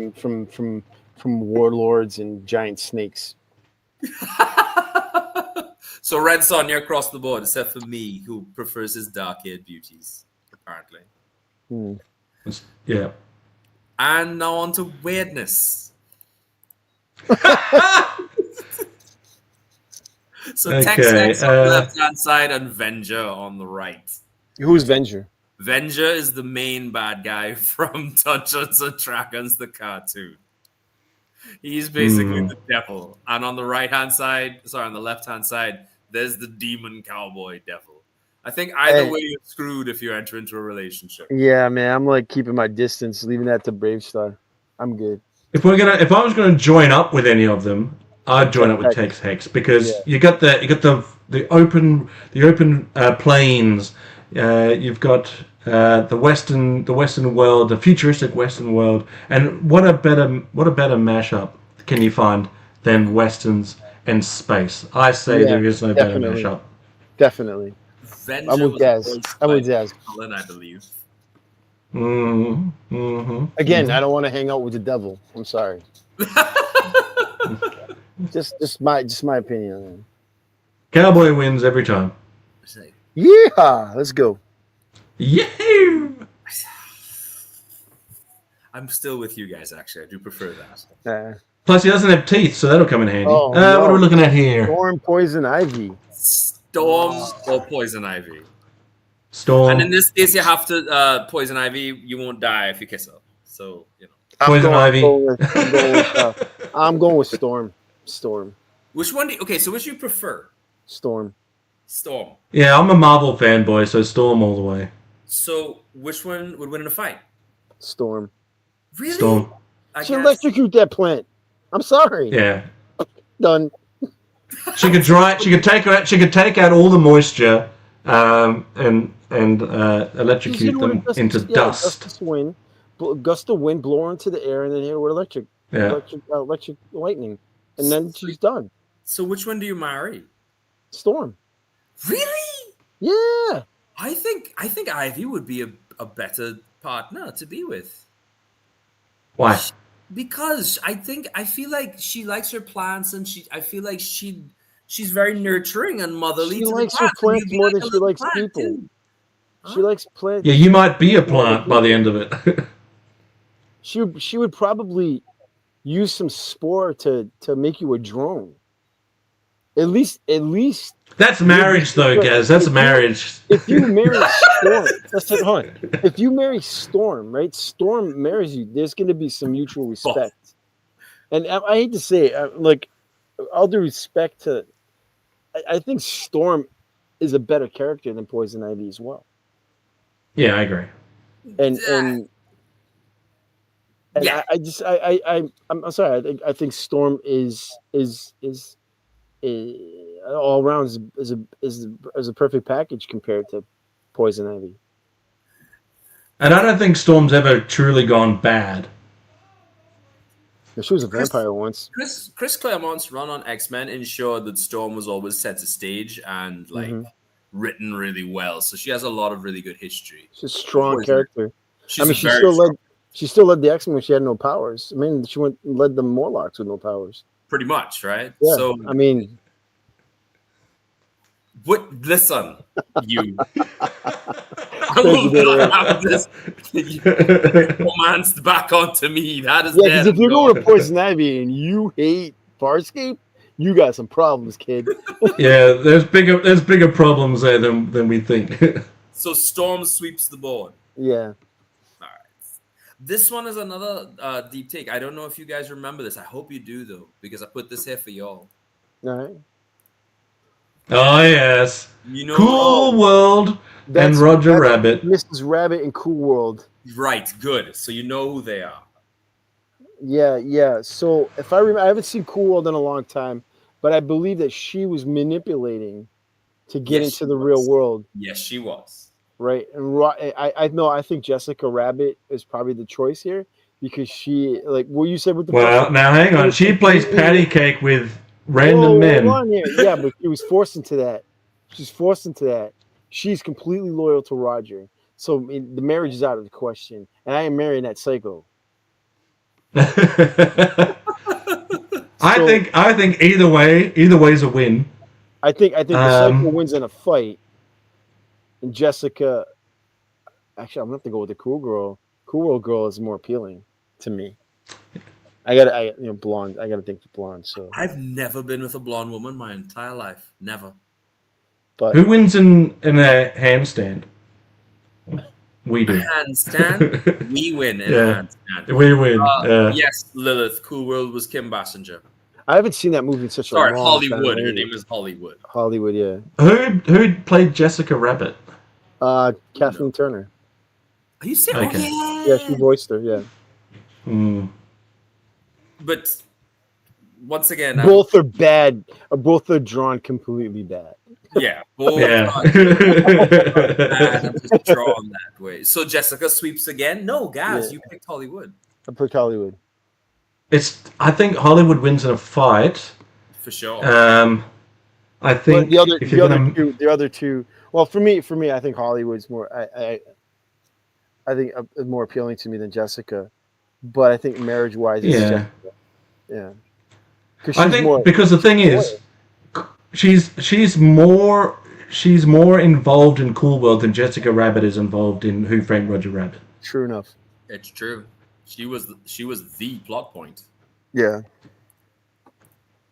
from warlords and giant snakes. So Red Sonja across the board, except for me, who prefers his dark-haired beauties, apparently. Yeah. And now on to weirdness. So Tex-Mex on the left-hand side and Venger on the right. Who's Venger? Venger is the main bad guy from Dungeons and Dragons, the cartoon. He's basically the devil. And on the right-hand side, on the left-hand side, there's the demon cowboy devil. I think either way you're screwed if you enter into a relationship. Yeah, man, I'm like keeping my distance, leaving that to Bravestar. I'm good. If I was gonna join up with any of them, I'd join up with Tex Hex because you got the open plains. You've got the Western world, the futuristic Western world, and what a better mashup can you find than Westerns and space? I say there is no better mashup. Definitely. I'm with Gazz. I believe. Again, I don't want to hang out with the devil. I'm sorry. just my opinion. Man. Cowboy wins every time. Yeah, let's go. Yahoo! I'm still with you guys, actually. I do prefer that. Plus, he doesn't have teeth, so that'll come in handy. No. What are we looking at here? Storm, Poison Ivy. Storm or Poison Ivy. Storm. And in this case, you have to Poison Ivy. You won't die if you kiss her. So, you know. Poison Ivy. I'm going with Storm. Storm. Which one? So which do you prefer? Storm. Storm. Yeah, I'm a Marvel fanboy, so Storm all the way. So which one would win in a fight? Storm. Really? Storm. She electrocute that plant. I'm sorry. Yeah. Done. She could dry. She could take out. She could take out all the moisture, and electrocute them into dust. Gust of wind, blow her into the air, and then hit her with electric lightning, and then she's done. So which one do you marry? Storm. Really? Yeah. I think Ivy would be a better partner to be with. Why? Because I feel like she likes her plants, and I feel like she's very nurturing and motherly. She to likes the her plants more than a she little likes plant, people. too. She likes plants. Yeah, you might be a plant by the end of it. She would probably use some spore to make you a drone. At least. That's marriage, though, Gaz. That's marriage. If you marry Storm, hold on. If you marry Storm, right? Storm marries you. There's going to be some mutual respect. And I hate to say it, like, all due respect to, I think Storm is a better character than Poison Ivy as well. Yeah, I agree. And yeah. I'm sorry. I think Storm is all around is a perfect package compared to Poison Ivy. And I don't think Storm's ever truly gone bad. She was a vampire once. Chris Claremont's run on X-Men ensured that Storm was always set to stage and written really well. So she has a lot of really good history. She's a strong character. She still led the X-Men when she had no powers. I mean, she led the Morlocks with no powers. Pretty much, right? Yeah. So I mean, listen, you. I will not have this romanced back onto me. That is because if you're going to Poison Ivy and you hate Farscape, you got some problems, kid. Yeah, there's bigger problems there than we think. So Storm sweeps the board. Yeah. All right. This one is another deep take. I don't know if you guys remember this. I hope you do, though, because I put this here for y'all. All right. Oh yes. You know, Cool World and Roger Rabbit. Mrs. Rabbit and Cool World. Right. Good. So you know who they are. Yeah. So if I remember, I haven't seen Cool World in a long time, but I believe that she was manipulating to get into the real world. Yes, she was. Right. And I think Jessica Rabbit is probably the choice here because she, like what you said with the. Well, now hang on. She plays patty cake with random men. Yeah, but she was forced into that. She's forced into that. She's completely loyal to Roger. So the marriage is out of the question. And I am marrying that psycho. I think either way is a win. I think the psycho wins in a fight. And Jessica, actually, I'm gonna have to go with the Cool Girl. Cool World Girl is more appealing to me. Blonde. I gotta think for blonde. So I've never been with a blonde woman my entire life. Never. But who wins in a handstand? We do. Handstand. We win in a handstand. We win. Yes, Lilith. Cool World was Kim Basinger. I haven't seen that movie in such a long time. Hollywood. Her name is Hollywood. Hollywood, yeah. Who played Jessica Rabbit? Kathleen Turner. Are you serious? Okay. Oh, Yeah, she voiced her. Yeah. But once again, both are bad. Both are drawn completely bad. Yeah, both are just drawn that way. So Jessica sweeps again. No, Gazz, you picked Hollywood. I picked Hollywood. I think Hollywood wins in a fight. For sure. I think the other two. Well, for me, I think Hollywood's more. I think more appealing to me than Jessica, but I think marriage-wise, it's Jessica. Yeah. Because the thing is, she's more involved in Cool World than Jessica Rabbit is involved in Who Framed Roger Rabbit. True enough. It's true. She was the plot point. Yeah.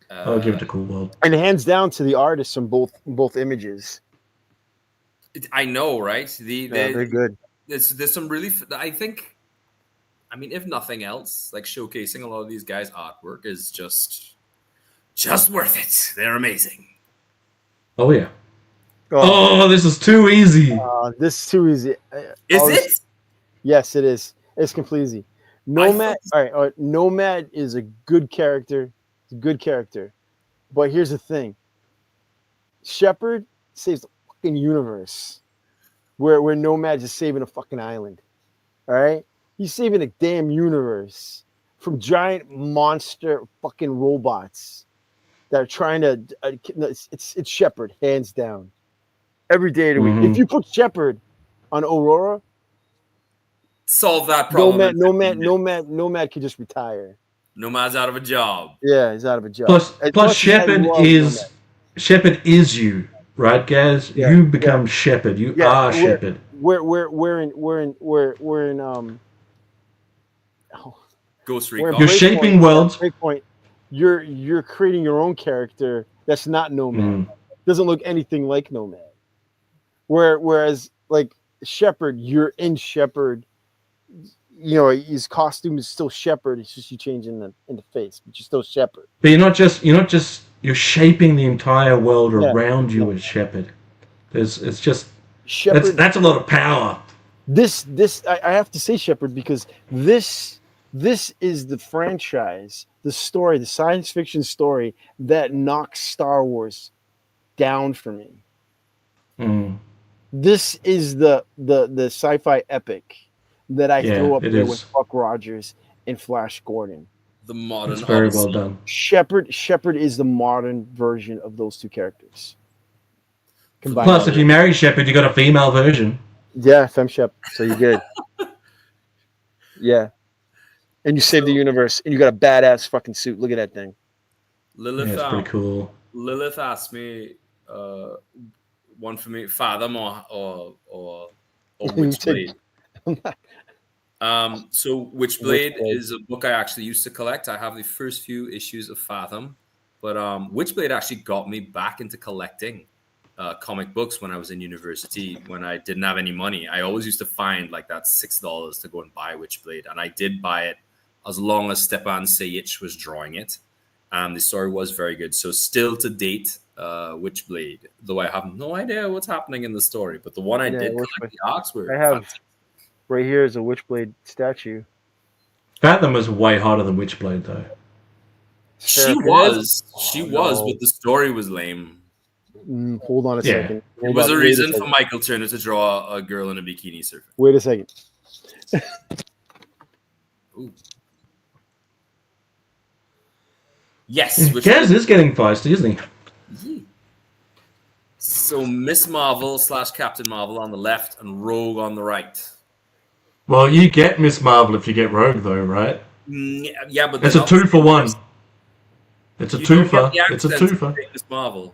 I'll give it to Cool World. And hands down to the artists from both images. I know, right? They're good. There's some really. I think I mean, if nothing else, like showcasing a lot of these guys' artwork is just worth it. They're amazing. Oh yeah. Oh, Oh, this is too easy. this is too easy. Is All it? this- Yes, it is. It's completely easy. Nomad. All right. Nomad is a good character. It's a good character. But here's the thing. Shepard saves the fucking universe. Where Nomad's just saving a fucking island. All right? He's saving a damn universe from giant monster fucking robots that are trying to. It's Shepard, hands down. Every day of the week. Mhm. If you put Shepard on Aurora, Solve that problem. Nomad could just retire. Nomad's out of a job. Yeah, he's out of a job. Plus As plus much as I Shepard love is you, right, Gaz? Yeah, You become Shepard. You are Shepard. We're in Ghost we're in Recon. You're Breakpoint. shaping worlds. Breakpoint. You're creating your own character that's not Nomad. Doesn't look anything like Nomad. Whereas like Shepard, you're in Shepard. You know, his costume is still Shepard. It's just you change in the face, but you're still Shepard. But you're shaping the entire world around you as Shepard. It's just Shepard. that's a lot of power. I have to say Shepard because this is the franchise, the story, the science fiction story that knocks Star Wars down for me. Mm. This is the sci-fi epic that I throw up it there is. with Buck Rogers and Flash Gordon. The modern It's very Odyssey. well done. Shepard is the modern version of those two characters. Combined. Plus, if you marry Shepard, you got a female version. Yeah, Fem Shep. So you're good. Yeah. And you save the universe, and you got a badass fucking suit. Look at that thing. Lilith, Yeah, it's pretty cool. Lilith asked me one for me, Fathom or Witchblade. So Witchblade is a book I actually used to collect. I have the first few issues of Fathom, but Witchblade actually got me back into collecting comic books when I was in university. When I didn't have any money, I always used to find like that $6 to go and buy Witchblade, and I did buy it as long as Stepan Sajic was drawing it. The story was very good. So still to date, Witchblade, though I have no idea what's happening in the story, but the one I did collect the arcs were I have fantastic. right here is a Witchblade statue. Fathom was way hotter than Witchblade, though. She was, but the story was lame. Hold on a second. It was a reason for Michael Turner to draw a girl in a bikini surfing. Wait a second. Ooh. Yes, Gaz is getting feisty, isn't he? So Miss Marvel / Captain Marvel on the left and Rogue on the right. Well, you get Miss Marvel if you get Rogue, though, right? Yeah, but It's a 2-for-1. It's a twofer. It's a twofer. Miss Marvel.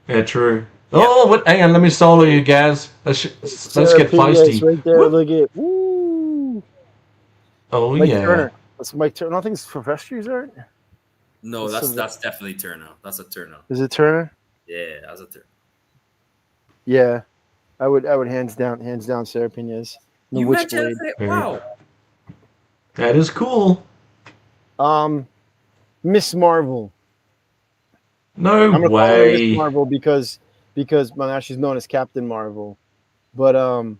Yeah, true. Yeah. Oh, what? Hang on, let me solo you, Gaz. Let's get feisty. Right there, look at. Woo! Oh Mike yeah. Turner. That's Mike Turner. I don't think it's Professor's art. No, that's definitely Turner. That's a Turner. Is it Turner? Yeah, that's a Turner. Yeah, I would hands down Sarah Pinez. The You Witchblade. mentioned it. Wow. That is cool. Miss Marvel. No I'm gonna call her way. Miss Marvel because well, now she's known as Captain Marvel, but Not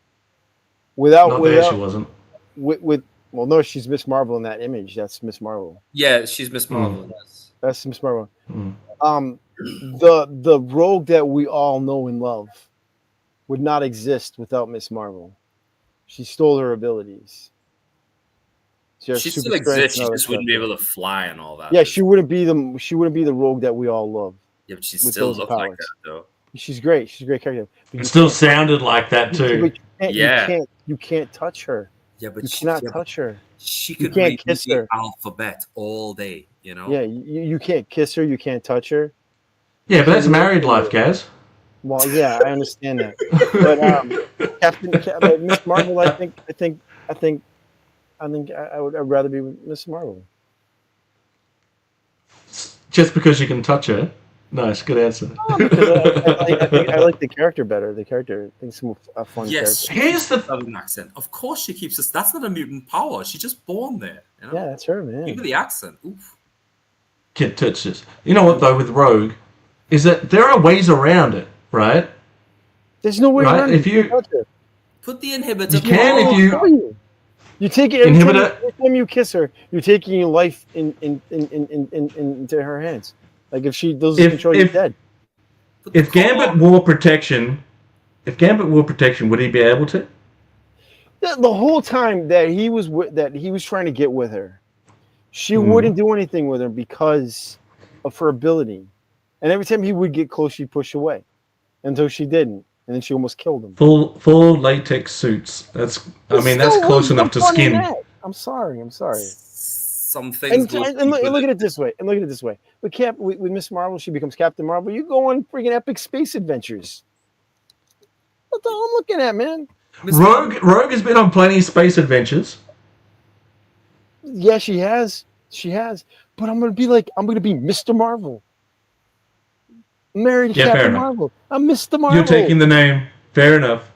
there, she wasn't. with well, no, she's Miss Marvel in that image. That's Miss Marvel. Yeah, she's Miss Marvel. Yes. That's Miss Marvel. Mm. The Rogue that we all know and love would not exist without Miss Marvel. She stole her abilities. She still exists. She just wouldn't be able to fly and all that. Yeah, she wouldn't be the Rogue that we all love. Yeah, but she with still those looked like powers. that though. She's great. She's a great character. But It still sounded like that too. You can't touch her. Yeah, but You cannot touch her. She You could can't read kiss the her. alphabet all day. You know. Yeah, you can't kiss her. You can't touch her. Yeah, but that's married life, Gaz. Well, yeah, I understand that. But Miss Marvel, I think I'd rather be with Miss Marvel. Just because you can touch her. Nice, good answer. Because I like the character better. The character, I think it's a fun Yes, character. she Here's keeps the- the southern accent. Of course, she keeps this. That's not a mutant power. She's just born there. You know? Yeah, that's her, Even man. the accent. Oof. Kid touches. You know what though with Rogue, is that there are ways around it, right? There's no way Right, around if it. you- Touch her. Put the inhibitor. You can I'll if you- show you. You take it every Inhibitor- time you kiss her. You're taking your life into her hands. Like if she doesn't If- control, you're if- dead. Put the If Gambit collar. wore protection, would he be able to? The whole time that he was trying to get with her, she Mhm. wouldn't do anything with her because of her ability. And every time he would get close, she'd push away until she didn't, and then she almost killed him. Full latex suits. That's Still, close what's enough to the fun in skin. that? I'm sorry. Some things. And look at it this way. With Miss Marvel, she becomes Captain Marvel. You go on freaking epic space adventures. That's all I'm looking at, man. Rogue has been on plenty of space adventures. Yeah, she has. But I'm gonna be Mr. Marvel. I'm married to Yeah, fair Captain enough. Marvel. I'm Mr. Marvel. You're taking the name. Fair enough.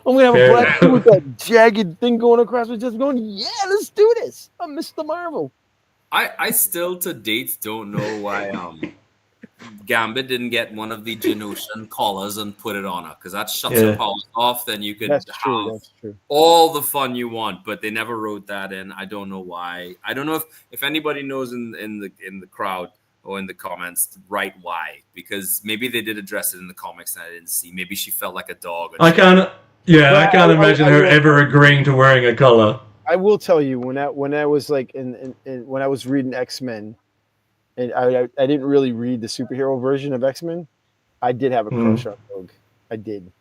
I'm gonna have Fair a black enough. suit with that jagged thing going across my chest, going, yeah, let's do this. I'm Mr. Marvel. I still to date don't know why Gambit didn't get one of the Genosian collars and put it on her, because that shuts Yeah. her powers off. Then you could That's have true. That's true. all the fun you want, but they never wrote that in. I don't know why. I don't know if anybody knows in the crowd or in the comments, right? Why? Because maybe they did address it in the comics and I didn't see. Maybe she felt like a dog. I can't. Yeah, I can't I imagine her will- ever agreeing to wearing a collar. I will tell you when I was like when I was reading X-Men, and I didn't really read the superhero version of X-Men. I did have a crush on Rogue. I did.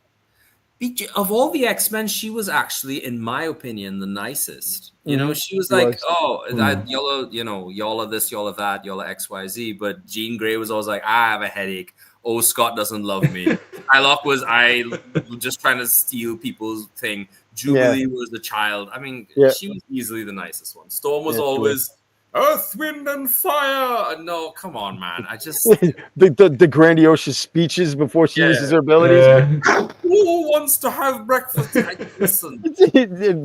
Of all the X-Men, she was actually, in my opinion, the nicest. You know, she was She like, was. oh, that y'all are, y'all are this, y'all are that, y'all are XYZ. But Jean Grey was always like, I have a headache. Oh, Scott doesn't love me. Hylock was, I just trying to steal people's thing. Jubilee was the child. I mean, she was easily the nicest one. Storm was always Earth, Wind, and Fire. No, come on, man. I just the grandiose speeches before she uses her abilities. who wants to have breakfast? Listen.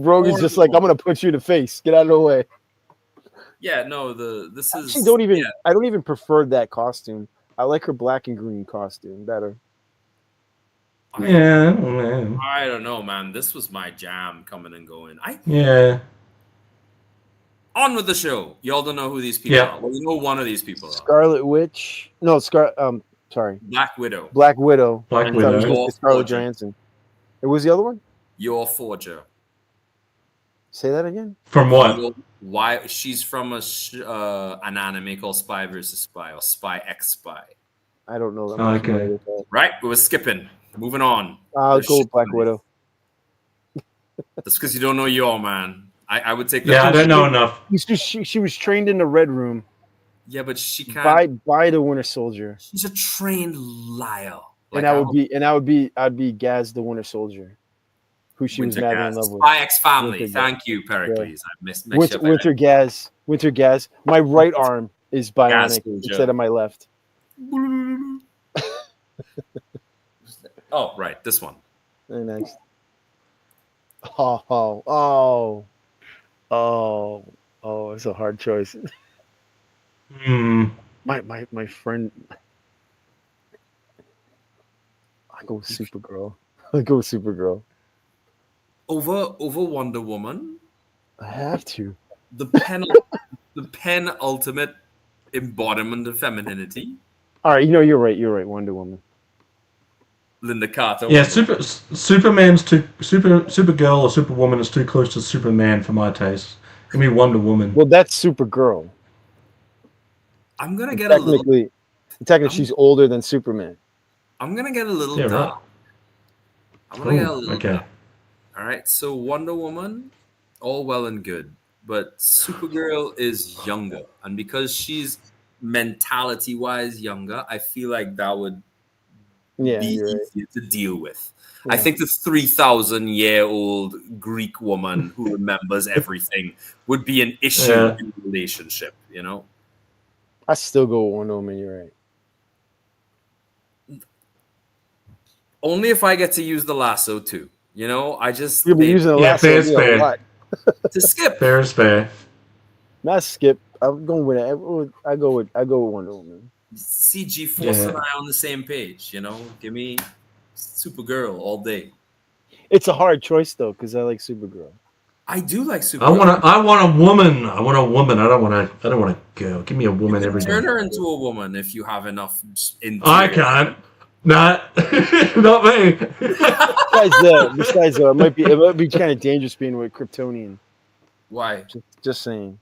Rogue is just like, I'm gonna punch you in the face. Get out of the way. Yeah, no, this is. Actually, I don't even prefer that costume. I like her black and green costume better. Yeah, man. I don't know, man. This was my jam coming and going. Yeah. On with the show. Y'all don't know who these people are. Well, you know one of these people are. Scarlet Witch. No, sorry. Black Widow. Black Widow. Black I thought it was Widow. gonna be Scarlett Johansson. It was the other one? Your Forger. Say that again? From what? Why she's from an anime called Spy vs. Spy or Spy X Spy. I don't know. Okay. Right? We were skipping. Moving on. I'll go with Black Widow. That's because you don't know your man. I would take that. Yeah, I don't know enough. She was trained in the Red Room Yeah, but she can't. by the Winter Soldier. She's a trained liar. And I'd be Gazz the Winter Soldier, who she was madly in love with. Spy X Family. Winter Thank you, Pericles. I missed Winter Gazz. Winter Gazz. My right arm is bionic instead of my left. Oh, right, this one. Very nice. It's a hard choice. My friend. I go with Supergirl. Over Wonder Woman. I have to. The pen ultimate embodiment of femininity. All right, you're right. Wonder Woman. Linda Carter. Yeah, Supergirl or Superwoman is too close to Superman for my taste. Give me Wonder Woman. Well, that's Supergirl. I'm gonna get technically, she's older than Superman. I'm gonna get a little dark. Right. I'm gonna get a little okay. dark. All right, so Wonder Woman, all well and good, but Supergirl is younger, and because she's mentality-wise younger, I feel like that would be easier to deal with. I think the 3,000-year-old Greek woman who remembers everything would be an issue in the relationship, I still go with Wonder Woman. You're right. Only if I get to use the lasso too. You know, I just You'll be using the Yeah, lasso fair's a fair. lot. to skip. Fair is fair. Not Skip. I'm going with it. I go with Wonder Woman. CG Force Yeah. and I on the same page. You know, give me Supergirl all day. It's a hard choice though, because I like Supergirl. I do like I Supergirl. want a woman. I want a woman. I don't want a girl. Give me a You woman can every turn day. her into a woman if you have enough I interior. can't. Nah, not me. Besides, it might be kind of dangerous being with Kryptonian. Why? Just saying.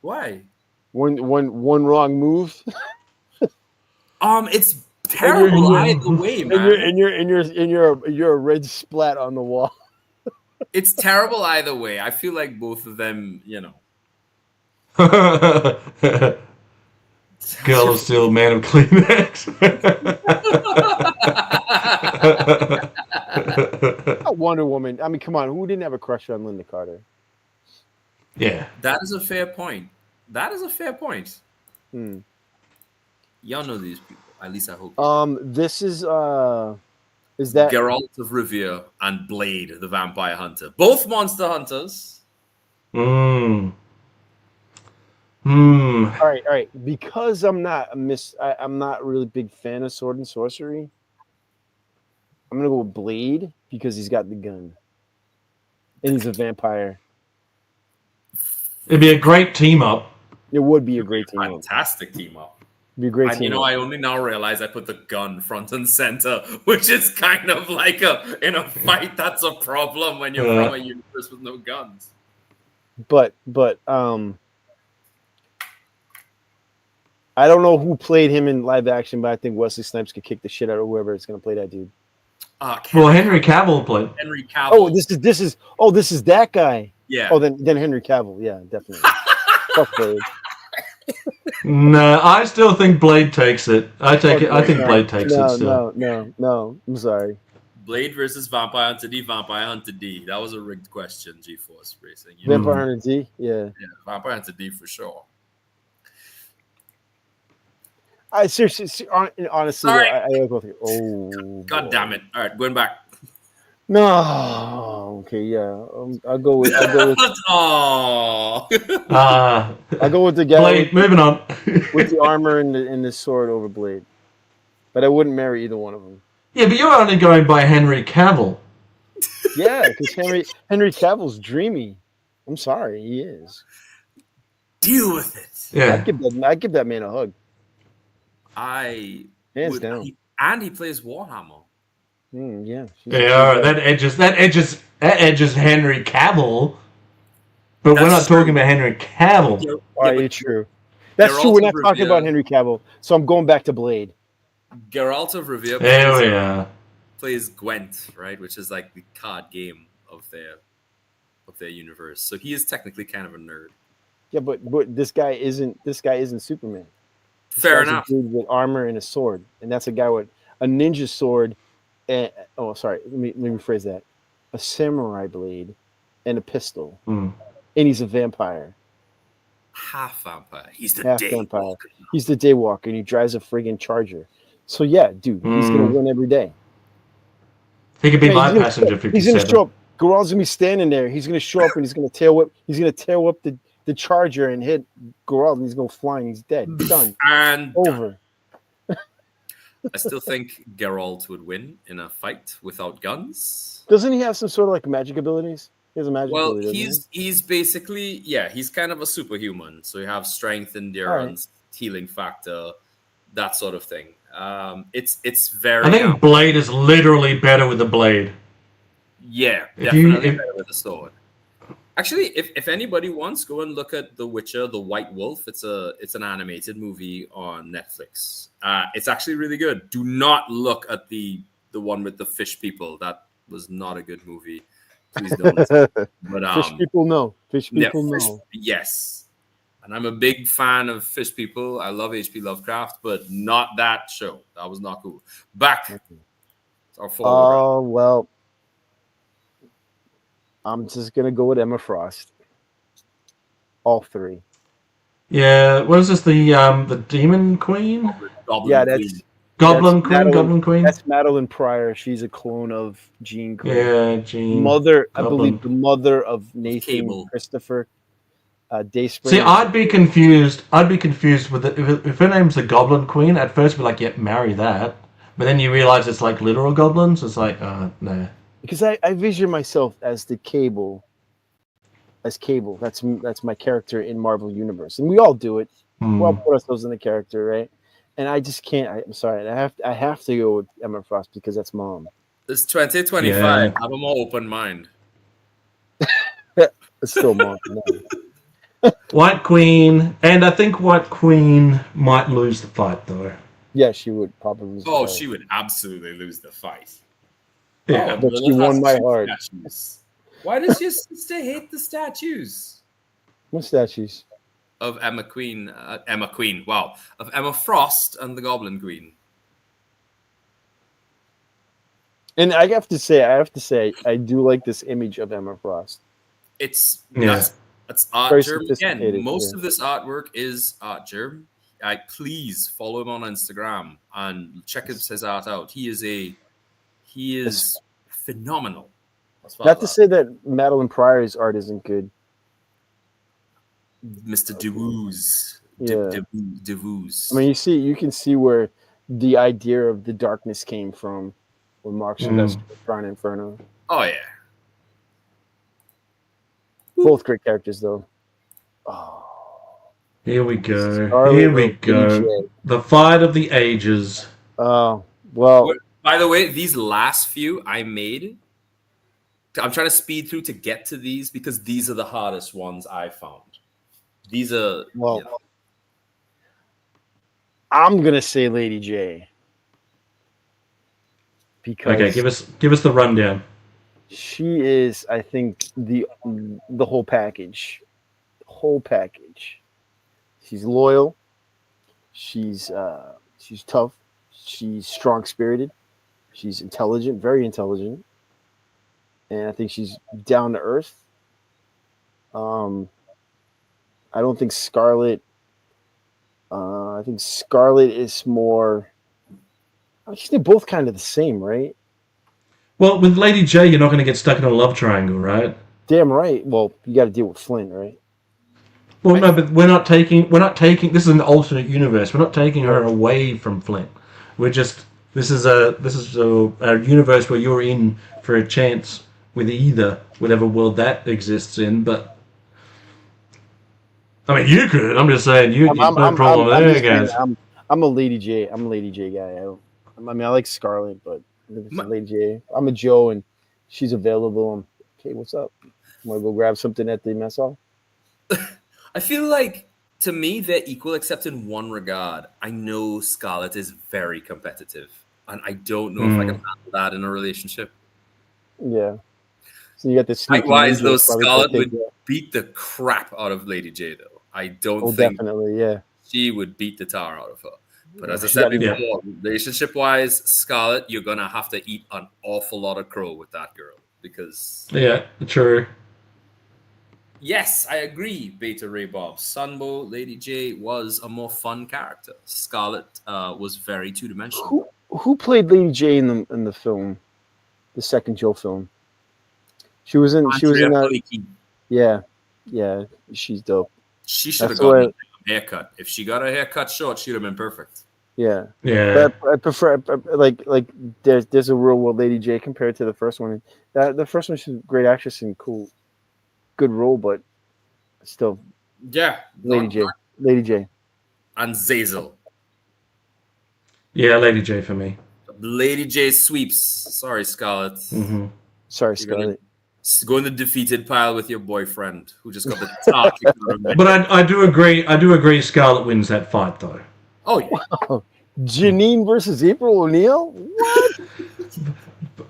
Why? One wrong move, It's terrible either way, man. you're a red splat on the wall. It's terrible either way. I feel like both of them, you know. Girl of Steel, Man of Kleenex. Wonder Woman. I mean, come on, who didn't have a crush on Linda Carter? Yeah. That is a fair point. That is a fair point. Hmm. Y'all know these people. At least I hope. This is that Geralt of Rivia and Blade, the Vampire Hunter. Both monster hunters. all right. Because I'm not I'm not a really big fan of sword and sorcery. I'm gonna go with Blade because he's got the gun. And he's a vampire. It'd be a great team up. It would be a great team up. Fantastic team up. It'd be a great And team you know, up. I only now realize I put the gun front and center, which is kind of like in a fight, that's a problem when you're from a universe with no guns. But I don't know who played him in live action, but I think Wesley Snipes could kick the shit out of whoever is gonna play that dude. Well, Henry Cavill played. Henry Cavill. Oh, this is that guy. Yeah. Oh, then Henry Cavill. Yeah, definitely. Fuck Blade. No, I still think Blade takes it. I think Blade takes it still. No. I'm sorry. Blade versus Vampire Hunter D, Vampire Hunter D. That was a rigged question, G-Force Racing. You Vampire Hunter D. Yeah. Vampire Hunter D for sure. I seriously, honestly, Sorry. I go with you. Oh, God damn it! All right, going back. No. Okay, yeah. I'll go with Oh. I go with the guy Blade. Moving on. with the armor and the sword over Blade. But I wouldn't marry either one of them. Yeah, but you're only going by Henry Cavill. Yeah, because Henry Cavill's dreamy. I'm sorry, he is. Deal with it. Yeah. I'd give that man a hug. Hands down. And he plays Warhammer. Yeah. Yeah, that edges Henry Cavill. But we're not talking about Henry Cavill. True. That's true. We're not talking about Henry Cavill. So I'm going back to Blade. Geralt of Rivia There we are. plays Gwent, right? Which is like the card game of their universe. So he is technically kind of a nerd. Yeah, but this guy isn't Superman. Fair enough. A dude with armor and a sword, and that's a guy with a ninja sword. And let me rephrase that: a samurai blade and a pistol, and he's a vampire. Half vampire. He's the Half vampire. He's the daywalker, and he drives a friggin' Charger. So yeah, dude, he's gonna win every day. He could be my passenger 57. He's gonna show up. Geralt's gonna be standing there. He's gonna show up and he's gonna tail whip. He's gonna tail whip the Charger and hit Geralt, and he's going flying. He's dead. Done. And over. I still think Geralt would win in a fight without guns. Doesn't he have some sort of like magic abilities? He has a magic ability. Well, he's basically he's kind of a superhuman. So you have strength, endurance, healing factor, that sort of thing. It's very. I think Blade is literally better with the blade. Yeah, definitely better with the sword. Actually, if anybody wants, go and look at The Witcher, The White Wolf. It's an animated movie on Netflix. It's actually really good. Do not look at the one with the fish people. That was not a good movie. Please don't. But fish people know. Fish people know. Yes. And I'm a big fan of Fish People. I love H.P. Lovecraft, but not that show. That was not cool. Back. Oh, well. I'm just going to go with Emma Frost. All three. Yeah, what is this? The Demon Queen, Goblin Yeah, Queen. Goblin Queen, Goblin Queen. That's Madeline Pryor. She's a clone of Jean Grey. Yeah, Jean. Mother, I Goblin. believe, the mother of Nathan Cable. Christopher Dayspring. See, I'd be confused. I'd be confused with it if her name's the Goblin Queen. At first, we're like, yeah, marry that. But then you realize it's like literal goblins. It's like, no. Because I vision myself as the Cable. As Cable, that's my character in Marvel Universe, and we all do it. We all put ourselves in the character, right? And I just can't. I'm sorry, I have to go with Emma Frost because that's mom. It's 2025. Yeah. Have a more open mind. It's still mom. No. White Queen, and I think White Queen might lose the fight though. Yeah, she would probably lose. Oh, the fight. she would absolutely lose the fight. Yeah. But she won my heart. Statues. Why does your sister hate the statues What statues? of Emma Queen? Wow, of Emma Frost and the Goblin Queen. And I have to say, I do like this image of Emma Frost. It's Yeah. that's Art Very Germ sophisticated, again. Most yeah. of this artwork is Art Germ. Please follow him on Instagram and check his art out. He is phenomenal. Not to say that Madeline Pryor's art isn't good. Mr. DeWooz. Yeah. DeWooz. I mean, you can see where the idea of the darkness came from when Mark Silvestri was drawing Inferno. Oh yeah. Both great characters, though. Oh, Here we go. Scarlet Here we or go. BJ? The fight of the ages. Oh, well, By the way, these last few I made. I'm trying to speed through to get to these because these are the hardest ones I found. These are well. I'm gonna say Lady J. Because Okay, give us the rundown. she is, I think, the whole package. Whole package. She's loyal. She's tough. She's strong spirited. She's intelligent, very intelligent. And I think she's down to earth. I don't think Scarlet. I think Scarlet is more. I think they're both kind of the same, right? Well, with Lady J, you're not going to get stuck in a love triangle, right? Damn right. Well, you got to deal with Flint, right? Well, no, but we're not taking. This is an alternate universe. We're not taking her away from Flint. We're just. This is a universe where you're in for a chance with either whatever world that exists in. But I mean, you could. I'm just saying you. No problem there, guys. I'm a Lady J. I'm a Lady J guy. I like Scarlet, but it's Lady J. I'm a Joe, and she's available. Okay, what's up? Want to go grab something at the mess hall? I feel like, to me, they're equal except in one regard. I know Scarlet is very competitive, and I don't know if I can handle that in a relationship. Yeah. So you got this. Likewise, though, Scarlet would beat the crap out of Lady J, though. I don't think definitely, yeah. she would beat the tar out of her. But as I said before, relationship-wise, Scarlet, you're going to have to eat an awful lot of crow with that girl. Because... Yeah, true. Yes, I agree, Beta Ray Bob. Sunbow, Lady J was a more fun character. Scarlet was very two-dimensional. Who played Lady J in the film, the second Joe film? She was in that. Yeah, she's dope. She should have gotten a haircut. If she got her hair cut short, she'd have been perfect. Yeah. Yeah. But I prefer like there's a real world Lady J compared to the first one. The first one, she's a great actress and cool, good role, but still. Yeah. Lady J. And Zazel. Yeah, Lady J for me. Lady J sweeps. Sorry, Scarlet. Mm-hmm. Sorry, Scarlet. Go in the defeated pile with your boyfriend who just got the top kicked out of him. But I do agree Scarlet wins that fight though. Oh yeah. Wow. Janine versus April O'Neil?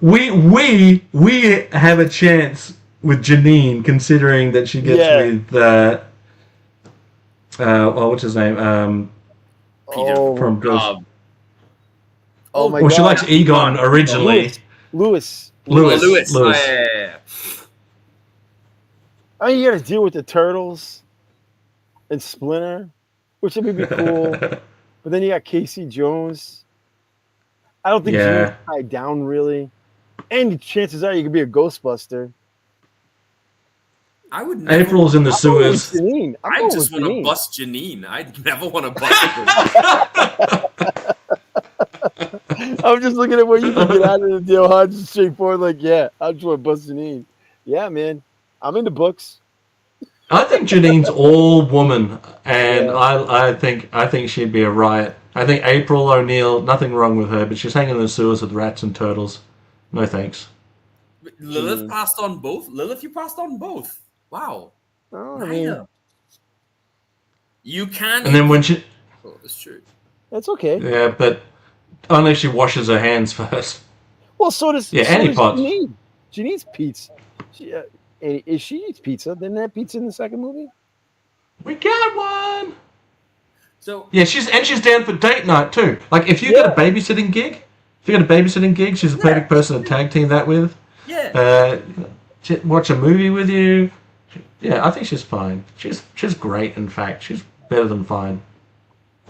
What? We have a chance with Janine considering that she gets with what's his name? Peter from Gazz. Oh my Well, god. she likes Egon originally. Lewis. Lewis. Oh, yeah. I mean, you got to deal with the turtles. and Splinter, which would be cool. But then you got Casey Jones. I don't think Yeah. Janine's tied down really. And chances are you could be a Ghostbuster. I would never. April's in the I'm going with sewers. Janine. I going just with want to Janine. bust Janine. I never want to bust her. I'm just looking at what you can get out of the deal. Hard, just straightforward. Like, yeah, I just want to bust Janine. Yeah, man. I'm in the books. I think Janine's all woman, and Yeah. I think she'd be a riot. I think April O'Neil, nothing wrong with her, but she's hanging in the sewers with rats and turtles. No thanks. Lilith passed on both. Lilith, you passed on both. Wow. Oh, I mean, Neither. You can. And then when she, Oh, that's true. that's okay. yeah, but only she washes her hands first. Well, so does Annie Potts. Janine. Janine's pizza. If she eats pizza, then that pizza in the second movie? We got one. So Yeah, she's down for date night too. Like if you got a babysitting gig, she's a perfect person to tag team that with. yeah. Watch a movie with you. Yeah, I think she's fine. She's great. In fact, she's better than fine.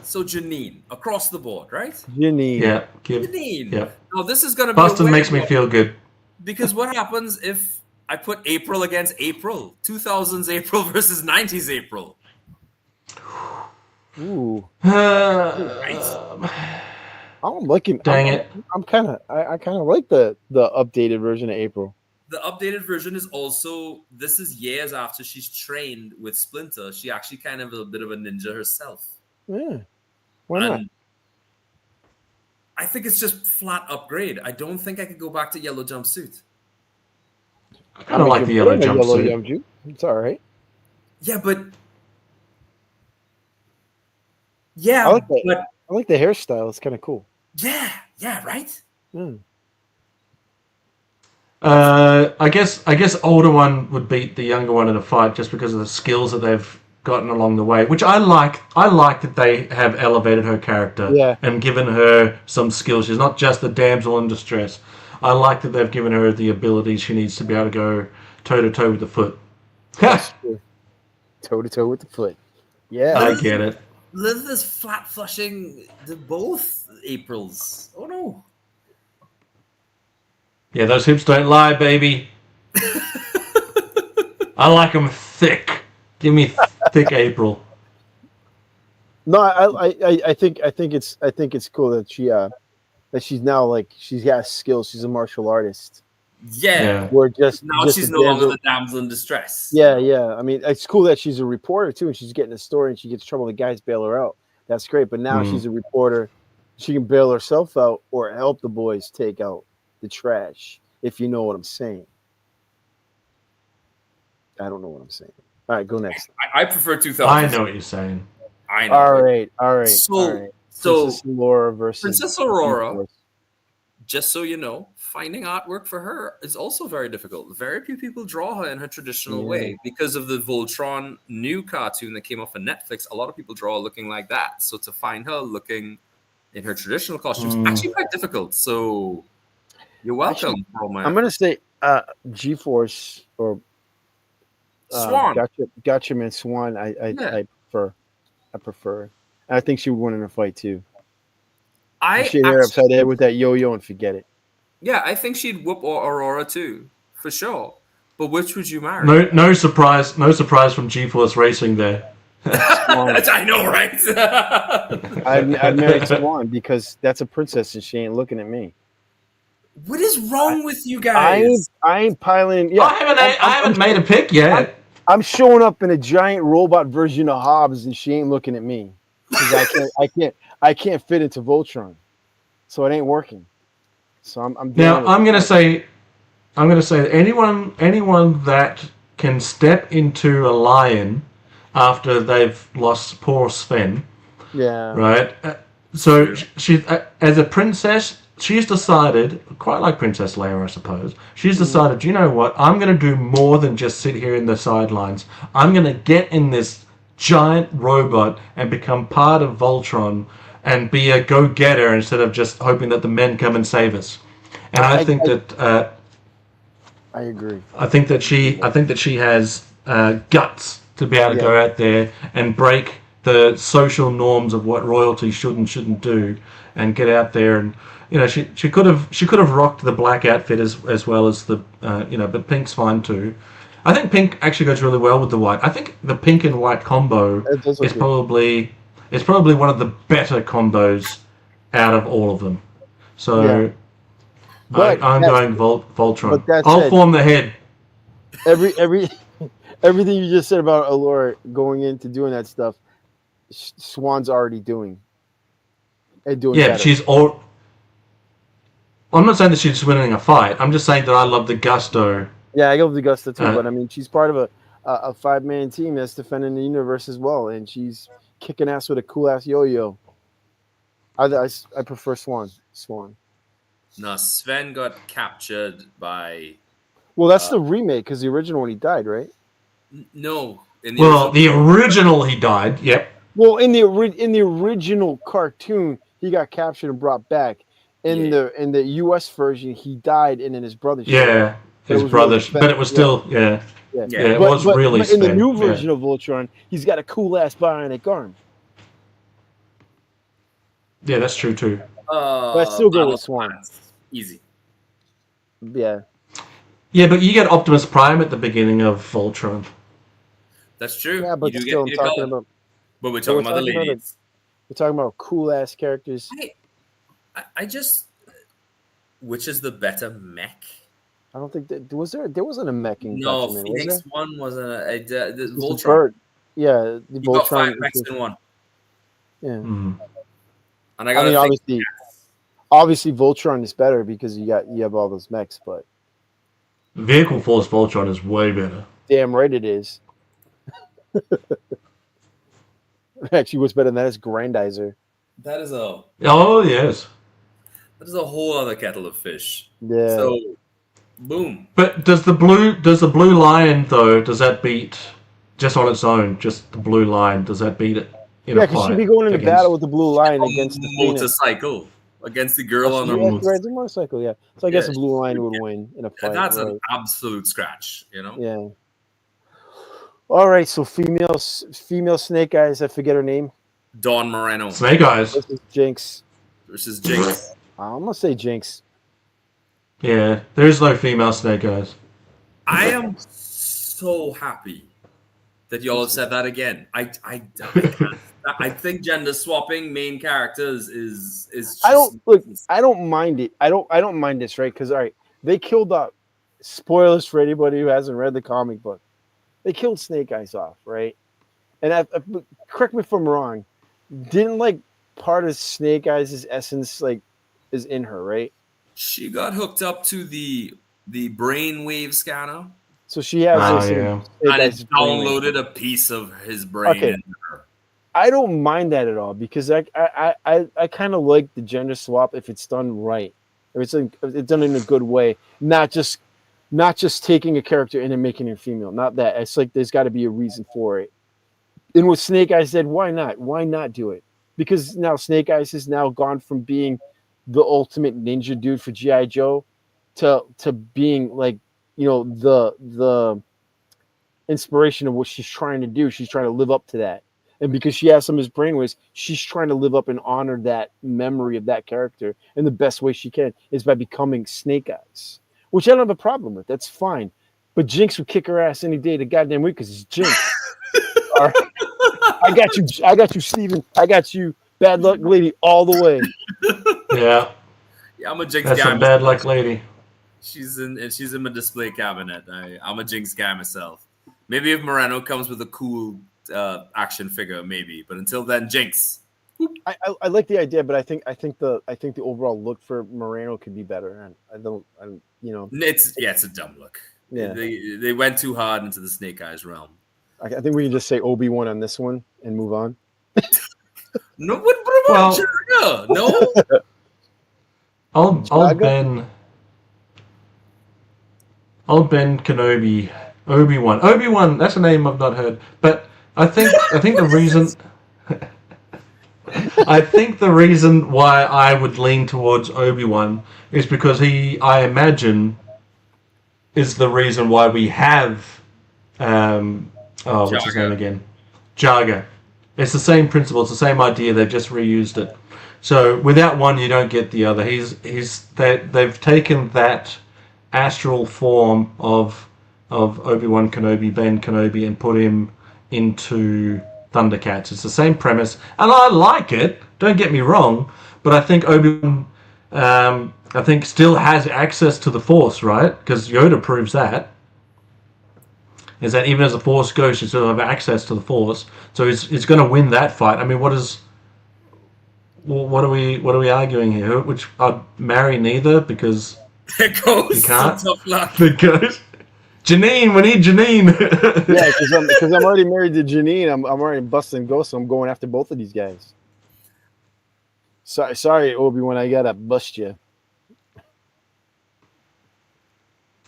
So Janine, across the board, right? Janine. Yeah, Janine. yeah. Now this is gonna be. Boston a makes me weird feel good. one, because what happens if I put April against April? 2000s April versus 90s April. Ooh. Uh, I'm liking. Dang it. I kind of like the updated version of April. The updated version is also, this is years after she's trained with Splinter. She actually kind of a bit of a ninja herself. Yeah. Why not? And I think it's just flat upgrade. I don't think I could go back to yellow jumpsuit. I kind of like the yellow jumpsuit. jumpsuit. It's all right. Yeah, but yeah, I like that. but I like the hairstyle. It's kind of cool. yeah, right. Mm. I guess older one would beat the younger one in a fight just because of the skills that they've gotten along the way, which I like. I like that they have elevated her character and given her some skills. She's not just a damsel in distress. I like that they've given her the abilities she needs to be able to go toe to toe with the Foot. Toe to toe with the Foot. Yeah. I get it. Lilith is flat flushing the both Aprils. Oh no. Yeah, those hips don't lie, baby. I like them thick. Give me thick April. No, I think it's cool that she's now like she has skills. She's a martial artist. Yeah. We're just Now just she's a no longer damsel- the damsel in distress. Yeah. I mean, it's cool that she's a reporter too, and she's getting a story, and she gets in trouble. The guys bail her out. That's great. But now she's a reporter. She can bail herself out or help the boys take out the trash. If you know what I'm saying. I don't know what I'm saying. All right, go next. I prefer 2000. I know what you're saying. I know. All right. So Princess Aurora versus Princess Aurora, G-Force. just so you know, finding artwork for her is also very difficult. Very few people draw her in her traditional way because of the Voltron new cartoon that came off of Netflix. A lot of people draw her looking like that. So to find her looking in her traditional costumes actually quite difficult. So you're welcome. I'm gonna say G-Force or Swan. Gotcha Man Swan. I prefer. I think she would win in a fight too. She hit her upside the head with that yo-yo and forget it. Yeah, I think she'd whoop Aurora too, for sure. But which would you marry? No surprise from G-Force Racing there. I know, right? I'd marry Swan because that's a princess and she ain't looking at me. What is wrong with you guys? I ain't piling. Yeah, I haven't made a pick yet. I'm showing up in a giant robot version of Hobbs, and she ain't looking at me because I can't fit into Voltron, so it ain't working. So I'm Now I'm gonna say that anyone that can step into a lion after they've lost poor Sven, right? So she as a princess. She's decided, quite like Princess Leia, I suppose, she's decided, you know what, I'm going to do more than just sit here in the sidelines. I'm going to get in this giant robot and become part of Voltron and be a go-getter instead of just hoping that the men come and save us. And I think I agree. I think that she has guts to be able to go out there and break the social norms of what royalty should and shouldn't do, and get out there. And she could have rocked the black outfit as well as the but pink's fine too. I think pink actually goes really well with the white. I think the pink and white combo is probably one of the better combos out of all of them. So I'm going Voltron. I'll form the head. Everything you just said about Allure going into doing that stuff, Swan's already doing. And doing better. She's all. I'm not saying that she's winning a fight. I'm just saying that I love the gusto. Yeah, I love the gusto too. But I mean, she's part of a 5-man team that's defending the universe as well, and she's kicking ass with a cool ass yo-yo. I prefer Swan. No, Sven got captured by. Well, that's the remake because the original one he died, right? No. The original he died. Yep. Well, in the original cartoon, he got captured and brought back. In the U.S. version, he died, and then his brother. Yeah, his brother, but it was still It was really. But in the new version of Voltron, he's got a cool ass bionic arm. Yeah, that's true too. But I still go with Swan. Easy. Yeah. Yeah, but you get Optimus Prime at the beginning of Voltron. That's true. Yeah, but still, I'm talking about. But we're talking about the ladies. We're talking about cool ass characters. I just, which is the better mech? I don't think that there wasn't a mech in No, Batman, Phoenix one wasn't the Voltron. Bird. Yeah, the you Voltron. Got 5 mechs in one. Yeah. Mm-hmm. And I mean, obviously, Voltron is better because you have all those mechs, but Vehicle Force Voltron is way better. Damn right it is. Actually, what's better than that is Grandizer. That is a. Oh yes. That is a whole other kettle of fish. Yeah. So, boom. But does the blue lion though? Does that beat just on its own? Just the blue lion? Does that beat it? Because she'd be going into battle with the blue lion against the motorcycle against the girl on the right, the motorcycle. Yeah. So I guess the blue lion would win in a fight. That's an absolute scratch. Yeah. All right. So female Snake Eyes. I forget her name. Dawn Moreno. Snake Eyes. Versus Jinx. I'm gonna say Jinx. Yeah, there is no female Snake Eyes. I am so happy that y'all have said that again. I think gender swapping main characters is. Just, I don't mind it. I don't mind this, right? Because all right, they killed off. Spoilers for anybody who hasn't read the comic book. They killed Snake Eyes off, right? And correct me if I'm wrong. Didn't part of Snake Eyes' essence is in her, right? She got hooked up to the brainwave scanner. So she has and it downloaded a piece of his brain into her. I don't mind that at all because I kind of like the gender swap if it's done right. If it's done in a good way, not just taking a character and then making her female. Not that. It's there's got to be a reason for it. And with Snake Eyes said, why not? Why not do it? Because now Snake Eyes has now gone from being the ultimate ninja dude for G.I. Joe to being the inspiration of what she's trying to do. She's trying to live up to that. And because she has some of his brainwaves, she's trying to live up and honor that memory of that character. And the best way she can is by becoming Snake Eyes, which I don't have a problem with. That's fine. But Jinx would kick her ass any day of the goddamn week because it's Jinx. All right. I got you, Steven. I got you, bad luck lady, all the way. Yeah, I'm a Jinx guy. That's a bad luck lady. She's in my display cabinet. I'm a Jinx guy myself. Maybe if Moreno comes with a cool action figure, maybe. But until then, Jinx. I like the idea, but I think the overall look for Moreno could be better. And it's a dumb look. Yeah, they went too hard into the Snake Eyes realm. I think we can just say Obi-Wan on this one and move on. No, no. Old Ben Kenobi, Obi-Wan. That's a name I've not heard, but I think the reason. I think the reason why I would lean towards Obi-Wan is because I imagine, is the reason why we have Oh, what's his Jaga. name again? Jaga. It's the same principle. It's the same idea. They've just reused it. So without one, you don't get the other. They've taken that astral form of Obi-Wan Kenobi, Ben Kenobi, and put him into Thundercats. It's the same premise, and I like it. Don't get me wrong, but I think Obi-Wan, I think, still has access to the Force, right? Because Yoda proves that. Is that even as a Force ghost, you still have access to the Force. So he's going to win that fight. I mean, what are we arguing here? Which I'd marry neither because There goes you can't. some tough luck. Because Janine, we need Janine. Yeah, because I'm already married to Janine. I'm already busting ghosts. So I'm going after both of these guys. Sorry, Obi-Wan, I gotta bust you.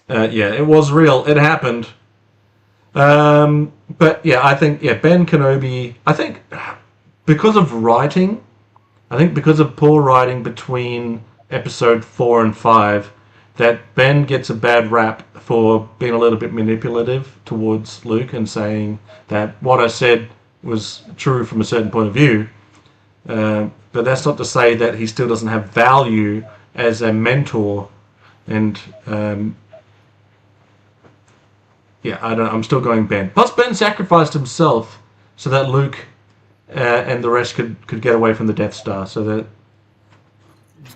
Yeah, it was real. It happened. But yeah, I think Ben Kenobi. I think because of writing, because of poor writing between episode 4 and 5, that Ben gets a bad rap for being a little bit manipulative towards Luke and saying that what I said was true from a certain point of view. But that's not to say that he still doesn't have value as a mentor. And I'm still going Ben. Plus, Ben sacrificed himself so that Luke and the rest could get away from the Death Star. So that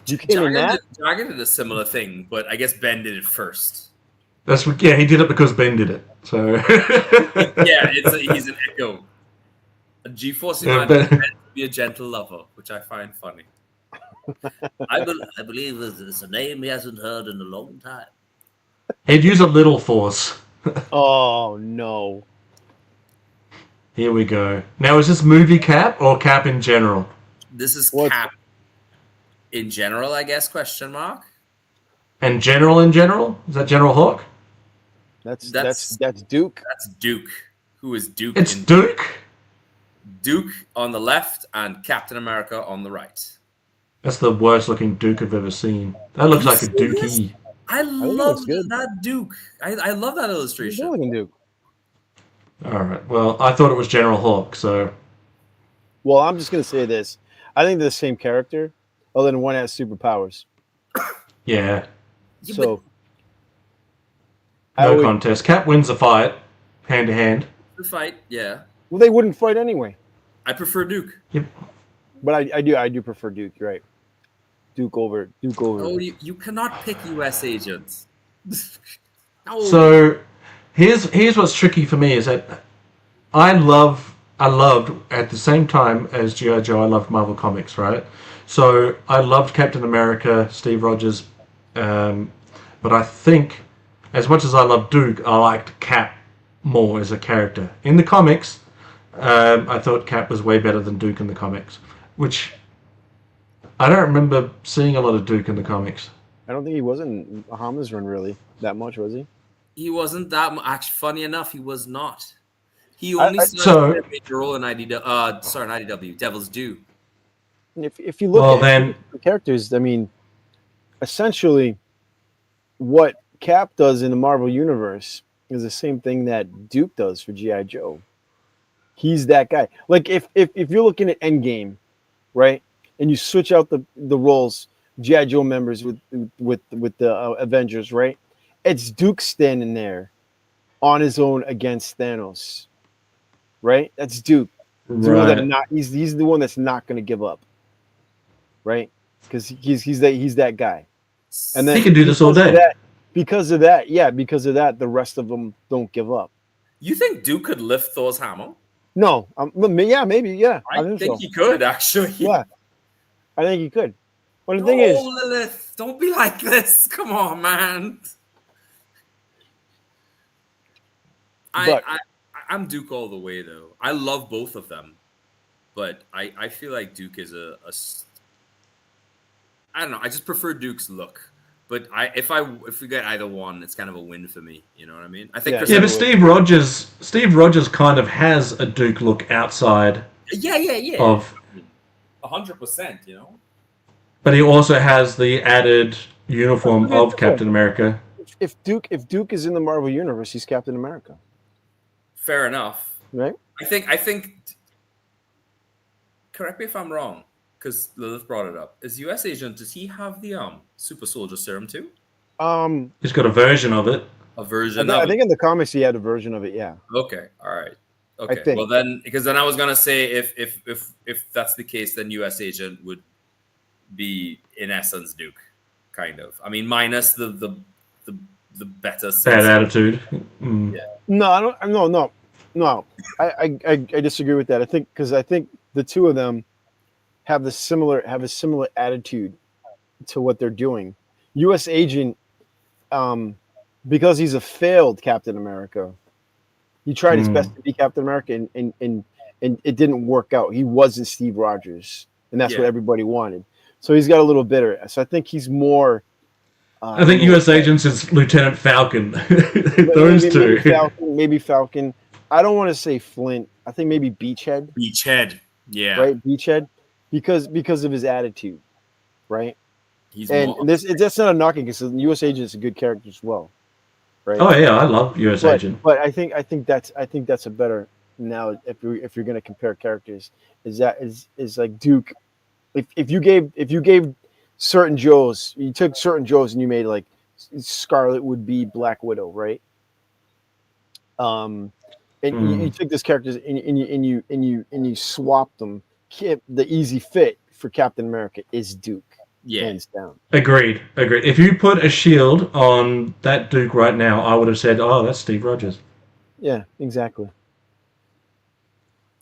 You came in that? Jaga did a similar thing, but I guess Ben did it first. he did it because Ben did it. So Yeah, he's an echo. A G-Force man Ben- to be a gentle lover, which I find funny. I believe it's a name he hasn't heard in a long time. He'd use a little Force. Oh no. Here we go. Now, is this movie Cap or Cap in general? This is What? Cap in general, I guess, question mark. And general in general? Is that General Hawk? That's That's- Duke. That's Duke. Who is Duke? It's Duke? Duke on the left and Captain America on the right. That's the worst looking Duke I've ever seen. That looks like a Dookie. I think love it's good. that Duke. I love that He's illustration. looking Duke. Alright, well, I thought it was General Hawk, so... Well, I'm just gonna say this. I think they're the same character, other than one has superpowers. Yeah, Yeah, So I no would- contest. Cap wins the fight, hand to hand. but the fight, yeah. well, they wouldn't fight anyway. I prefer Duke. But I do prefer Duke. You're right. Duke over. Oh, you cannot pick U.S. agents. No. So, here's what's tricky for me is that I loved at the same time as G.I. Joe, I loved Marvel Comics, right? So I loved Captain America, Steve Rogers, but I think as much as I loved Duke, I liked Cap more as a character. In the comics, I thought Cap was way better than Duke in the comics, which I don't remember seeing a lot of Duke in the comics. I don't think he was in Bahamas Run really that much, was he? He wasn't that much. Actually, funny enough, he was not. He I- only I- started a major role in IDW, Devil's Due. And if you look Well, at then- the characters, I mean, essentially, what Cap does in the Marvel Universe is the same thing that Duke does for GI Joe. He's that guy. Like if you're looking at Endgame, right, and you switch out the roles, GI Joe members with the Avengers, right? It's Duke standing there on his own against Thanos, right? That's Duke. He's the one that he's the one that's not going to give up, right? Because he's that guy. And then He can do this all day. Because of that, the rest of them don't give up. You think Duke could lift Thor's hammer? No, maybe, yeah. I think think so. he could, actually. Yeah, I think he could. But the thing is, Lilith, don't be like this. Come on, man. I'm Duke all the way, though. I love both of them, but I feel like Duke is I don't know. I just prefer Duke's look. But if we get either one, it's kind of a win for me. You know what I mean? I think. Yeah. Chris Yeah, but Evans- Steve Rogers kind of has a Duke look outside Yeah. of, 100%. You know. but he also has the added uniform of Captain America. if Duke is in the Marvel universe, he's Captain America. fair enough. right? I think. Correct me if I'm wrong, because Lilith brought it up. Is U.S. Agent, does he have the super soldier serum too? He's got a version of it. A version of I it. think in the comics he had a version of it. Yeah. Okay. All right. Okay. think. Well then, because then I was gonna say if that's the case, then U.S. Agent would be in essence Duke, kind of. I mean, minus the better Bad sense. attitude. Mm. Yeah. No, I don't. No. I disagree with that. I think the two of them have a similar attitude to what they're doing. U.S. Agent, because he's a failed Captain America, he tried his best to be Captain America, and it didn't work out. He wasn't Steve Rogers, and that's what everybody wanted. So he's got a little bitter. So I think he's more. I think U.S. Agents is Lieutenant Falcon. Those two. Maybe Falcon. I don't want to say Flint. I think maybe Beachhead. Beachhead. Yeah. Right, Beachhead, because of his attitude, right? And that's not a knocking because the U.S. Agent is a good character as well, right? Oh yeah, I love U.S. Agent. But I think that's a better now if you're going to compare characters is like Duke. If you gave certain Joes, you took certain Joes and you made like Scarlet would be Black Widow, right? And you took these characters and you swapped them. The easy fit for Captain America is Duke. Yeah. Hands down. Agreed. If you put a shield on that Duke right now, I would have said, "Oh, that's Steve Rogers." Yeah, exactly.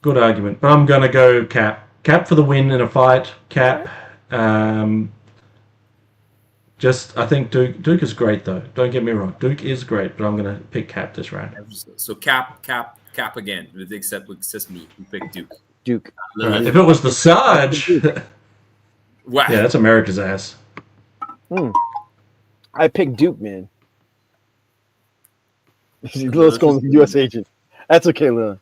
Good argument, but I'm gonna go Cap. Cap for the win in a fight. Cap. I think Duke is great though. Don't get me wrong. Duke is great, but I'm gonna pick Cap this round. So Cap again, except with me, who picked Duke. Right. If it was the Sarge, Wow. yeah, that's America's ass. I picked Duke, man. Let's go with U.S. Agent. That's okay, Lil.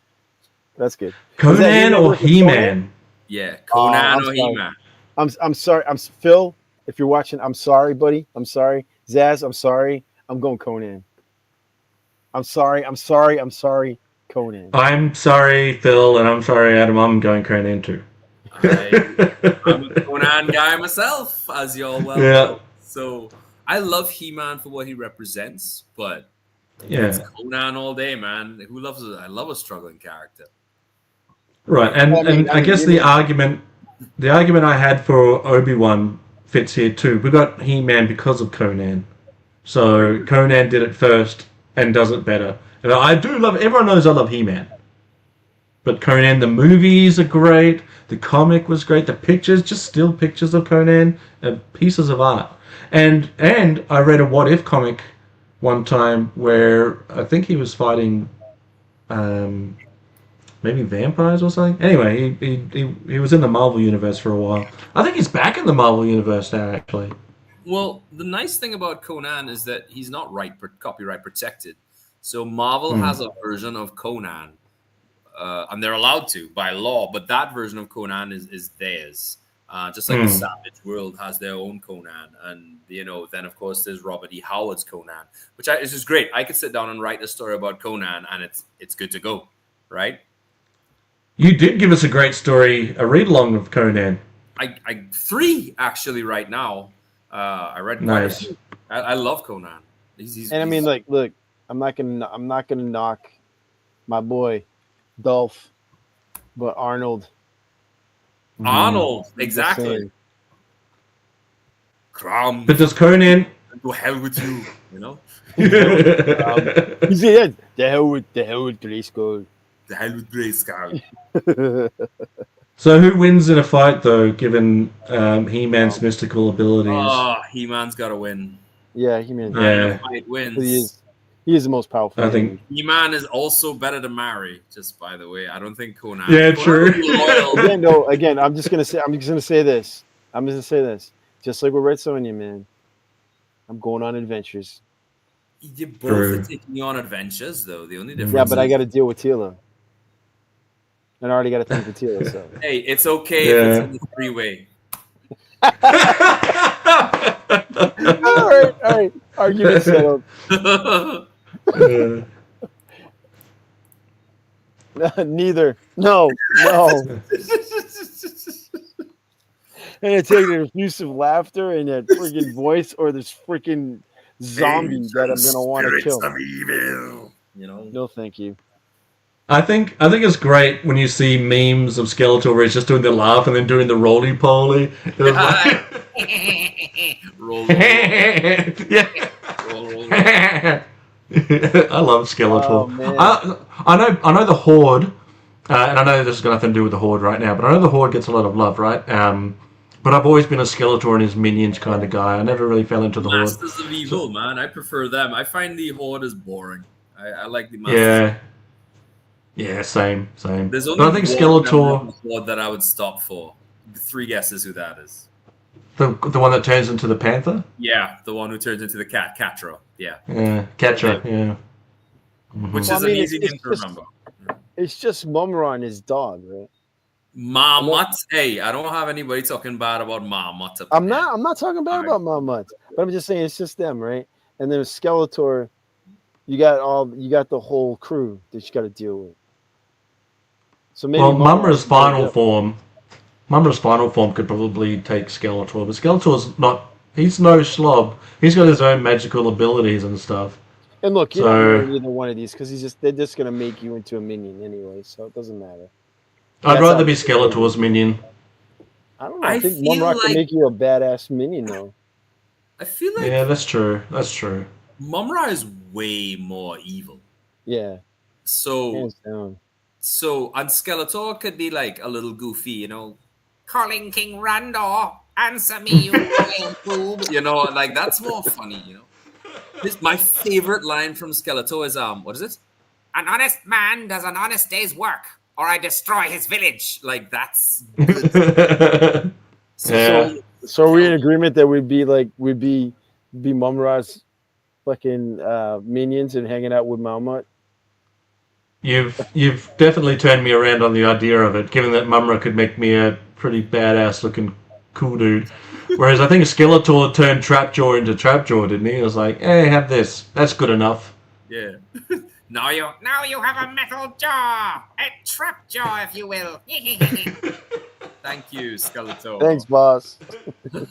That's good. Conan or He-Man? Yeah, Conan or He-Man. I'm sorry. I'm Phil. If you're watching, I'm sorry, buddy. I'm sorry. Zaz, I'm sorry. I'm going Conan. I'm sorry. Conan. I'm sorry, Phil, and I'm sorry, Adam. I'm going Conan too. I'm a Conan guy myself, as you all well know. So I love He-Man for what he represents, but it's Conan all day, man. Who loves it? I love a struggling character. Right, and I guess the argument I had for Obi-Wan fits here too. We got He-Man because of Conan, so Conan did it first and does it better. And I do love. Everyone knows I love He-Man, but Conan, the movies are great. The comic was great. The pictures, just still pictures of Conan, pieces of art. And I read a What If comic one time where I think he was fighting maybe vampires or something. Anyway, he was in the Marvel Universe for a while. I think he's back in the Marvel Universe now, actually. Well, the nice thing about Conan is that he's not copyright protected. So Marvel has a version of Conan, and they're allowed to by law, but that version of Conan is theirs. Just like the Savage World has their own Conan, and then of course there's Robert E. Howard's Conan, which is just great. I could sit down and write a story about Conan, and it's good to go, right? You did give us a great story, a read along of Conan. I 3 actually right now. I read nice. I love Conan. I mean, like, look, I'm not gonna knock my boy Dolph, but Arnold, exactly. Crom. But does Conan to hell with you? You know. He said, "The hell with Grayskull." The hell with Grayskull. So who wins in a fight, though, given He-Man's mystical abilities? Oh, He-Man's got to win. Yeah, He-Man. Yeah, fight wins. He is the most powerful. I think He-Man is also better than Mary. Just by the way, I don't think Conan. Yeah, true. Again, I'm just gonna say this. Just like with Red Sonja, man. I'm going on adventures. You both are taking me on adventures, though. The only difference. Yeah, but I got to deal with Tila. And I already got a thing for Tila, so. Hey, it's okay if it's in the freeway. All right. Argument settled. Neither. No. And I take the effusive laughter and that freaking voice or this freaking zombie that I'm gonna want to kill. Of evil. You know. No, thank you. I think it's great when you see memes of Skeletor where he's just doing the laugh and then doing the roly poly. Roll. Yeah. Roll. I love Skeletor. Oh, man. I know the Horde, and I know this has got nothing to do with the Horde right now, but I know the Horde gets a lot of love, right? But I've always been a Skeletor and his minions kind of guy. I never really fell into the Horde. Masters of Evil, man. I prefer them. I find the Horde is boring. I like the Masters. Yeah, same. There's only But I think Skeletor, Horde that I would stop for. 3 guesses who that is. the one that turns into the Panther. Yeah, the one who turns into the Catra. Yeah. Yeah, Catra. Yeah. Which Well, is I mean, an easy it's name to just- remember. It's just Mumra and his dog, right? Marmot. Hey, I don't have anybody talking bad about Marmot. I'm not talking bad Alright. about Mamut, but I'm just saying it's just them, right? And then Skeletor, you got the whole crew that you got to deal with. So maybe Well, Mumra's Mumra's final form could probably take Skeletor, but Skeletor's not. He's no slob. He's got his own magical abilities and stuff. And look, you're So- not marrying either one of these because they're just gonna make you into a minion anyway, so it doesn't matter. I'd That's rather how- be Skeletor's minion. I don't know. I I think feel Mumra can like- make you a badass minion though. I feel like Yeah, that's true. That's true. Mumra is way more evil. Yeah, So hands down. and Skeletor could be like a little goofy, you know, calling King Randor, answer me, you royal boob. You know, like that's more funny, you know. My favorite line from Skeletor is what is it? An honest man does an honest day's work, or I destroy his village. Like that's Yeah. So are we in agreement that we'd be Mumra's fucking minions and hanging out with Malmut? You've definitely turned me around on the idea of it, given that Mumra could make me a pretty badass looking cool dude. Whereas I think Skeletor turned Trapjaw into Trapjaw, didn't he? It was like, hey, have this. That's good enough. yeah. Now you have a metal jaw, a trap jaw, if you will. Thank you, Skeletor. Thanks, boss.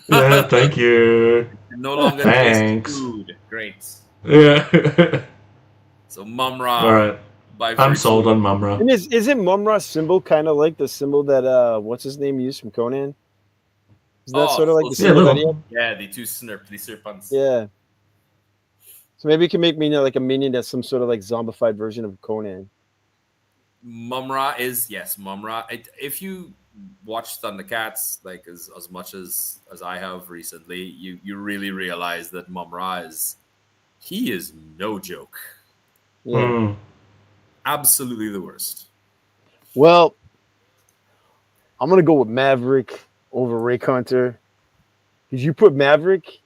Yeah, thank you. No longer Thanks. taste food. Great. Yeah. So Mumra. All right. By I'm virtue- sold on Mumra. And isn't Mumra's symbol kind of like the symbol that what's his name used from Conan? Is that sort of like the yeah, symbol that he little. had? Yeah, the two the serpents. Yeah. So maybe you can make me like a minion that's some sort of like zombified version of Conan. Mumra is Mumra. If you watch Thundercats like as much as I have recently, you really realize that Mumra is no joke. Yeah. Mm. Absolutely the worst. Well, I'm gonna go with Maverick over Rick Hunter. Because you put Maverick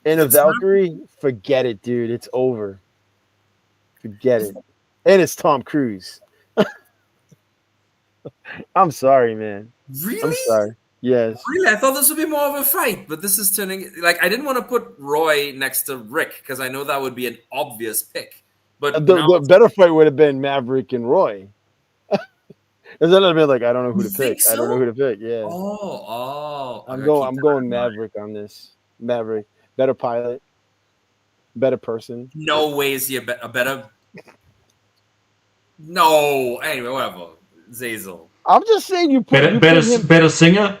in a It's not- Valkyrie, forget it, dude. It's over. Forget it. And it's Tom Cruise. I'm sorry, man. Really? I'm sorry. Yes. Really? I thought this would be more of a fight, but this is turning like I didn't want to put Roy next to Rick because I know that would be an obvious pick. But now The it's- better fight would have been Maverick and Roy. Is that a bit like I don't know who You to pick? think I don't know so? who to pick. Yeah. I I'm gotta going. keep I'm that going in mind. Maverick on this. Maverick, better pilot, better person. No way is he a better. No. Anyway, whatever. Zazel. I'm just saying you put him Better singer?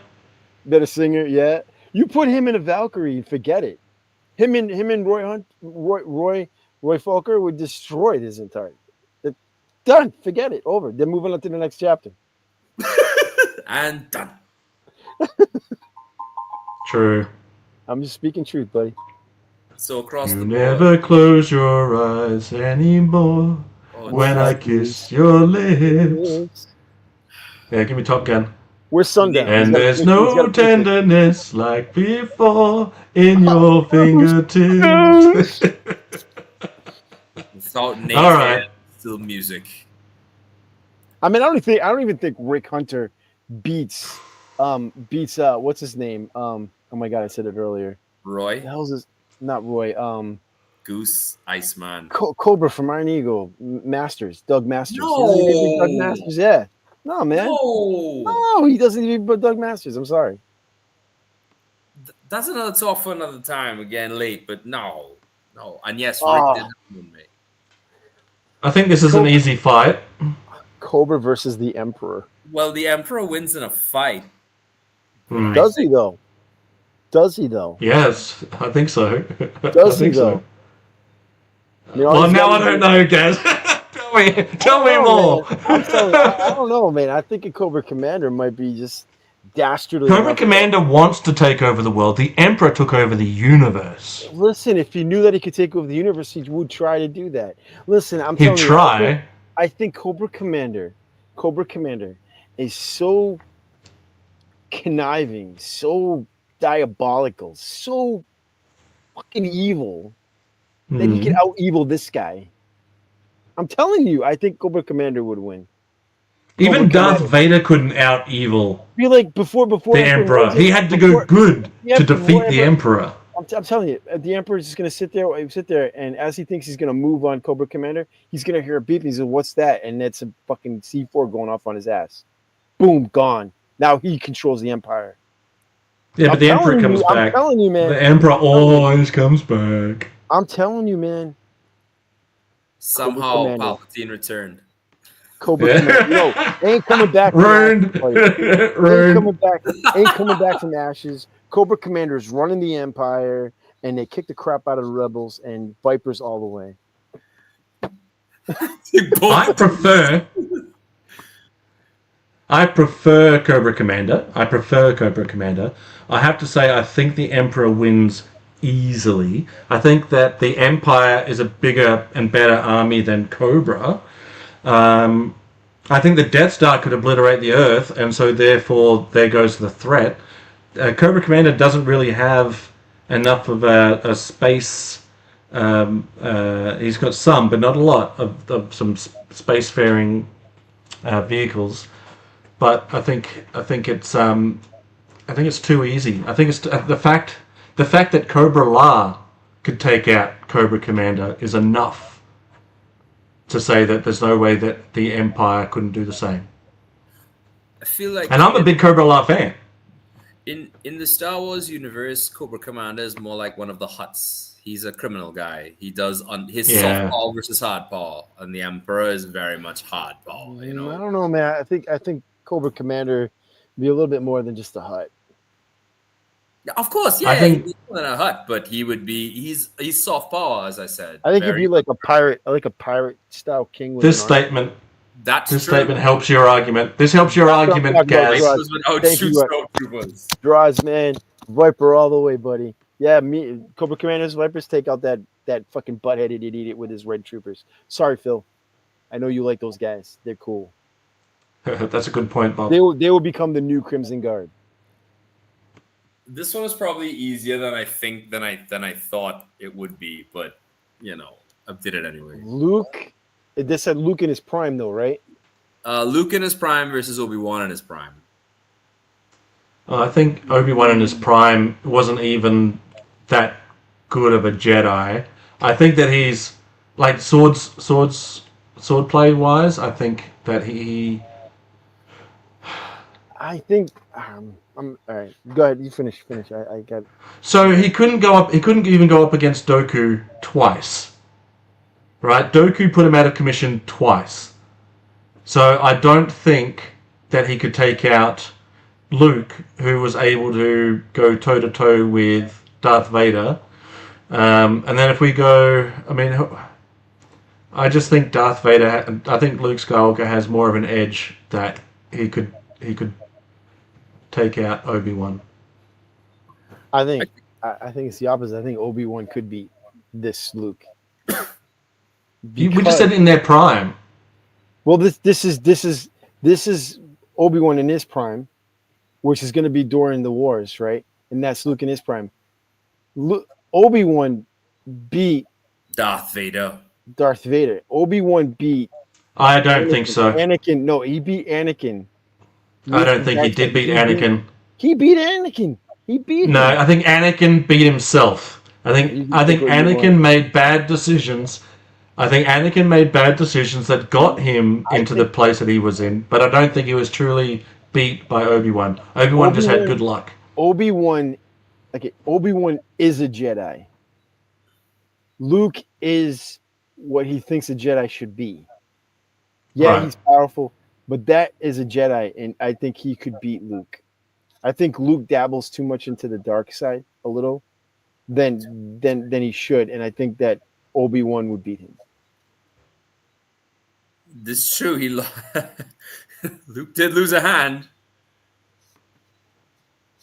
better singer. Yeah, you put him in a Valkyrie. Forget it. Him and Roy Falker would destroy his entire. Done. Forget it. Over. They're moving on to the next chapter. And done. True. I'm just speaking truth, buddy. So across You the never close your eyes anymore board. when I kiss your lips. Yeah, give me Top Gun. Where's Sundown? And He's gotta there's fix it. He's no gotta fix it. tenderness like before in your fingertips. Without Nate, All right. still music. I mean, I don't even think Rick Hunter beats what's his name? Oh my god, I said it earlier. Roy, The hell's his not Roy. Goose, Iceman. Cobra from Iron Eagle, Masters, Doug Masters. No. He doesn't even beat Doug Masters. Yeah. No, man. No. No, he doesn't even beat Doug Masters. I'm sorry. That's another talk for another time. Again, late, but no. And yes, Rick Oh. did win me. I think this is an easy fight. Cobra versus the Emperor. Well, the Emperor wins in a fight. Hmm. Does he though? Does he though? Yes, I think so. Does I think he though? You know, Well, he's now I got- don't know, Gaz. tell me more. Man. I'm telling you, I don't know, man. I think a Cobra Commander might be just dastardly. Cobra enough- Commander wants to take over the world. The Emperor took over the universe. Listen, if he knew that he could take over the universe, he would try to do that. Listen, I'm He'd telling you, try. I think Cobra Commander is so conniving, so diabolical, so fucking evil that he can out evil this guy. I'm telling you, I think Cobra Commander would win. Even Cobra Darth Commander. Vader couldn't out evil I feel like before the Emperor Emperor. wins He it- had to go before- good Yeah, to before defeat the Emperor. I'm telling you, the Emperor's just gonna sit there, and as he thinks he's gonna move on Cobra Commander, he's gonna hear a beep. And he's like, "What's that?" And it's a fucking C4 going off on his ass. Boom, gone. Now he controls the Empire. Yeah, but the Emperor telling comes you, back. I'm telling you, man. The Emperor always comes back. I'm telling you, man. Somehow Commander. Palpatine returned. Cobra Yeah. Commander. No, ain't coming back. From Ruined. ashes, buddy. Ain't Ruined. coming back. Ain't coming back from ashes. Cobra Commander is running the Empire, and they kick the crap out of the rebels and Vipers all the way. I prefer Cobra Commander. I have to say, I think the Emperor wins easily. I think that the Empire is a bigger and better army than Cobra. I think the Death Star could obliterate the Earth, and so therefore there goes the threat. Cobra Commander doesn't really have enough of a space. He's got some, but not a lot of some spacefaring vehicles. But I think it's too easy. I think it's the fact that Cobra La could take out Cobra Commander is enough to say that there's no way that the Empire couldn't do the same. I feel like, And I'm a big Cobra La fan. in the Star Wars universe, Cobra Commander is more like one of the Hutts. He's a criminal guy. He does on his soft ball versus hard ball, and the Emperor is very much hard ball. You know, I don't know, man. I think Cobra Commander be a little bit more than just a Hutt. Yeah, of course, yeah, I think- he's more than a Hutt, but he would be. He's soft power, as I said. I think he'd Very- be like a pirate style king. With This an army. statement That's This true. statement helps your argument. This helps your argument, talking about Gaz. drugs. Vipers without Thank shoot you, stormtroopers. Draws, man. Viper all the way, buddy. Yeah, Cobra Commander's Vipers take out that fucking butt-headed idiot with his red troopers. Sorry, Phil. I know you like those guys. They're cool. That's a good point, Bob. They will become the new Crimson Guard. This one is probably easier than I thought it would be, but you know, I did it anyway. Luke. They said Luke in his prime, though, right? Luke in his prime versus Obi-Wan in his prime. I think Obi-Wan in his prime wasn't even that good of a Jedi. I think that he's like swordplay wise. I think that he. I think. I'm all right. Go ahead. You finish. I got. So he couldn't go up. He couldn't even go up against Dooku twice. Right? Dooku put him out of commission twice. So I don't think that he could take out Luke, who was able to go toe to toe with Darth Vader. And then if we go, I mean, I just think Darth Vader. I think Luke Skywalker has more of an edge that he could take out Obi-Wan. I think it's the opposite. I think Obi-Wan could beat this Luke. We just said in their prime. Well, this is Obi-Wan in his prime, which is going to be during the wars, right? And that's Luke in his prime. Obi-Wan beat Darth Vader. Darth Vader. Obi-Wan beat. I don't think so. Anakin. No, he beat Anakin. I don't think he did beat Anakin. He beat Anakin. He beat him. No, I think Anakin beat himself. I think Anakin made bad decisions. I think Anakin made bad decisions that got him into the place that he was in, but I don't think he was truly beat by Obi-Wan. Obi-Wan just had good luck. Obi-Wan is a Jedi. Luke is what he thinks a Jedi should be. Yeah, Right. he's powerful, but that is a Jedi, and I think he could beat Luke. I think Luke dabbles too much into the dark side a little, than he should, and I think that Obi-Wan would beat him. This is true. Luke did lose a hand.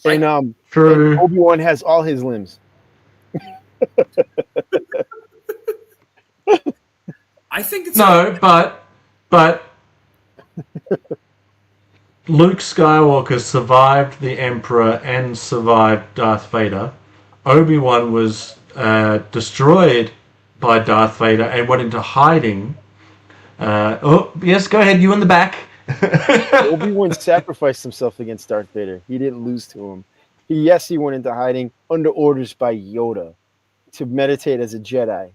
And True. and Obi-Wan has all his limbs. I think it's No, but Luke Skywalker survived the Emperor and survived Darth Vader. Obi-Wan was destroyed by Darth Vader and went into hiding. Oh, yes, go ahead. You in the back. Obi-Wan sacrificed himself against Darth Vader. He didn't lose to him. He went into hiding under orders by Yoda to meditate as a Jedi.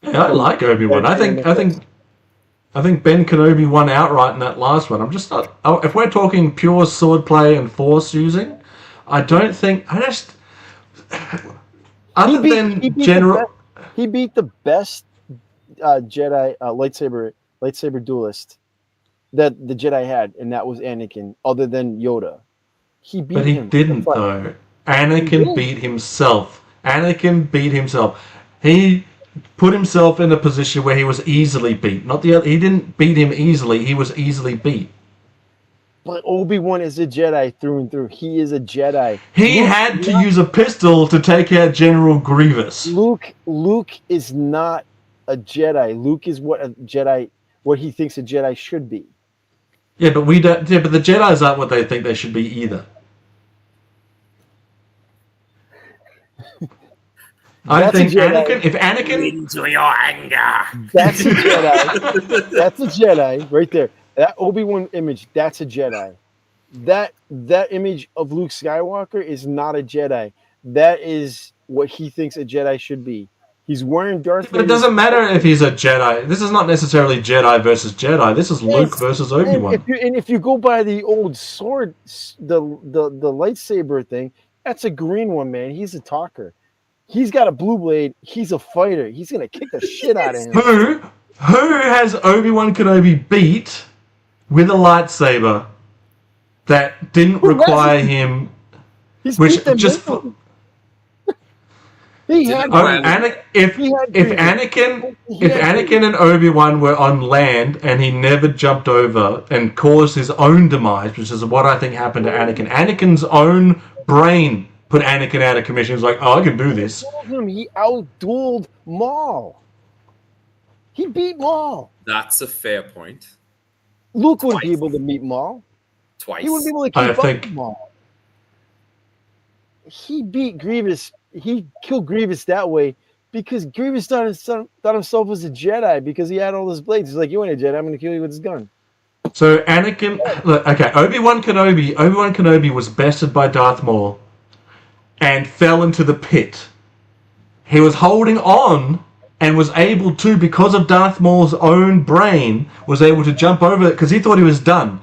Yeah, I like Obi-Wan. I think Ben Kenobi won outright in that last one. I'm just not. Oh, if we're talking pure swordplay and force using, I don't think. Other than general, He beat the best Jedi lightsaber duelist that the Jedi had, and that was Anakin. Other than Yoda, he beat but he him. didn't though. Anakin beat himself. Anakin beat himself. He put himself in a position where he was easily beat. Not the other. He didn't beat him easily. He was easily beat. But Obi-Wan is a Jedi through and through. He is a Jedi. He had to use a pistol to take out General Grievous. Luke is not a Jedi. Luke is what he thinks a Jedi should be. Yeah, but we don't. Yeah, but the Jedi's aren't what they think they should be either. I think if Anakin, Into your anger. That's a Jedi. That's a Jedi right there. That Obi-Wan image, that's a Jedi. That image of Luke Skywalker is not a Jedi. That is what he thinks a Jedi should be. He's wearing Darth Vader. but it doesn't matter if he's a Jedi. This is not necessarily Jedi versus Jedi. This is Luke versus Obi-Wan. And if you go by the old sword, the lightsaber thing, that's a green one, man. He's a talker. He's got a blue blade. He's a fighter. He's gonna kick the shit out of him. Who has Obi-Wan Kenobi beat with a lightsaber that didn't require him? He's Which beat them just both. He had if Anakin and Obi-Wan were on land and he never jumped over and caused his own demise, which is what I think happened to Anakin. Anakin's own brain put Anakin out of commission. He's like, oh, I can do this. He outdueled Maul. He beat Maul. That's a fair point. Luke wouldn't be able to beat Maul. Twice. He wouldn't be able to keep up with Maul. He beat Grievous. He killed Grievous that way because Grievous thought himself was a Jedi because he had all those blades. He's like, you ain't a Jedi. I'm going to kill you with his gun. So Anakin, look, okay, Obi-Wan Kenobi was bested by Darth Maul and fell into the pit. He was holding on and was able to, because of Darth Maul's own brain, was able to jump over it because he thought he was done.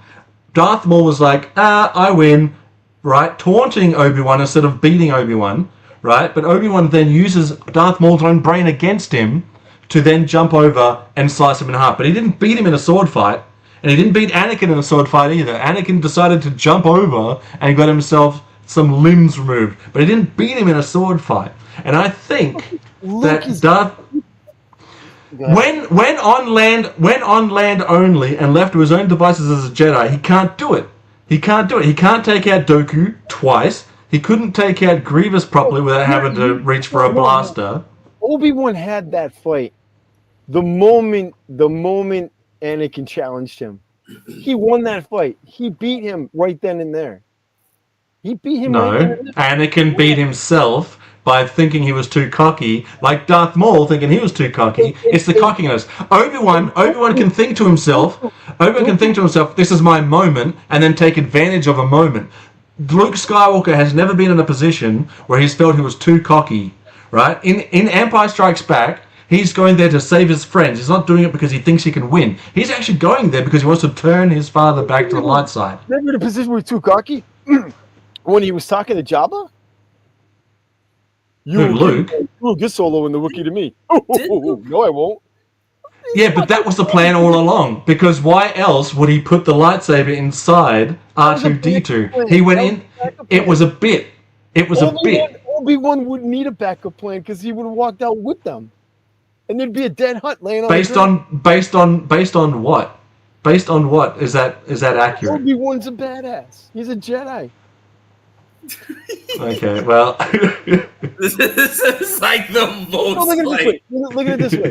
Darth Maul was like, I win, right? Taunting Obi-Wan instead of beating Obi-Wan, right? But Obi-Wan then uses Darth Maul's own brain against him to then jump over and slice him in half. But he didn't beat him in a sword fight, and he didn't beat Anakin in a sword fight either. Anakin decided to jump over and got himself some limbs removed, but he didn't beat him in a sword fight. And I think that Darth, when on land only and left to his own devices as a Jedi, he can't do it. He can't take out Dooku twice. He couldn't take out Grievous properly without having to reach for a blaster. Obi-Wan had that fight. The moment Anakin challenged him, he won that fight. He beat him right then and there. He beat him. No, Anakin beat himself by thinking he was too cocky, like Darth Maul thinking he was too cocky. It's the cockiness. Obi-Wan can think to himself. Obi-Wan can think to himself, "This is my moment," and then take advantage of a moment. Luke Skywalker has never been in a position where he's felt he was too cocky, right? In Empire Strikes Back, he's going there to save his friends. He's not doing it because he thinks he can win. He's actually going there because he wants to turn his father back to the light side. Remember the position where he too cocky? When he was talking to Jabba? Luke? You will get Solo in the Wookiee to me. No, I won't. Yeah, but that was the plan all along. Because why else would he put the lightsaber inside R2-D2? He went in. It was a bit. It was a bit. Obi-Wan wouldn't need a backup plan because he would have walked out with them, and there'd be a dead Hutt laying on. Based on what? Based on what is that accurate? Obi-Wan's a badass. He's a Jedi. Okay, well. This is like the most. No, look at it this way.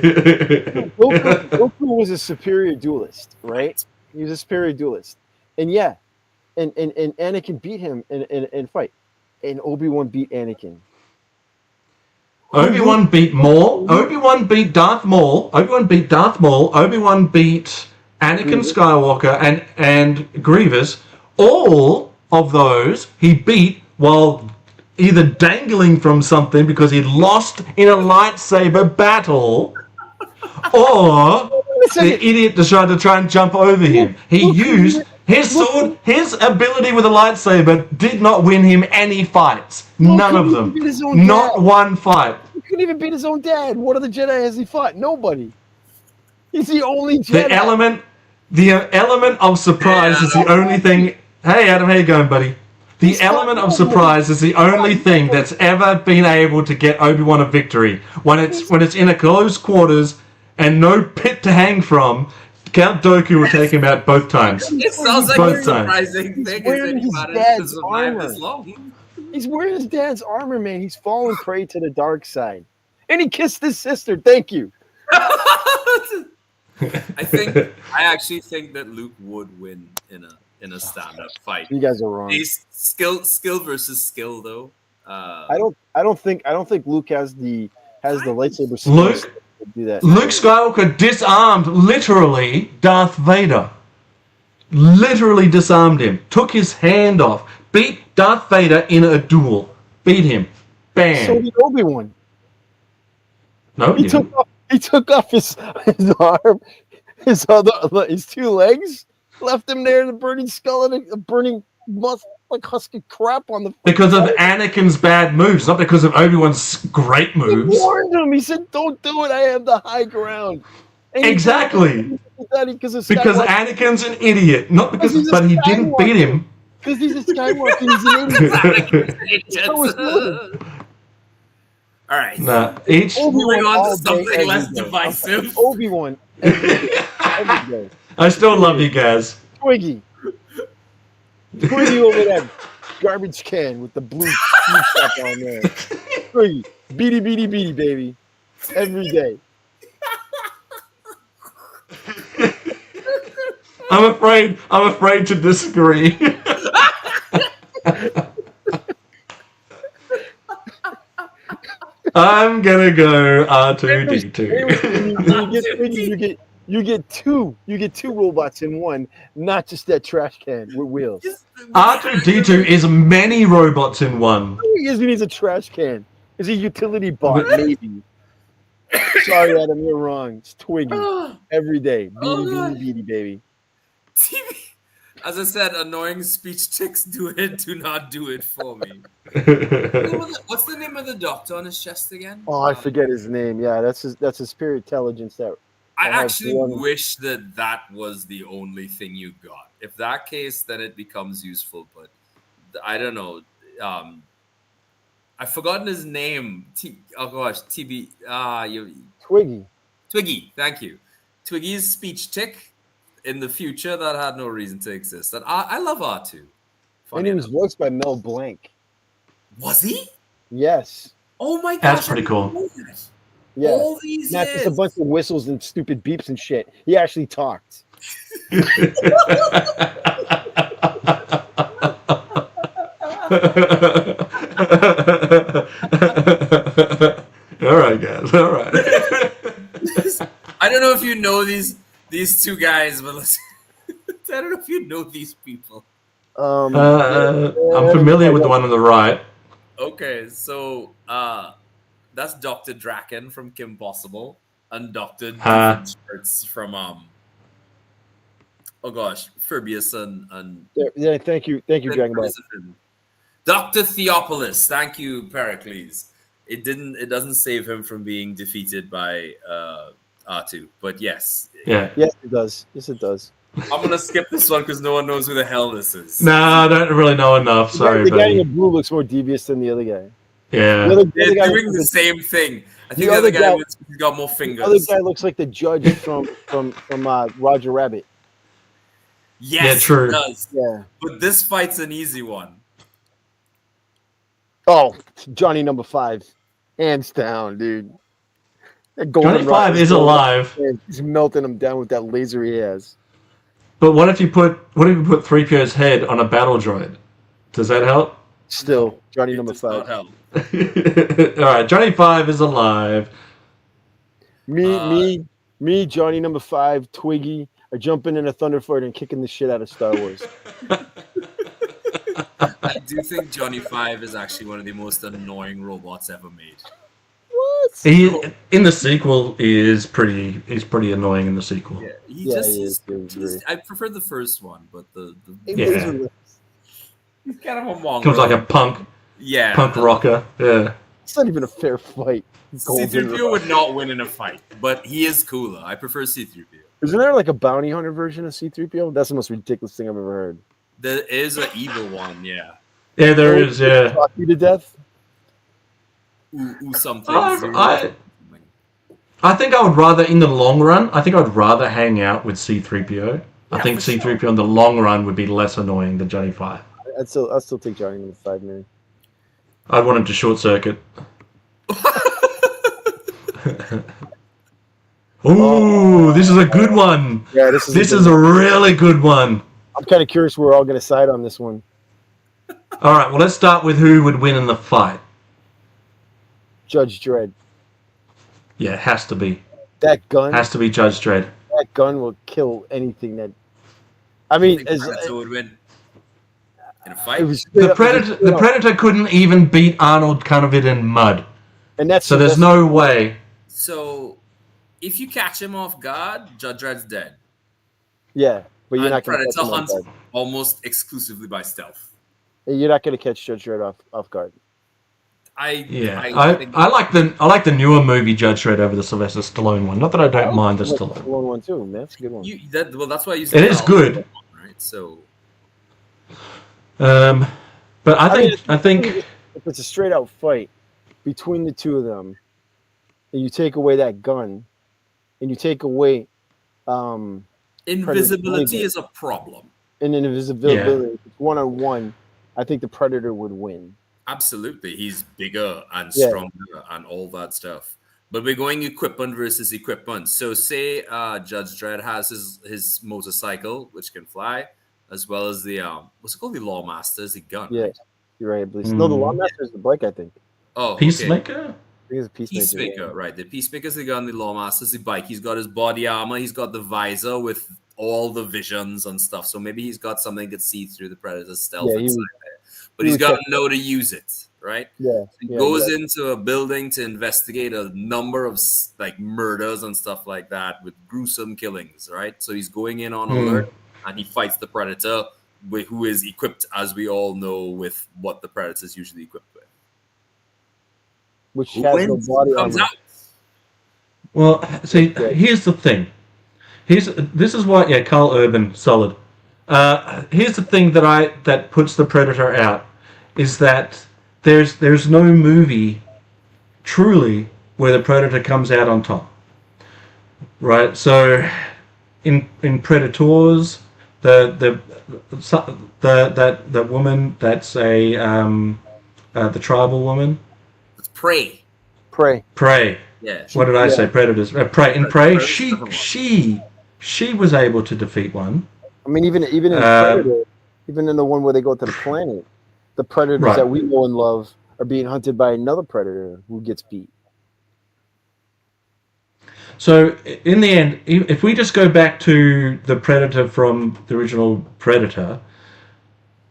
Goku was a superior duelist, right? He was a superior duelist, and yeah, and Anakin beat him in fight, and Obi-Wan beat Anakin. Obi-Wan beat Maul. Obi-Wan beat Darth Maul. Obi-Wan beat Darth Maul. Obi-Wan beat Anakin Skywalker and Grievous. All of those he beat while either dangling from something because he'd lost in a lightsaber battle, or the idiot decided to try and jump over him. He used his sword. His ability with a lightsaber did not win him any fights. None of them. Not one fight. He couldn't even beat his own dad. What other Jedi has he fought? Nobody. He's the only Jedi. The element of surprise is the only thing. Hey Adam, how you going, buddy? The element of surprise is the only thing that's ever been able to get Obi-Wan a victory. When it's in a close quarters and no pit to hang from, Count Dooku will take him out both times. It sounds like both a surprising thing. He's wearing his dad's armor, man. He's fallen prey to the dark side. And he kissed his sister. Thank you. I actually think that Luke would win in a stand-up fight. You guys are wrong. He's skill versus skill, though. I don't think Luke has the lightsaber skills Luke to do that. Luke Skywalker disarmed literally Darth Vader. Literally disarmed him. Took his hand off. Beat Darth Vader in a duel. Beat him. Bam. So did Obi-Wan. No, he took off his arm, his two legs, left him there in a burning skull and a burning like husk of crap on the. Because of Anakin's bad moves, not because of Obi-Wan's great moves. He warned him. He said, "Don't do it. I have the high ground." And exactly. Because Anakin's an idiot, not because, but he didn't beat him. Because he's a Skywalker. He's an idiot. All right. Nah, moving on to something less divisive. Obi-Wan. Every day. I still love you guys. Twiggy over that garbage can with the blue stuff on there. Twiggy. Beady, baby. Every day. I'm afraid to disagree. I'm gonna go R2-D2. You get two robots in one, not just that trash can with wheels. R2-D2 is many robots in one. He needs a trash can. Is he a utility bot? Maybe. Sorry, Adam, you're wrong. It's Twiggy. Every day. Beady, baby. As I said, annoying speech tics do not do it for me. What's the name of the doctor on his chest again? Oh, I forget his name. Yeah, that's his pure intelligence. I actually wish that was the only thing you got. If that case, then it becomes useful. But I don't know. I've forgotten his name. TB. Twiggy. Twiggy. Thank you. Twiggy's speech tick. In the future, that had no reason to exist. And I love R2. And he was voiced by Mel Blanc. Was he? Yes. Oh my gosh. That's pretty cool. Yeah. All these Not just a bunch of whistles and stupid beeps and shit. He actually talked. All right, guys. All right. I don't know if you know these two guys, but I don't know if you know these people. I'm familiar with the one on the right. Okay, so that That's Dr. Draken from Kim Possible and Dr. Doofenshmirtz from oh gosh, Phoebus and Yeah, thank you, Dragon Ball. Dr. Theopolis. Thank you, Pericles. It doesn't save him from being defeated by R2, but yes. Yeah. Yes, it does. Yes, it does. I'm gonna skip this one because no one knows who the hell this is. No, I don't really know enough. Sorry, the guy in buddy. the blue looks more devious than the other guy. Yeah. The other They're guy doing the same thing. I think the other guy has got more fingers. The other guy looks like the judge from Roger Rabbit. Yes, Yeah, true. it does. Yeah. But this fight's an easy one. Oh, Johnny number 5. Hands down, dude. That Johnny 5 is alive. He's melting him down with that laser he has. But what if you put 3PO's head on a battle droid? Does that help? Still, Johnny number Does not 5. help. All right, Johnny 5 is alive. Me, Johnny number 5, Twiggy are jumping in a Thunderfighter and kicking the shit out of Star Wars. I do think Johnny 5 is actually one of the most annoying robots ever made. What? He in the sequel he's pretty annoying in the sequel. Yeah, He's I prefer the first one, but the Yeah. he's kind of a mongrel. Comes like a punk rocker. Yeah. It's not even a fair fight. C-3PO would not win in a fight, but he is cooler. I prefer C-3PO. Isn't there like a bounty hunter version of C-3PO? That's the most ridiculous thing I've ever heard. There is an evil one, yeah. Yeah, there is. Yeah. Talk you to death. Ooh, something. I think I would rather, in the long run, I would rather hang out with C-3PO. I think C-3PO in the long run would be less annoying than Johnny 5. I'd still take Johnny number 5, man. I'd want him to short circuit. Ooh, this is a good one. Yeah, this is a really good one. I'm kind of curious where we're all going to side on this one. All right, well, let's start with who would win in the fight. Judge Dredd. Yeah, it has to be. That gun. Has to be Judge Dredd. That gun will kill anything that. I mean, I think Predator would win in a fight. The Predator couldn't even beat Arnold Cunningham in mud. And that's so there's no way. So, if you catch him off guard, Judge Dredd's dead. Yeah, but you're not going to catch Predator him off hunts guard. almost exclusively by stealth. You're not going to catch Judge Dredd off guard. I like the newer movie Judge Dredd over the Sylvester Stallone one. Not that I don't mind the Stallone. Stallone one too, man. That's a good one. That's why you. It is good, right? So. But I think if it's a straight out fight between the two of them, and you take away that gun, and you take away invisibility is a problem. And invisibility, one on one, I think the Predator would win. Absolutely, he's bigger and stronger and all that stuff. But we're going equipment versus equipment. So say Judge Dredd has his motorcycle, which can fly, as well as the what's it called? The Lawmaster is the gun. Yeah, you're right, I believe. No, the Lawmaster is the bike, I think. Oh, Peacemaker. Okay. I think it's a Peacemaker, right? The Peacemaker's the gun. The Lawmaster's the bike. He's got his body armor. He's got the visor with all the visions and stuff. So maybe he's got something that sees through the Predator's stealth inside there. But he's got to know to use it, right? Yeah. So he goes into a building to investigate a number of like murders and stuff like that with gruesome killings, right? So he's going in on alert and he fights the Predator, who is equipped, as we all know, with what the Predator is usually equipped with. Which has no body armor. Well, see, here's the thing. This is why, Carl Urban, solid. Here's the thing that puts the Predator out is that there's no movie truly where the Predator comes out on top, right? So in Predators, the woman that's the tribal woman. It's Prey. Yeah. What did I say? Predators. Prey. In Prey, she was able to defeat one. I mean, even in Predator, even in the one where they go to the planet, the predators that we know and love are being hunted by another predator who gets beat. So, in the end, if we just go back to the Predator from the original Predator,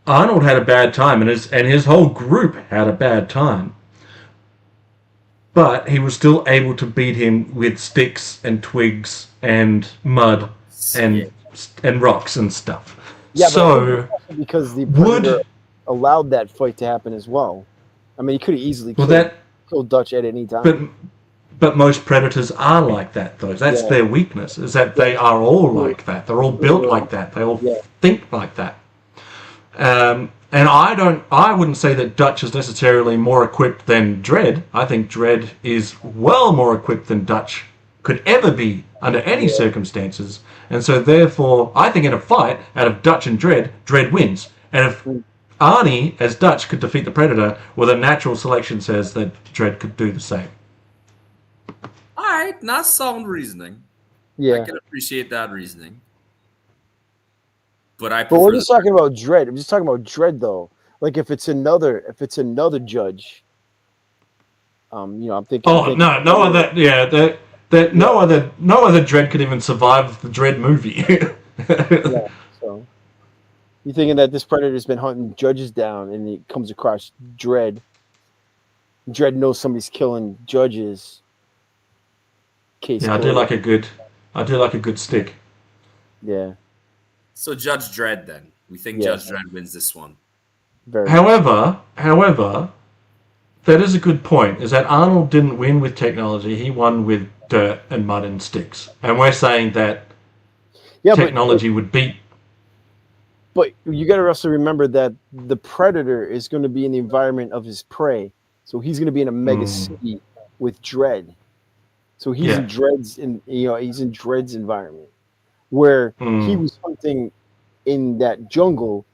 Arnold had a bad time, and his whole group had a bad time. but he was still able to beat him with sticks and twigs and mud and rocks and stuff. Yeah, but So because the Predator allowed that fight to happen as well. I mean, he could have easily killed Dutch at any time. But most predators are like that, though. That's their weakness, is that they are all like that. They're all built like that. They all think like that. And I wouldn't say that Dutch is necessarily more equipped than Dredd. I think Dredd is well more equipped than Dutch could ever be under any circumstances. And so therefore, I think in a fight out of Dutch and Dredd, Dredd wins. And if Arnie as Dutch could defeat the Predator, well, the natural selection says that Dredd could do the same. All right, not sound reasoning. Yeah, I can appreciate that reasoning. But we're just talking about Dredd. I'm just talking about Dredd, though. Like if it's another judge, I'm thinking. Oh no other no other Dredd could even survive the Dredd movie. Yeah, so you're thinking that this Predator's been hunting judges down, and he comes across Dredd. Dredd knows somebody's killing judges. I do like a good stick. Yeah. So Judge Dredd, then we think Judge Dredd wins this one. However, that is a good point. Is that Arnold didn't win with technology; he won with dirt and mud and sticks. And we're saying that technology would beat. But you got to also remember that the Predator is going to be in the environment of his prey, so he's going to be in a mega city with Dredd. So he's in Dredd's environment, where he was hunting in that jungle,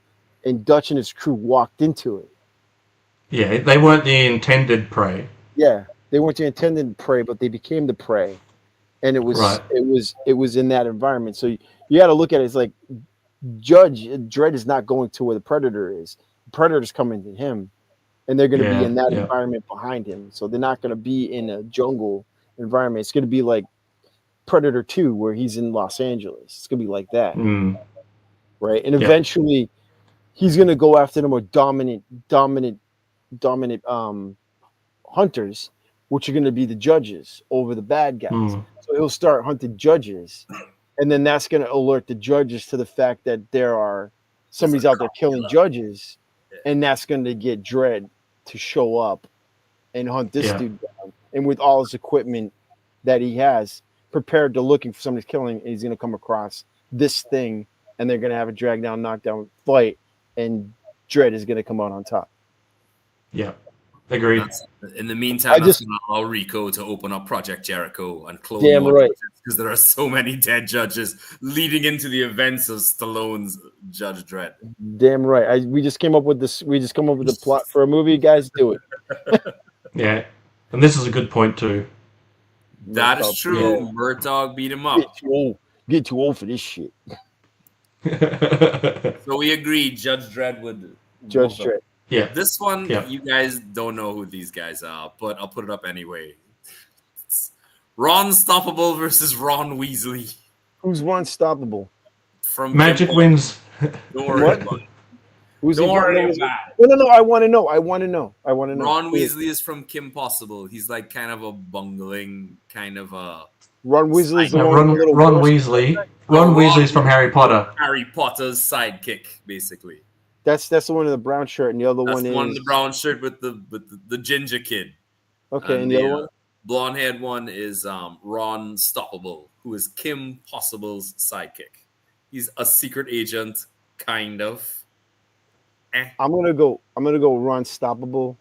and Dutch and his crew walked into it. Yeah, they weren't the intended prey. Yeah, they weren't the intended prey, but they became the prey, and it was in that environment. So you got to look at it as like Dredd is not going to where the Predator is. The Predator's coming to him, and they're going to be in that environment behind him. So they're not going to be in a jungle environment. It's going to be like Predator 2, where he's in Los Angeles. It's going to be like that, right? And eventually, he's going to go after the more dominant hunters, which are going to be the judges over the bad guys. So he'll start hunting judges, and then that's going to alert the judges to the fact that somebody's out there killing judges, and that's going to get Dredd to show up and hunt this dude down. And with all his equipment that he has, prepared to looking for somebody's killing, and he's going to come across this thing, and they're going to have a drag down, knockdown fight, and Dredd is going to come out on top. Yeah, agreed. In the meantime, that's going to allow Rico to open up Project Jericho and clone more judges, because there are so many dead judges leading into the events of Stallone's Judge Dredd. Damn right. We just came up with this. We just come up with the plot for a movie. Guys, do it. Yeah, and this is a good point too. That is true. Yeah. Murtaugh beat him up. Get too old for this shit. So we agreed Judge Dredd would. Judge Dredd. Yeah. This one, you guys don't know who these guys are, but I'll put it up anyway. It's Ron Stoppable versus Ron Weasley. Who's Ron Stoppable? From Magic wins. Don't worry about it. Don't worry about it. No. I want to know. Ron Weasley is from Kim Possible. He's like kind of a bungling, kind of a. Ron Weasley's Ron Weasley. Ron Weasley's from Harry Potter. Harry Potter's sidekick, basically. That's the one in the brown shirt, and the other one is the one in the brown shirt with the ginger kid. Okay, and the other one, blonde-haired one is Ron Stoppable, who is Kim Possible's sidekick. He's a secret agent, kind of. I'm gonna go Ron Stoppable,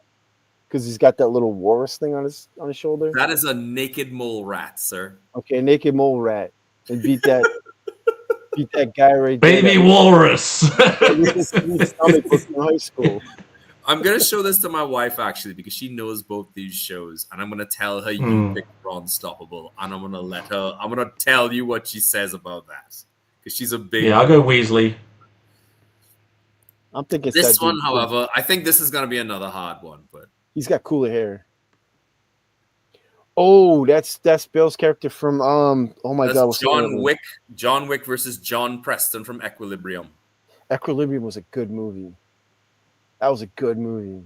because he's got that little walrus thing on his shoulder. That is a naked mole rat, sir. Okay, naked mole rat, and beat that guy right there. Baby walrus. In high school. I'm gonna show this to my wife actually, because she knows both these shows, and I'm gonna tell her you picked Ron Stoppable, and I'm gonna tell you what she says about that, because she's a big. Yeah, I'll go Weasley. I'm thinking this one, however, I think this is gonna be another hard one, but he's got cooler hair. Oh, that's Bill's character from oh my god, John Wick. John Wick versus John Preston from Equilibrium. Equilibrium was a good movie. That was a good movie.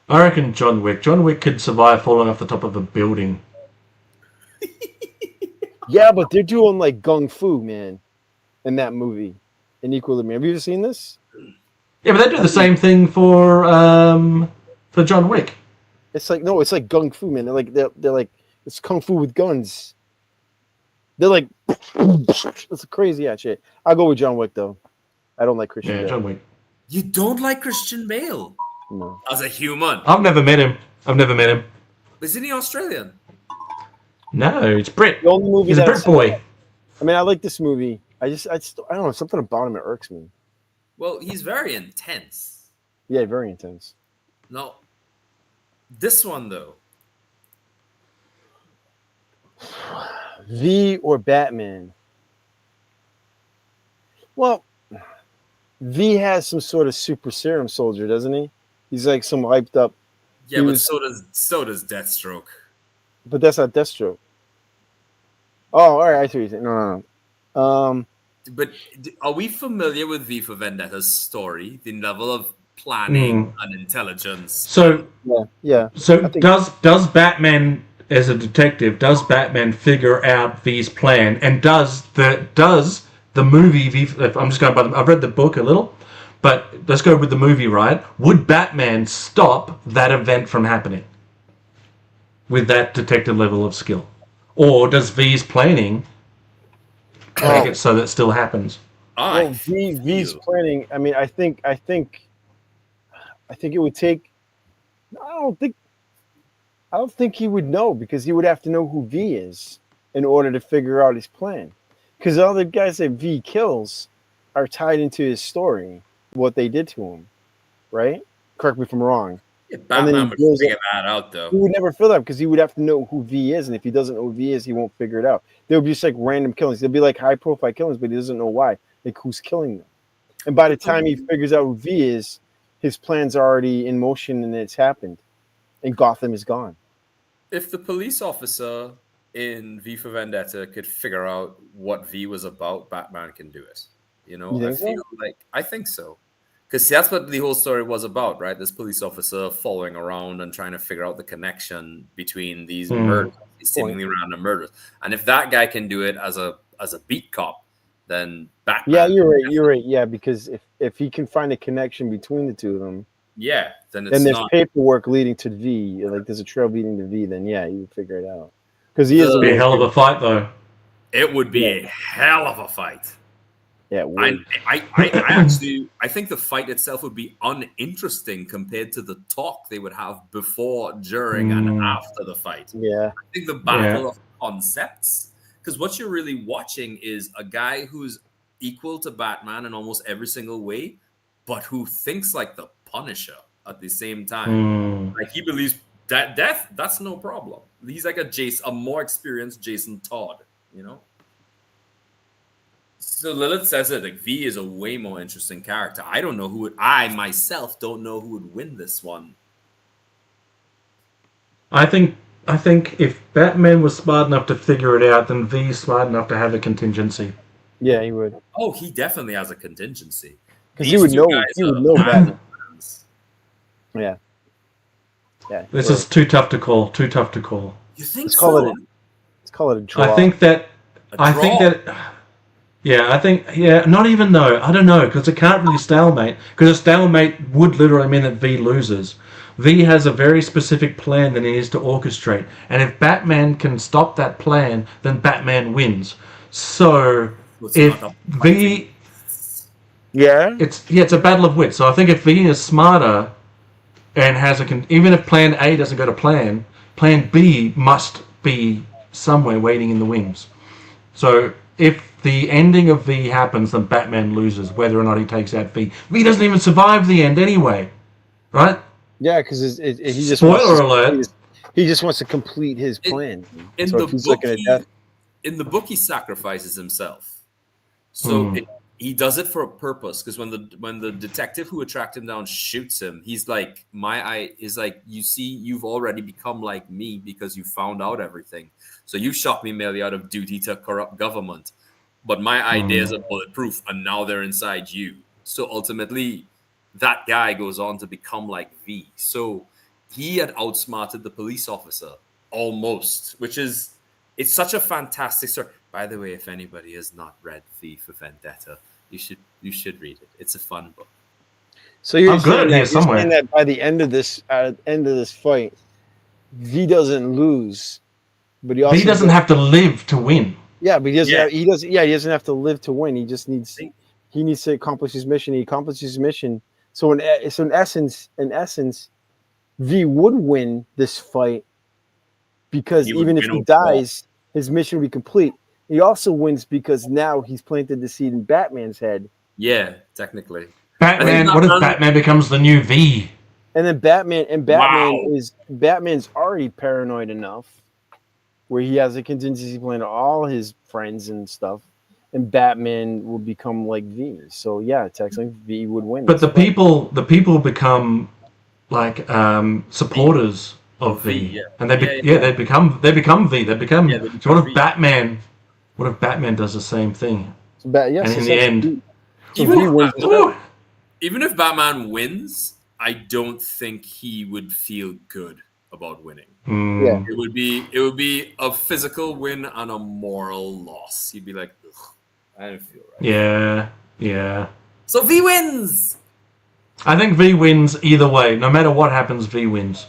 I reckon John Wick. John Wick could survive falling off the top of a building. Yeah, but they're doing like gung fu, man, in that movie, in Equilibrium. Have you ever seen this? Yeah, but they do the same thing for John Wick. It's like no, it's like gung fu, man. They're like it's kung fu with guns. They're like it's a crazy ass shit. I'll go with John Wick though. I don't like Christian. Yeah, Bale. John Wick. You don't like Christian Bale No. as a human. I've never met him. Isn't he Australian? No, it's Brit. The only movie He's a Brit boy. I mean, I like this movie. I don't know, something about him that irks me. Well, he's very intense. Yeah, very intense. No, this one though. V or Batman? Well, V has some sort of super serum soldier, doesn't he? He's like some hyped up. Yeah, He but was- so does Deathstroke. But that's not Deathstroke. Oh, all right. I see what you're saying. No. But are we familiar with V for Vendetta's story? The level of planning and intelligence. So Yeah. So I think- does Batman, as a detective, does Batman figure out V's plan, and does the movie V? I'm just going by. I've read the book a little, but let's go with the movie. Right? Would Batman stop that event from happening with that detective level of skill, or does V's planning make it so that still happens? I Well, V's feel- planning. I mean, I think it would take. I don't think he would know because he would have to know who V is in order to figure out his plan. Because all the guys that V kills are tied into his story, what they did to him, right? Correct me if I'm wrong. Yeah, and then Batman he would goes figure that out though. He would never fill that because he would have to know who V is, and if he doesn't know who V is, he won't figure it out. There would be just like random killings. There'll be like high-profile killings, but he doesn't know why. Like who's killing them. And by the time he figures out who V is, his plan's are already in motion and it's happened, and Gotham is gone. If the police officer in V for Vendetta could figure out what V was about, Batman can do it. You know, You I think so? feel like I think so. Because that's what the whole story was about, right? This police officer following around and trying to figure out the connection between these murders, these seemingly random murders. And if that guy can do it as a beat cop, then Batman. Yeah, you're right. Yeah, because if he can find a connection between the two of them, Yeah, then it's then there's not. paperwork leading to V. Like there's a trail leading to V. Then yeah, you would figure it out. Because he is It'd be a hell of a fight, though. It would be a hell of a fight. yeah. I would. actually think the fight itself would be uninteresting compared to the talk they would have before, during, and after the fight. Yeah. I think the battle of concepts, because what you're really watching is a guy who's equal to Batman in almost every single way, but who thinks like the Punisher at the same time. Like he believes that death, that's no problem. He's like a more experienced Jason Todd, you know? So Lilith says it like V is a way more interesting character. I myself don't know who would win this one. I think if Batman was smart enough to figure it out, then V's smart enough to have a contingency. Yeah, he would. Oh, he definitely has a contingency. Because he would know. He would know Batman. Yeah. Yeah. This is too tough to call. Too tough to call. You think Let's call so? it. Let's call it a draw. I think that. Yeah, not even though. I don't know, because it can't really stalemate. Because a stalemate would literally mean that V loses. V has a very specific plan that he needs to orchestrate. And if Batman can stop that plan, then Batman wins. So It's if not a V... Yeah. It's a battle of wits. So I think if V is smarter and has even if plan A doesn't go to plan B must be somewhere waiting in the wings. So if the ending of V happens, then Batman loses, whether or not he takes out V. V doesn't even survive the end anyway, right? Yeah, because he just Spoiler alert. He just wants to complete his plan. In So the if he's book, looking at death, in the book, he sacrifices himself. So he does it for a purpose. Because when the detective who tracked him down shoots him, he's like, you see, you've already become like me because you found out everything. So you shot me merely out of duty to corrupt government. But my ideas are bulletproof, and now they're inside you. So ultimately, that guy goes on to become like V. So he had outsmarted the police officer almost, which is it's such a fantastic story. By the way, if anybody has not read V for Vendetta, you should read it. It's a fun book. So you're I'm good saying at that, here somewhere. you're saying that by the end of this fight, V doesn't lose, but he also He doesn't have to live to win. Yeah, but he doesn't. Yeah. He doesn't. Yeah, he doesn't have to live to win. He just needs. He needs to accomplish his mission. He accomplishes his mission. So in essence, V would win this fight because He would even if win he overall. dies, his mission will be complete. He also wins because now he's planted the seed in Batman's head, Yeah, technically. Batman. not What if done- Batman becomes the new V? and then Batman's Wow. already paranoid enough where he has a contingency plan to all his friends and stuff, and Batman will become like V. So yeah, technically V would win. But this the fight. people become like supporters of V, yeah. and they Yeah. they become V. They become. Yeah, they So become what if V. Batman? What if Batman does the same thing? Yes, and in the end- so Even V wins. Ooh. Even if Batman wins, I don't think he would feel good about winning. Hmm. Yeah. It would be a physical win and a moral loss. He'd be like, ugh, I don't feel right. Yeah. So V wins. I think V wins either way. No matter what happens, V wins.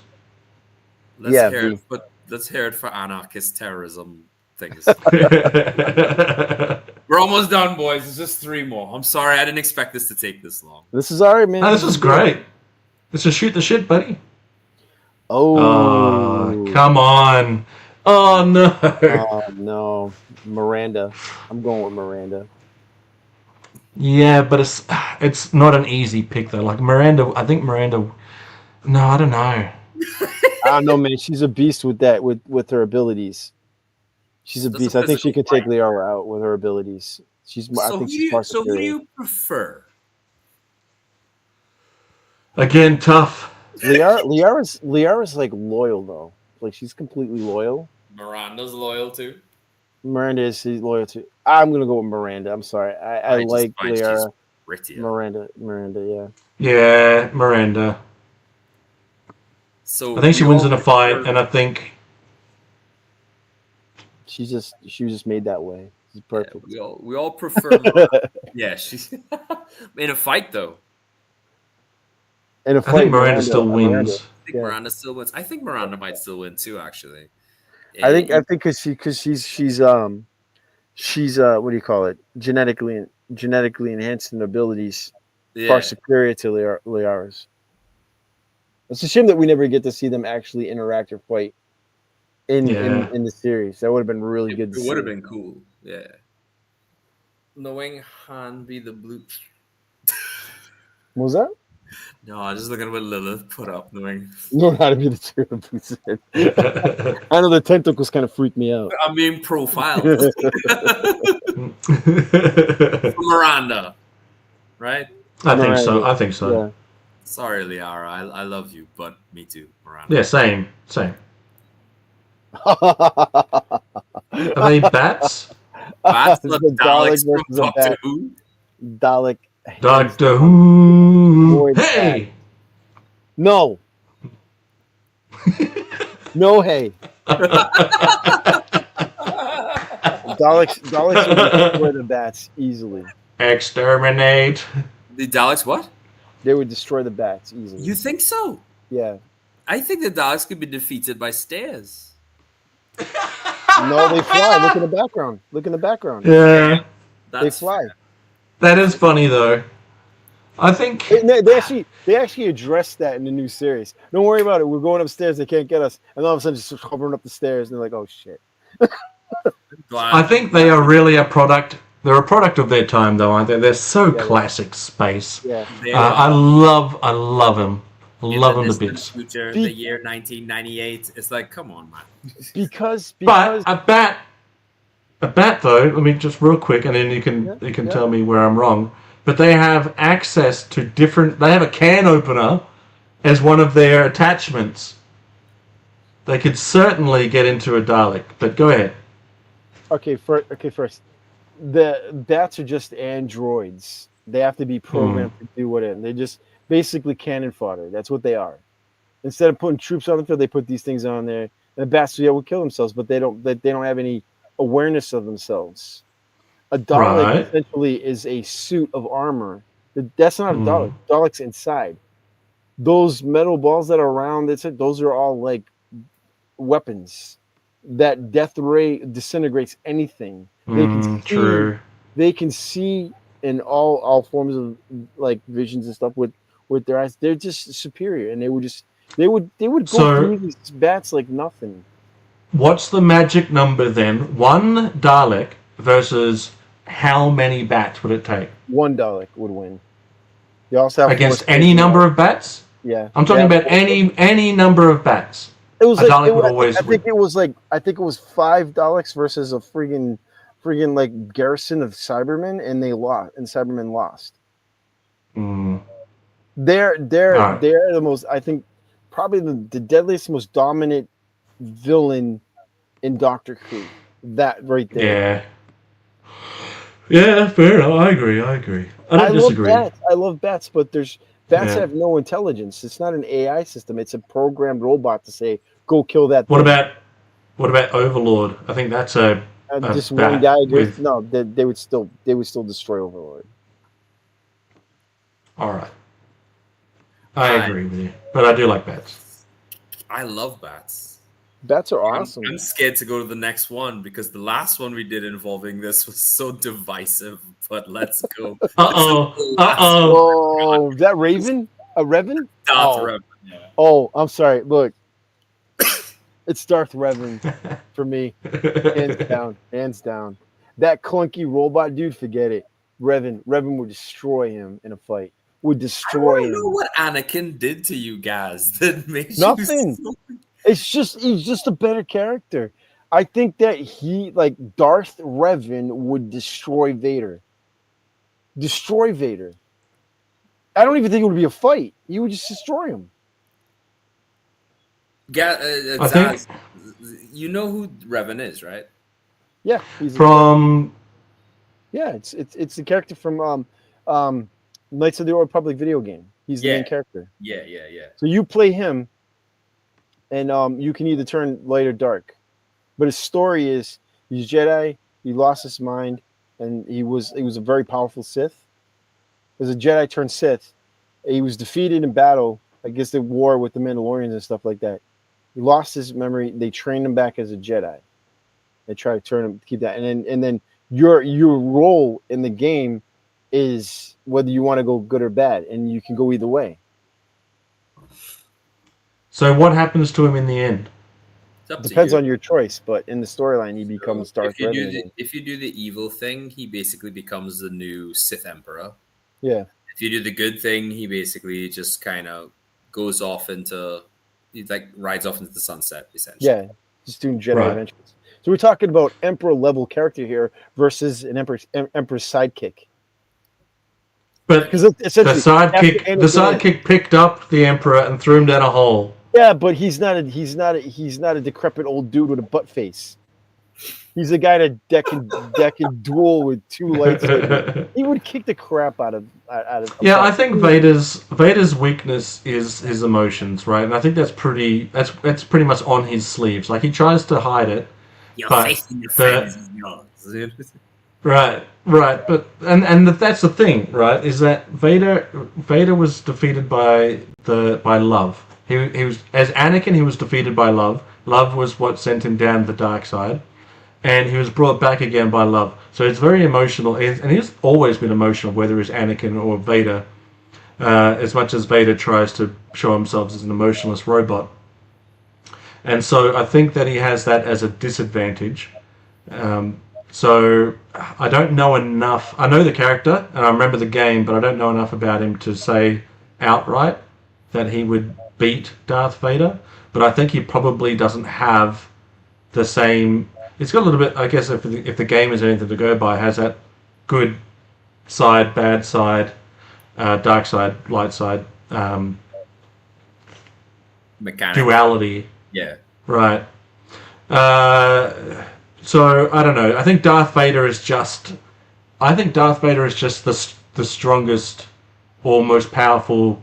Let's Yeah, hear V. it. But let's hear it for anarchist terrorism things. No, We're almost done, boys. It's just 3 more. I'm sorry, I didn't expect this to take this long. This is all right, man. this is great. Let's just shoot the shit, buddy. Oh, Oh, come on. Oh, no. no, Miranda. I'm going with Miranda. Yeah, but it's not an easy pick, though. Like, Miranda, I think Miranda... No, I don't know. I don't know, man. She's a beast with that, with her abilities. She's a That's a beast. I think she physical could take fight. Liara out with her abilities. I think she's far So who do superior. you prefer? Again, tough. Liara's like loyal though. Like she's completely loyal. Miranda's loyal too. Miranda is she's loyal to. I'm gonna go with Miranda. I'm sorry. I just like find she's Liara. prettier. Miranda. Yeah, Miranda. So I think she we wins all in a fight, prefer- and I think... She was just made that way. She's yeah, perfect. we all prefer. Miranda. Yeah, she's in a fight though. In a I fight, think Miranda still wins. I think Yeah. Miranda still wins. I think Miranda might still win too. Actually, I think because she's what do you call it? Genetically enhanced in abilities yeah. far superior to Liara's. It's a shame that we never get to see them actually interact or fight in the series. That would have been really good. It would have been cool. Yeah. Knowing Han be the blue. What was that? No, I was just looking at what Lilith put up. Knowing No, how to be the two of them said. I know the tentacles kind of freak me out. I'm being profiled. Miranda, right? I think so. Yeah. Sorry, Liara. I love you, but me too, Miranda. Yeah, same. Are they bats? That's the The Daleks Dalek from versus the Doctor bat. Who. Dalek. Doctor Who. Boy, Hey! No. No, hey. Daleks would destroy the bats easily. Exterminate. The Daleks, what? They would destroy the bats easily. You think so? Yeah. I think the Daleks could be defeated by stairs. No, they fly. Look in the background. Yeah. They fly. That is funny, though. I think... They actually addressed that in the new series. Don't worry about it. We're going upstairs. They can't get us. And all of a sudden, just hovering up the stairs. And they're like, oh, shit. I think they are really a product... They're a product of their time, though, aren't they? They're so Yeah. classic space. Yeah. They I are love them. in Love the them to distant bits. Future, Be- the year 1998. It's like, come on, man. Because But a bat, though. Let me just real quick, and then you can tell me where I'm wrong. But they have access to different. They have a can opener as one of their attachments. They could certainly get into a Dalek. But go ahead. Okay, first. The bats are just androids. They have to be programmed to do what they're just basically cannon fodder. That's what they are. Instead of putting troops on the field, they put these things on there. And the bats will kill themselves, but they don't have any awareness of themselves. A Dalek Right. essentially is a suit of armor. That's not a Dalek. Dalek's inside. Those metal balls that are around, those are all like weapons. That death ray disintegrates anything. They can see, True. They can see in all forms of like visions and stuff with their eyes. They're just superior, and they would go through these bats like nothing. What's the magic number then? One Dalek versus how many bats would it take? One Dalek would win. They also have Against any number of bats? Yeah, I'm talking about any number of bats. It was a Dalek would always I think it was 5 Daleks versus a friggin' like garrison of Cybermen, and they lost, and Cybermen lost. They're the most, I think, probably the deadliest, most dominant villain in Doctor Who. That right there. Yeah, fair enough. I agree. I don't disagree. I love bats, but bats have no intelligence. It's not an AI system. It's a programmed robot to say, "Go kill that." What about Overlord? I think that's just one guy. No, they would still destroy Overlord. All right, I agree with you, but I do like bats. I love bats. Bats are awesome. I'm scared to go to the next one because the last one we did involving this was so divisive. But let's go. Oh, is that Raven? A Revan? Revan. Yeah. Oh, I'm sorry. Look, it's Darth Revan for me, hands down. That clunky robot dude, forget it. Revan would destroy him in a fight. Would destroy him. I don't know what Anakin did to you guys that made nothing. He's just a better character. I think that Darth Revan would destroy Vader. I don't even think it would be a fight. He would just destroy him. Gazz, you know who Revan is, right? Yeah, it's the character from Knights of the Old Republic video game. He's the main character. Yeah. So you play him, and you can either turn light or dark. But his story is he's Jedi. He lost his mind, and he was a very powerful Sith. As a Jedi turned Sith, he was defeated in battle against the war with the Mandalorians and stuff like that. He lost his memory. They trained him back as a Jedi. They try to turn him, keep that, and then your role in the game is whether you want to go good or bad, and you can go either way. So what happens to him in the end? Depends on your choice, but in the storyline, he becomes Darth Vader. If you do the evil thing, he basically becomes the new Sith Emperor. Yeah. If you do the good thing, he basically just kind of goes off rides off into the sunset, essentially. Yeah, just doing Jedi adventures. So we're talking about Emperor level character here versus an Emperor's sidekick. But the sidekick picked up the Emperor and threw him down a hole. Yeah, but he's not a decrepit old dude with a butt face. He's a guy that can duel with two lightsabers. He would kick the crap out of. Yeah, I think Vader's weakness is his emotions, right? And I think that's pretty much on his sleeves. Like he tries to hide it. Your face in your friends is yours. Right, but and that's the thing, right? Is that Vader was defeated by love. He was, as Anakin, he was defeated by love. Love was what sent him down the dark side, and he was brought back again by love. So it's very emotional, and he's always been emotional, whether it's Anakin or Vader. As much as Vader tries to show himself as an emotionless robot, and so I think that he has that as a disadvantage. So I don't know enough. I know the character and I remember the game, but I don't know enough about him to say outright that he would beat Darth Vader. But I think he probably doesn't have the same. It's got a little bit. I guess if the game is anything to go by, has that good side, bad side, dark side, light side, duality. Yeah. Right. So I don't know. I think Darth Vader is just the strongest or most powerful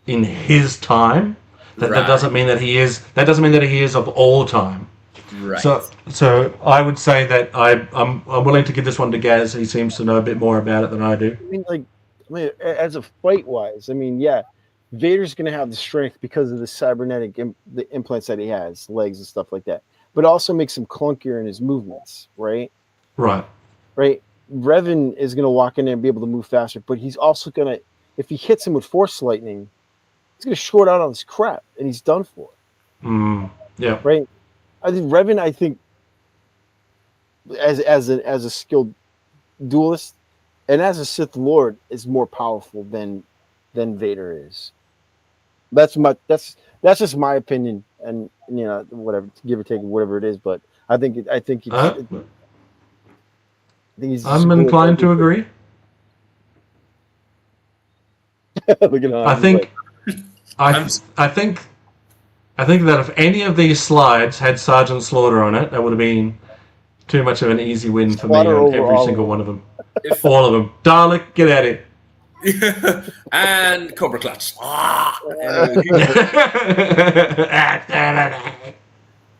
in his time. That Right. doesn't mean that he is. That doesn't mean that he is of all time. Right. So I would say that I'm willing to give this one to Gaz. He seems to know a bit more about it than I do. I mean, as a fight wise, yeah, Vader's gonna have the strength because of the cybernetic the implants that he has, legs and stuff like that. But it also makes him clunkier in his movements, right? Right. Right. Revan is gonna walk in there and be able to move faster, but he's also gonna, if he hits him with Force lightning, he's gonna short out on his crap, and he's done for. Yeah. Right. I think Revan, as a skilled duelist and as a Sith Lord, is more powerful than Vader is. That's just my opinion, and whatever, give or take whatever it is. But I think he's. I'm inclined to agree. Look at him. I think that if any of these slides had Sergeant Slaughter on it, that would have been too much of an easy win for me on every single one of them. All of them. Dalek, get at it. And Cobra Clutch.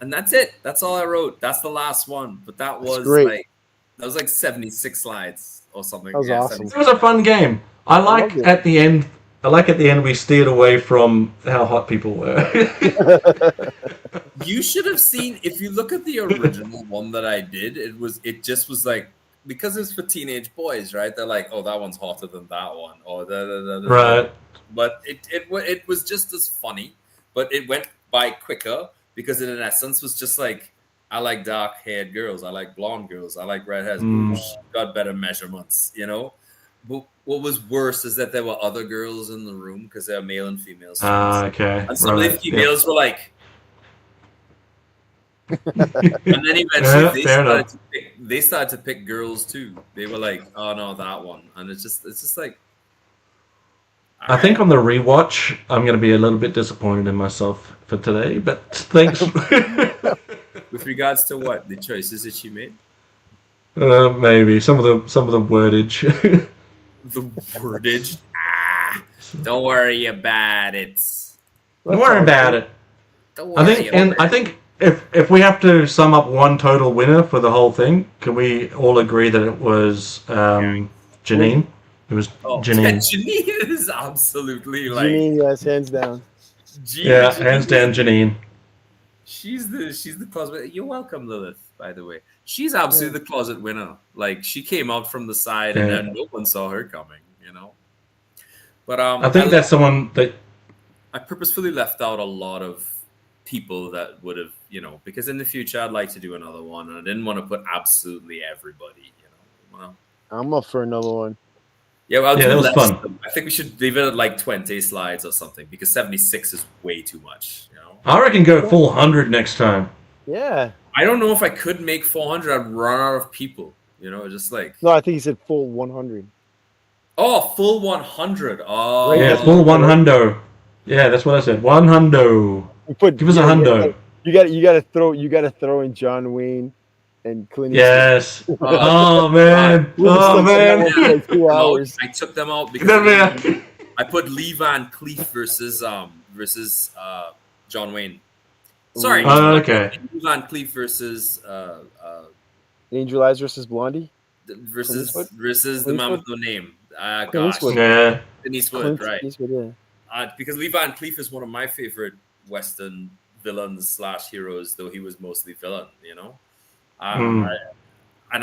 And that's it. That's all I wrote. That's the last one. But that was like 76 slides or something. That was awesome. It was a fun game. I like at the end we steered away from how hot people were. You should have seen, if you look at the original one that I did, it just was like, because it's for teenage boys, right? They're like, oh, that one's hotter than that one, or right. But it was just as funny, but it went by quicker because it in essence was just like, I like dark-haired girls, I like blonde girls, I like redheads. She's got better measurements, But what was worse is that there were other girls in the room because there are male and female students. Okay. And some of the females were like, and then eventually they started to pick girls too. They were like, oh no, that one. And it's just like, I think on the rewatch, I'm going to be a little bit disappointed in myself for today, but thanks. With regards to what? The choices that she made? Maybe some of the wordage. The wordage? Don't worry about it. Don't worry about it. I think if we have to sum up one total winner for the whole thing, can we all agree that it was Janine? It was Janine. Janine is absolutely like Janine, yes, hands down. Hands down, Janine. She's the closet. You're welcome, Lilith. By the way, she's absolutely the closet winner. Like, she came out from the side, and then no one saw her coming. But I think that's someone that I purposefully left out a lot of people that would have, because in the future I'd like to do another one, and I didn't want to put absolutely everybody. I'm up for another one. Yeah, well, that was fun. I think we should leave it at like 20 slides or something, because 76 is way too much. I reckon go full 100 next time. Yeah. I don't know if I could make 400. I'd run out of people. Just like. No, I think he said full 100. Oh, full 100. Oh, yeah, full 100. Yeah, that's what I said. 100. Give us a hundo. You got to throw in John Wayne and Clint Eastwood. Yes. Oh man. Oh man. Like 2 hours. I took them out because I put Lee Van Cleef versus John Wayne. Sorry. Okay. Lee Van Cleef versus Angel Eyes versus Blondie. Versus the man with no name. Gosh. Yeah. Clint Eastwood, right? Eastwood, yeah. Because Lee Van Cleef is one of my favorite Western villains / heroes, though he was mostly villain, and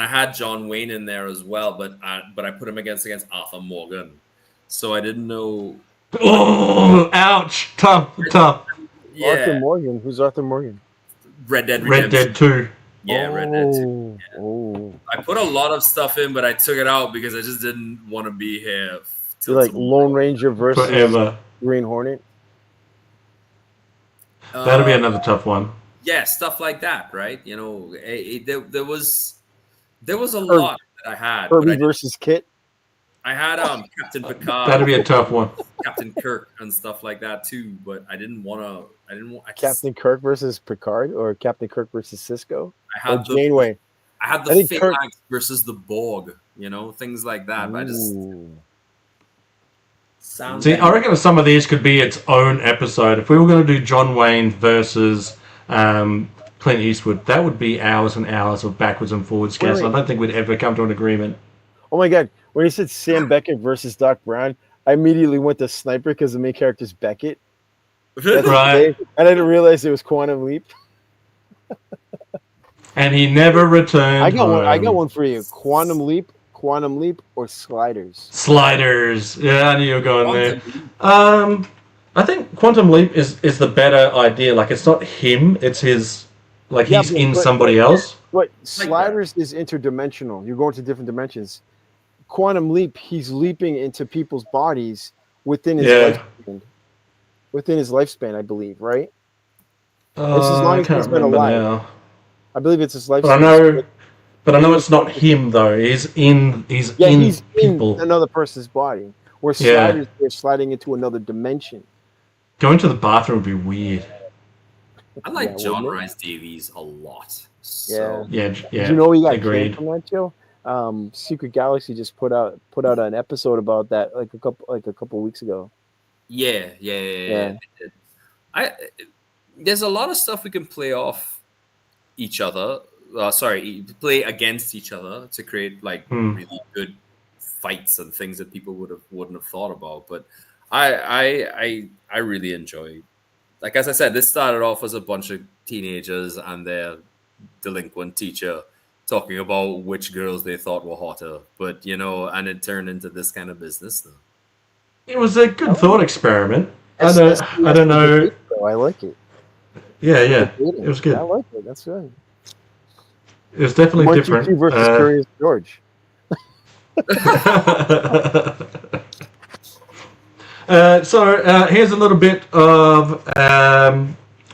I had John Wayne in there as well, but I put him against Arthur Morgan, so I didn't know. Oh, ouch! Tough. Yeah. Arthur Morgan. Who's Arthur Morgan? Red Dead Redemption. Red Dead 2. Yeah, Red Dead 2. Yeah. Oh. I put a lot of stuff in, but I took it out because I just didn't want to be here. So like Lone Ranger versus Forever. Green Hornet. That'll be another tough one. Yeah, stuff like that, right? There was a lot that I had. Kirby versus Kit. I had Captain Picard. That'll be a tough one. Captain Kirk and stuff like that too, but I didn't want. Captain Kirk versus Picard, or Captain Kirk versus Cisco, or Janeway. I had the Phalanx versus the Borg. Things like that. But I just. Sound See, I reckon some of these could be its own episode. If we were going to do John Wayne versus Clint Eastwood, that would be hours and hours of backwards and forwards, Gazz. Wait. I don't think we'd ever come to an agreement. Oh my god! When he said Sam Beckett versus Doc Brown, I immediately went to Sniper because the main character's Beckett. That's Right. and I didn't realize it was Quantum Leap. And he never returned. I got home. one for you. Quantum Leap, or Sliders. Sliders. Yeah, I knew you were going there. I think Quantum Leap is the better idea. Like, it's not him; it's his. Like, Yeah, he's in somebody else. But Sliders is interdimensional. You're going to different dimensions. Quantum Leap, he's leaping into people's bodies within his lifespan. Within his lifespan, I believe, right? It's as long I as can't he's been remember alive. now. I believe it's his lifespan. But I know it's not him though. He's in people. in another person's body. Where Yeah. Sliders, they're sliding into another dimension. Going to the bathroom would be weird. I like Yeah, John wouldn't it? Rhys Davies a lot. So, Yeah. Did you know he got agreed. canned from that show? Secret Galaxy just put out an episode about that like a couple weeks ago. yeah. There's a lot of stuff we can play off each other. Play against each other to create like really good fights and things that people wouldn't have thought about. But I really enjoy. Like, as I said, this started off as a bunch of teenagers and their delinquent teacher talking about which girls they thought were hotter, but and it turned into this kind of business now. It was a good thought experiment. I don't know. I like it. Yeah. It was good. I like it. That's good. It was definitely 1, 2, different. 3 versus Curious George. So here's a little bit of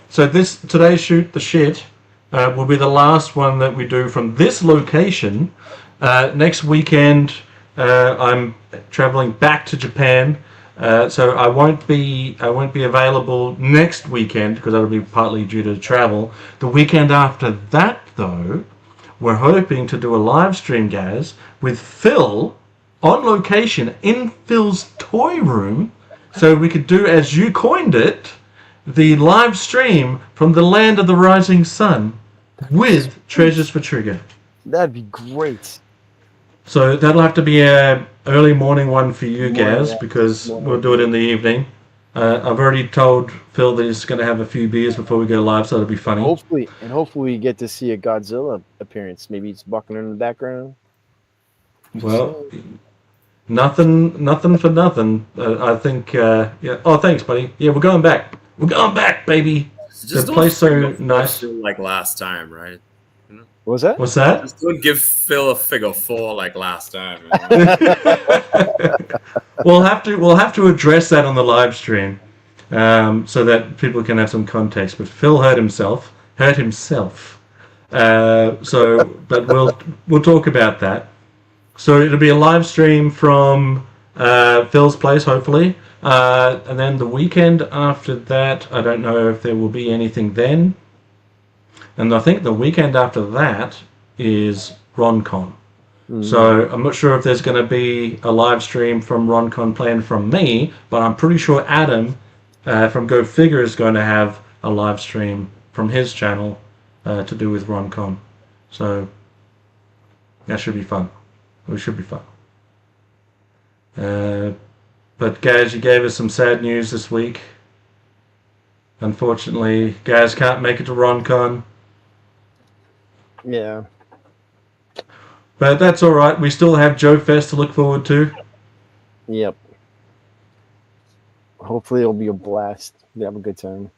today's shoot the shit will be the last one that we do from this location. Next weekend I'm traveling back to Japan, so I won't be available next weekend because that'll be partly due to travel. The weekend after that, though, we're hoping to do a live stream, Gazz, with Phil on location in Phil's toy room, so we could do, as you coined it, the live stream from the land of the rising sun with Treasures for Trigger. That'd be great. So that'll have to be a early morning one for you, Gazz, because we'll do it in the evening. I've already told Phil that he's going to have a few beers before we go live, so it'll be funny. Hopefully we get to see a Godzilla appearance. Maybe it's buckling in the background. Well, nothing for nothing. I think. Yeah. Oh, thanks, buddy. Yeah, we're going back. We're going back, baby. Just The place so nice. like last time, right? What was that? What's that? Just don't give Phil a figure 4 like last time. We'll have to address that on the live stream, so that people can have some context. But Phil hurt himself. But we'll talk about that. So it'll be a live stream from Phil's place, hopefully, and then the weekend after that, I don't know if there will be anything then. And I think the weekend after that is RonCon. So I'm not sure if there's going to be a live stream from RonCon planned from me, but I'm pretty sure Adam from Go Figure is going to have a live stream from his channel to do with RonCon. So that should be fun. It should be fun. But Gazz, you gave us some sad news this week. Unfortunately, Gazz can't make it to RonCon. Yeah. But that's all right. We still have Joe Fest to look forward to. Yep. Hopefully it'll be a blast. We have a good time.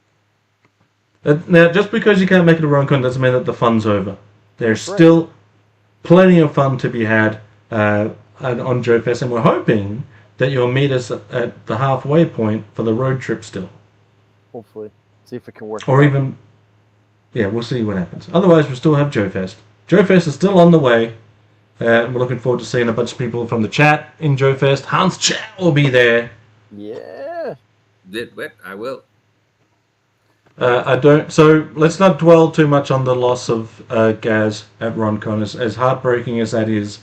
Now, just because you can't make it to RonCon doesn't mean that the fun's over. There's still plenty of fun to be had on Joe Fest, and we're hoping that you'll meet us at the halfway point for the road trip still. Hopefully. See if it can work. Or even, yeah, we'll see what happens. Otherwise, we'll still have Joe Fest. Joe Fest is still on the way. We're looking forward to seeing a bunch of people from the chat in Joe Fest. Hans Chow will be there. Yeah. I will. So let's not dwell too much on the loss of Gazz at RonCon, as heartbreaking as that is.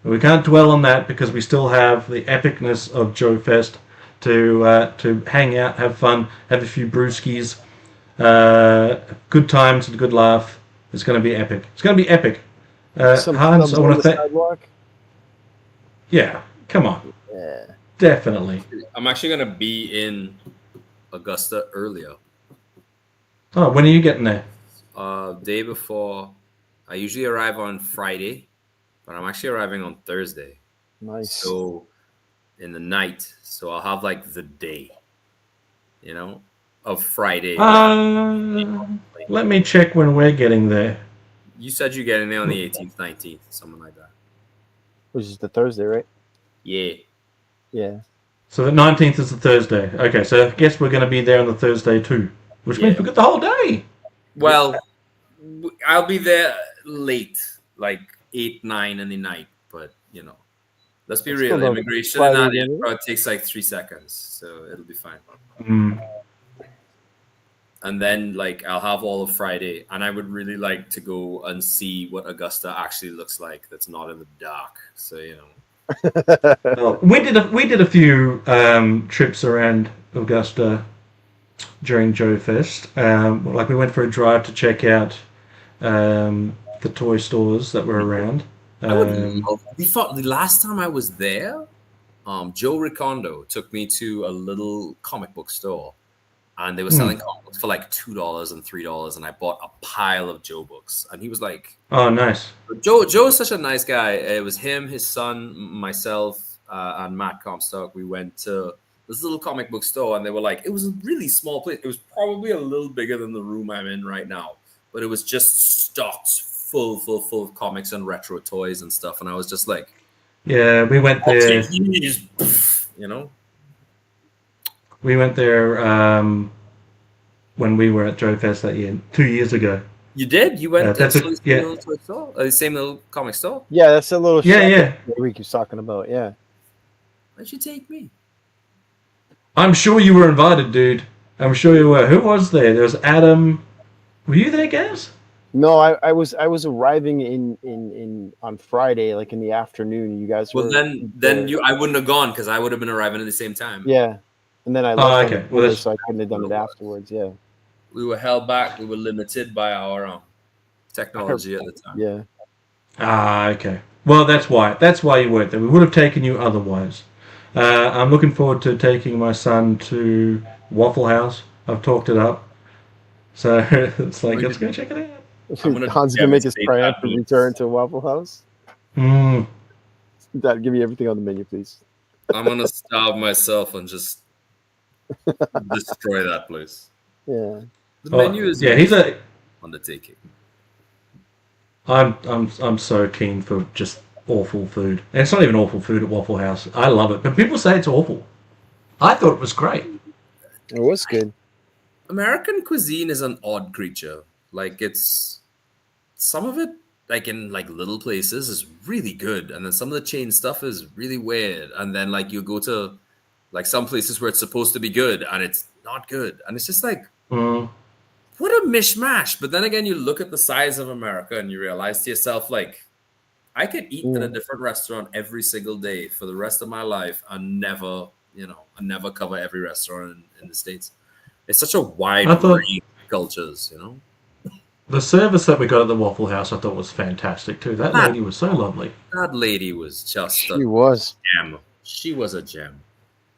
We can't dwell on that because we still have the epicness of Joe Fest to hang out, have fun, have a few brewskis, good times and good laugh. It's going to be epic. It's going to be epic. Some Hans, snubs I on want the to thank. sidewalk. Yeah, come on, Yeah. definitely. I'm actually gonna be in Augusta earlier. Oh, when are you getting there? Day before. I usually arrive on Friday, but I'm actually arriving on Thursday. Nice. So in the night, so I'll have like the day, you know, of Friday. Let me check when we're getting there. You said you're getting there on the 18th, 19th, something like that. Which is the Thursday, right? Yeah. Yeah. So the 19th is the Thursday. Okay, so I guess we're going to be there on the Thursday too, which means we got the whole day. Well, I'll be there late, like 8, 9 in the night. But, you know, let's be real. still Immigration Friday in that morning. airport takes like 3 seconds. So it'll be fine. Mm. And then, like, I'll have all of Friday. And I would really like to go and see what Augusta actually looks like that's not in the dark. So, you know. Well, we did a few trips around Augusta during Joe Fest. Like we went for a drive to check out the toy stores that were around. I would love. The last time I was there, Joe Ricondo took me to a little comic book store, and they were selling comic books for like $2 and $3, and I bought a pile of Joe books, and he was like, "Oh, nice." Joe is such a nice guy. It was him, his son, myself, and Matt Comstock. We went to this little comic book store, and they were like, it was a really small place. It was probably a little bigger than the room I'm in right now, but it was just stocked full of comics and retro toys and stuff. And I was just like, yeah, we went there. You know, we went there when we were at Joe Fest that year, 2 years ago. You did? You went to the little toy store? The same little comic store? Yeah, that's a little yeah that we keep talking about. Yeah. Why'd you take me? I'm sure you were invited, dude. I'm sure you were. Who was there? There was Adam. Were you there, Gazz? No, I was arriving in on Friday, like in the afternoon. You guys were. Well, then I wouldn't have gone because I would have been arriving at the same time. Yeah, and then I left. Oh, okay. Well, so I couldn't have done it afterwards. Yeah. We were held back. We were limited by our technology at the time. Yeah. Ah, okay. Well, that's why. That's why you weren't there. We would have taken you otherwise. I'm looking forward to taking my son to Waffle House. I've talked it up. So it's like, let's go check it out. Han's gonna make his triumphant return to Waffle House. Dad, give me everything on the menu, please. I'm gonna starve myself and just destroy that place. Yeah. The menu is he's a undertaking. I'm so keen for just awful food. And it's not even awful food at Waffle House. I love it, but people say it's awful. I thought it was great. It was good. American cuisine is an odd creature. Like it's some of it, like in like little places, is really good, and then some of the chain stuff is really weird. And then like you go to like some places where it's supposed to be good and it's not good, and it's just like what a mishmash. But then again, you look at the size of America and you realize to yourself, like, I could eat in a different restaurant every single day for the rest of my life and never cover every restaurant in the States. It's such a wide range of cultures, you know. The service that we got at the Waffle House I thought was fantastic too. That lady was so lovely. That lady was just She was. gem. She was a gem.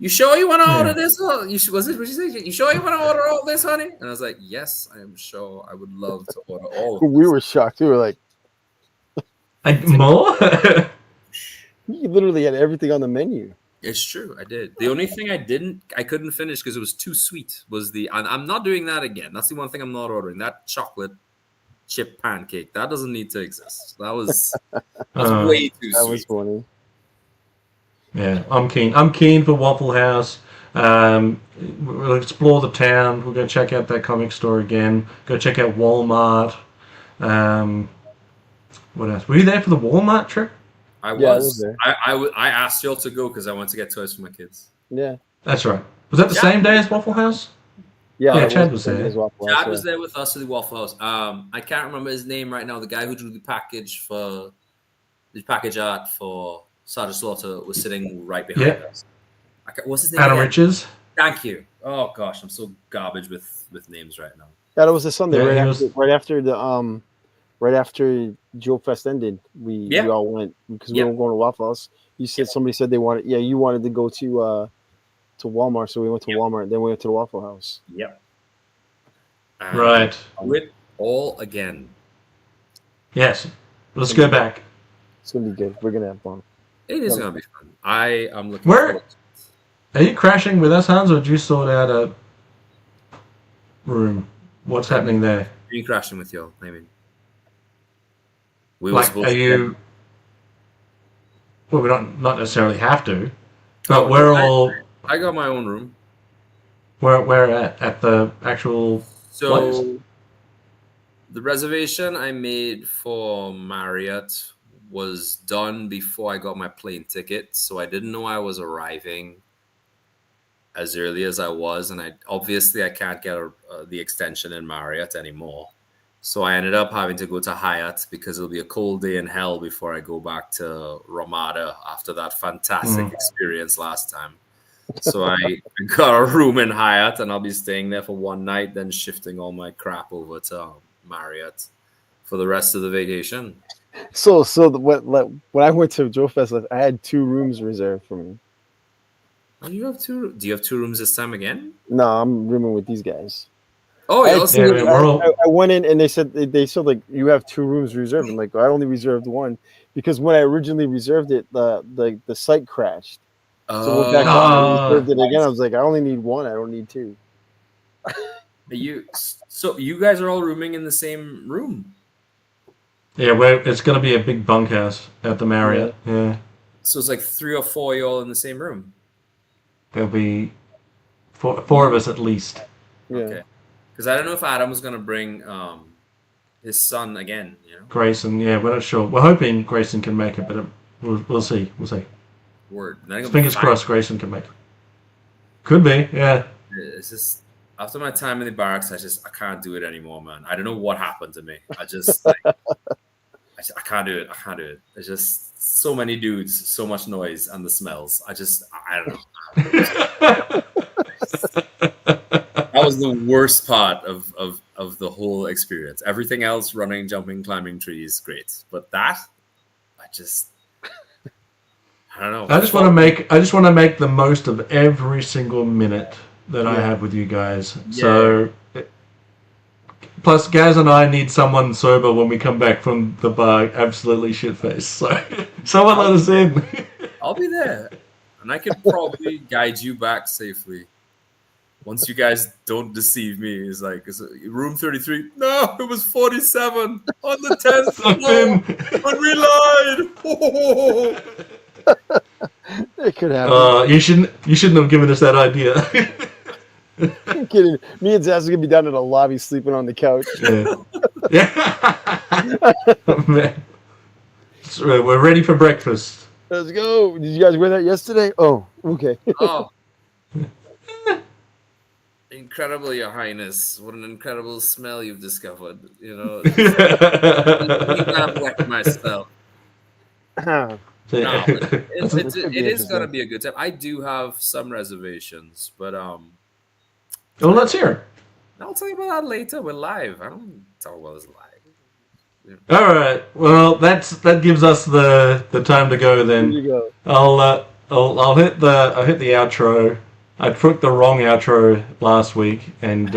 You sure you want to order this? What you sure you want to order all this, honey? And I was like, yes, I am sure. I would love to order all of this. We were shocked. We were like, more? you literally had everything on the menu. It's true, I did. The only thing I couldn't finish because it was too sweet was and I'm not doing that again. That's the one thing I'm not ordering. That chocolate chip pancake, that doesn't need to exist. That's way too sweet. That was funny. Yeah, I'm keen. I'm keen for Waffle House. We'll explore the town. We'll go check out that comic store again. Go check out Walmart. What else? Were you there for the Walmart trip? I was. Yeah, I was there. I asked y'all to go because I wanted to get toys for my kids. Yeah. That's right. Was that the same day as Waffle House? Yeah, Chad was there. Chad was there with us at the Waffle House. I can't remember his name right now. The guy who drew the package art for Sergeant Slaughter was sitting right behind us. What's his name? Adam again? Richards. Thank you. Oh gosh, I'm so garbage with names right now. Yeah, that was the Sunday Yeah, right after Joe Fest ended. We all went because we were going to Waffle House. You said somebody said they wanted. Yeah, you wanted to go to Walmart, so we went to Walmart. Then we went to the Waffle House. Yep. Right. Do it all again. Yes. Let's go back. It's gonna be good. We're gonna have fun. It is gonna be fun. I am looking. Where forward to it. are you crashing with us, Hans, or did you sort out a room? What's happening there? Are you crashing with you? I mean, we were Like, supposed are to. you? Well, we don't not necessarily have to, but Oh, we're all. I got my own room. Where at the actual So place? the reservation I made for Marriott was done before I got my plane ticket, so I didn't know I was arriving as early as I was, and I can't get the extension in Marriott anymore. So I ended up having to go to Hyatt because it'll be a cold day in hell before I go back to Ramada after that fantastic experience last time. So I got a room in Hyatt, and I'll be staying there for one night, then shifting all my crap over to Marriott for the rest of the vacation. So when I went to Joe Fest, I had 2 rooms reserved for me. Oh, you have two? Do you have 2 rooms this time again? No, I'm rooming with these guys. Oh, you also I went in and they said like you have 2 rooms reserved. I'm like, I only reserved 1 because when I originally reserved it, the site crashed. So went back on and reserved it again. I was like, I only need 1. I don't need 2. So you guys are all rooming in the same room? Yeah, it's going to be a big bunkhouse at the Marriott. Yeah. So it's like 3 or 4 you all in the same room? There'll be four of us at least. Yeah. Okay. Because I don't know if Adam was going to bring his son again. You know? Grayson, yeah, we're not sure. We're hoping Grayson can make it, but we'll see. We'll see. Word. Fingers crossed Grayson can make it. Could be, yeah. It's just, after my time in the barracks, I can't do it anymore, man. I don't know what happened to me. I just, I can't do it. I can't do it. There's just so many dudes, so much noise, and the smells. I don't know. That was the worst part of the whole experience. Everything else, running, jumping, climbing trees, great. But that, I don't know. I just want to make the most of every single minute that I have with you guys. Yeah. So, plus Gazz and I need someone sober when we come back from the bar, absolutely shit-faced. So, someone let us in. I'll be there, and I can probably guide you back safely. Once you guys don't deceive me, it's like, is it room 33? No, it was 47 on the 10th floor, and we lied. It could happen. You shouldn't have given us that idea. I'm kidding. Me and Zaz are gonna be down in the lobby sleeping on the couch. Oh, man. So we're ready for breakfast. Let's go. Did you guys wear that yesterday? Oh, okay. Oh. Incredible, Your Highness. What an incredible smell you've discovered. You know, I've wet myself. No, it is going to be a good time. I do have some reservations, but well, let's hear it. I'll tell you about that later. We're live. I don't talk about this live. Yeah. All right. Well, that gives us the time to go. Then Here you go. I'll hit the outro. I took the wrong outro last week and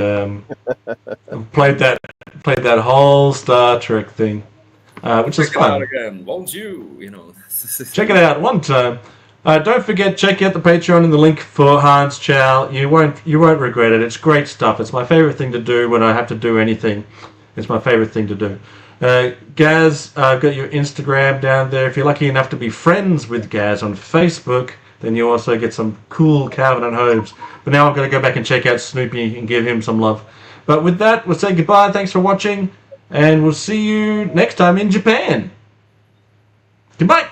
played that whole Star Trek thing, which is fun. Check it out again, won't you? You know, check it out one time. Don't forget, check out the Patreon and the link for Hans Chow. You won't regret it. It's great stuff. It's my favorite thing to do when I have to do anything. It's my favorite thing to do. Gazz, I've got your Instagram down there. If you're lucky enough to be friends with Gazz on Facebook, then you also get some cool Calvin and Hobbes. But now I'm going to go back and check out Snoopy and give him some love. But with that, we'll say goodbye. Thanks for watching. And we'll see you next time in Japan. Goodbye.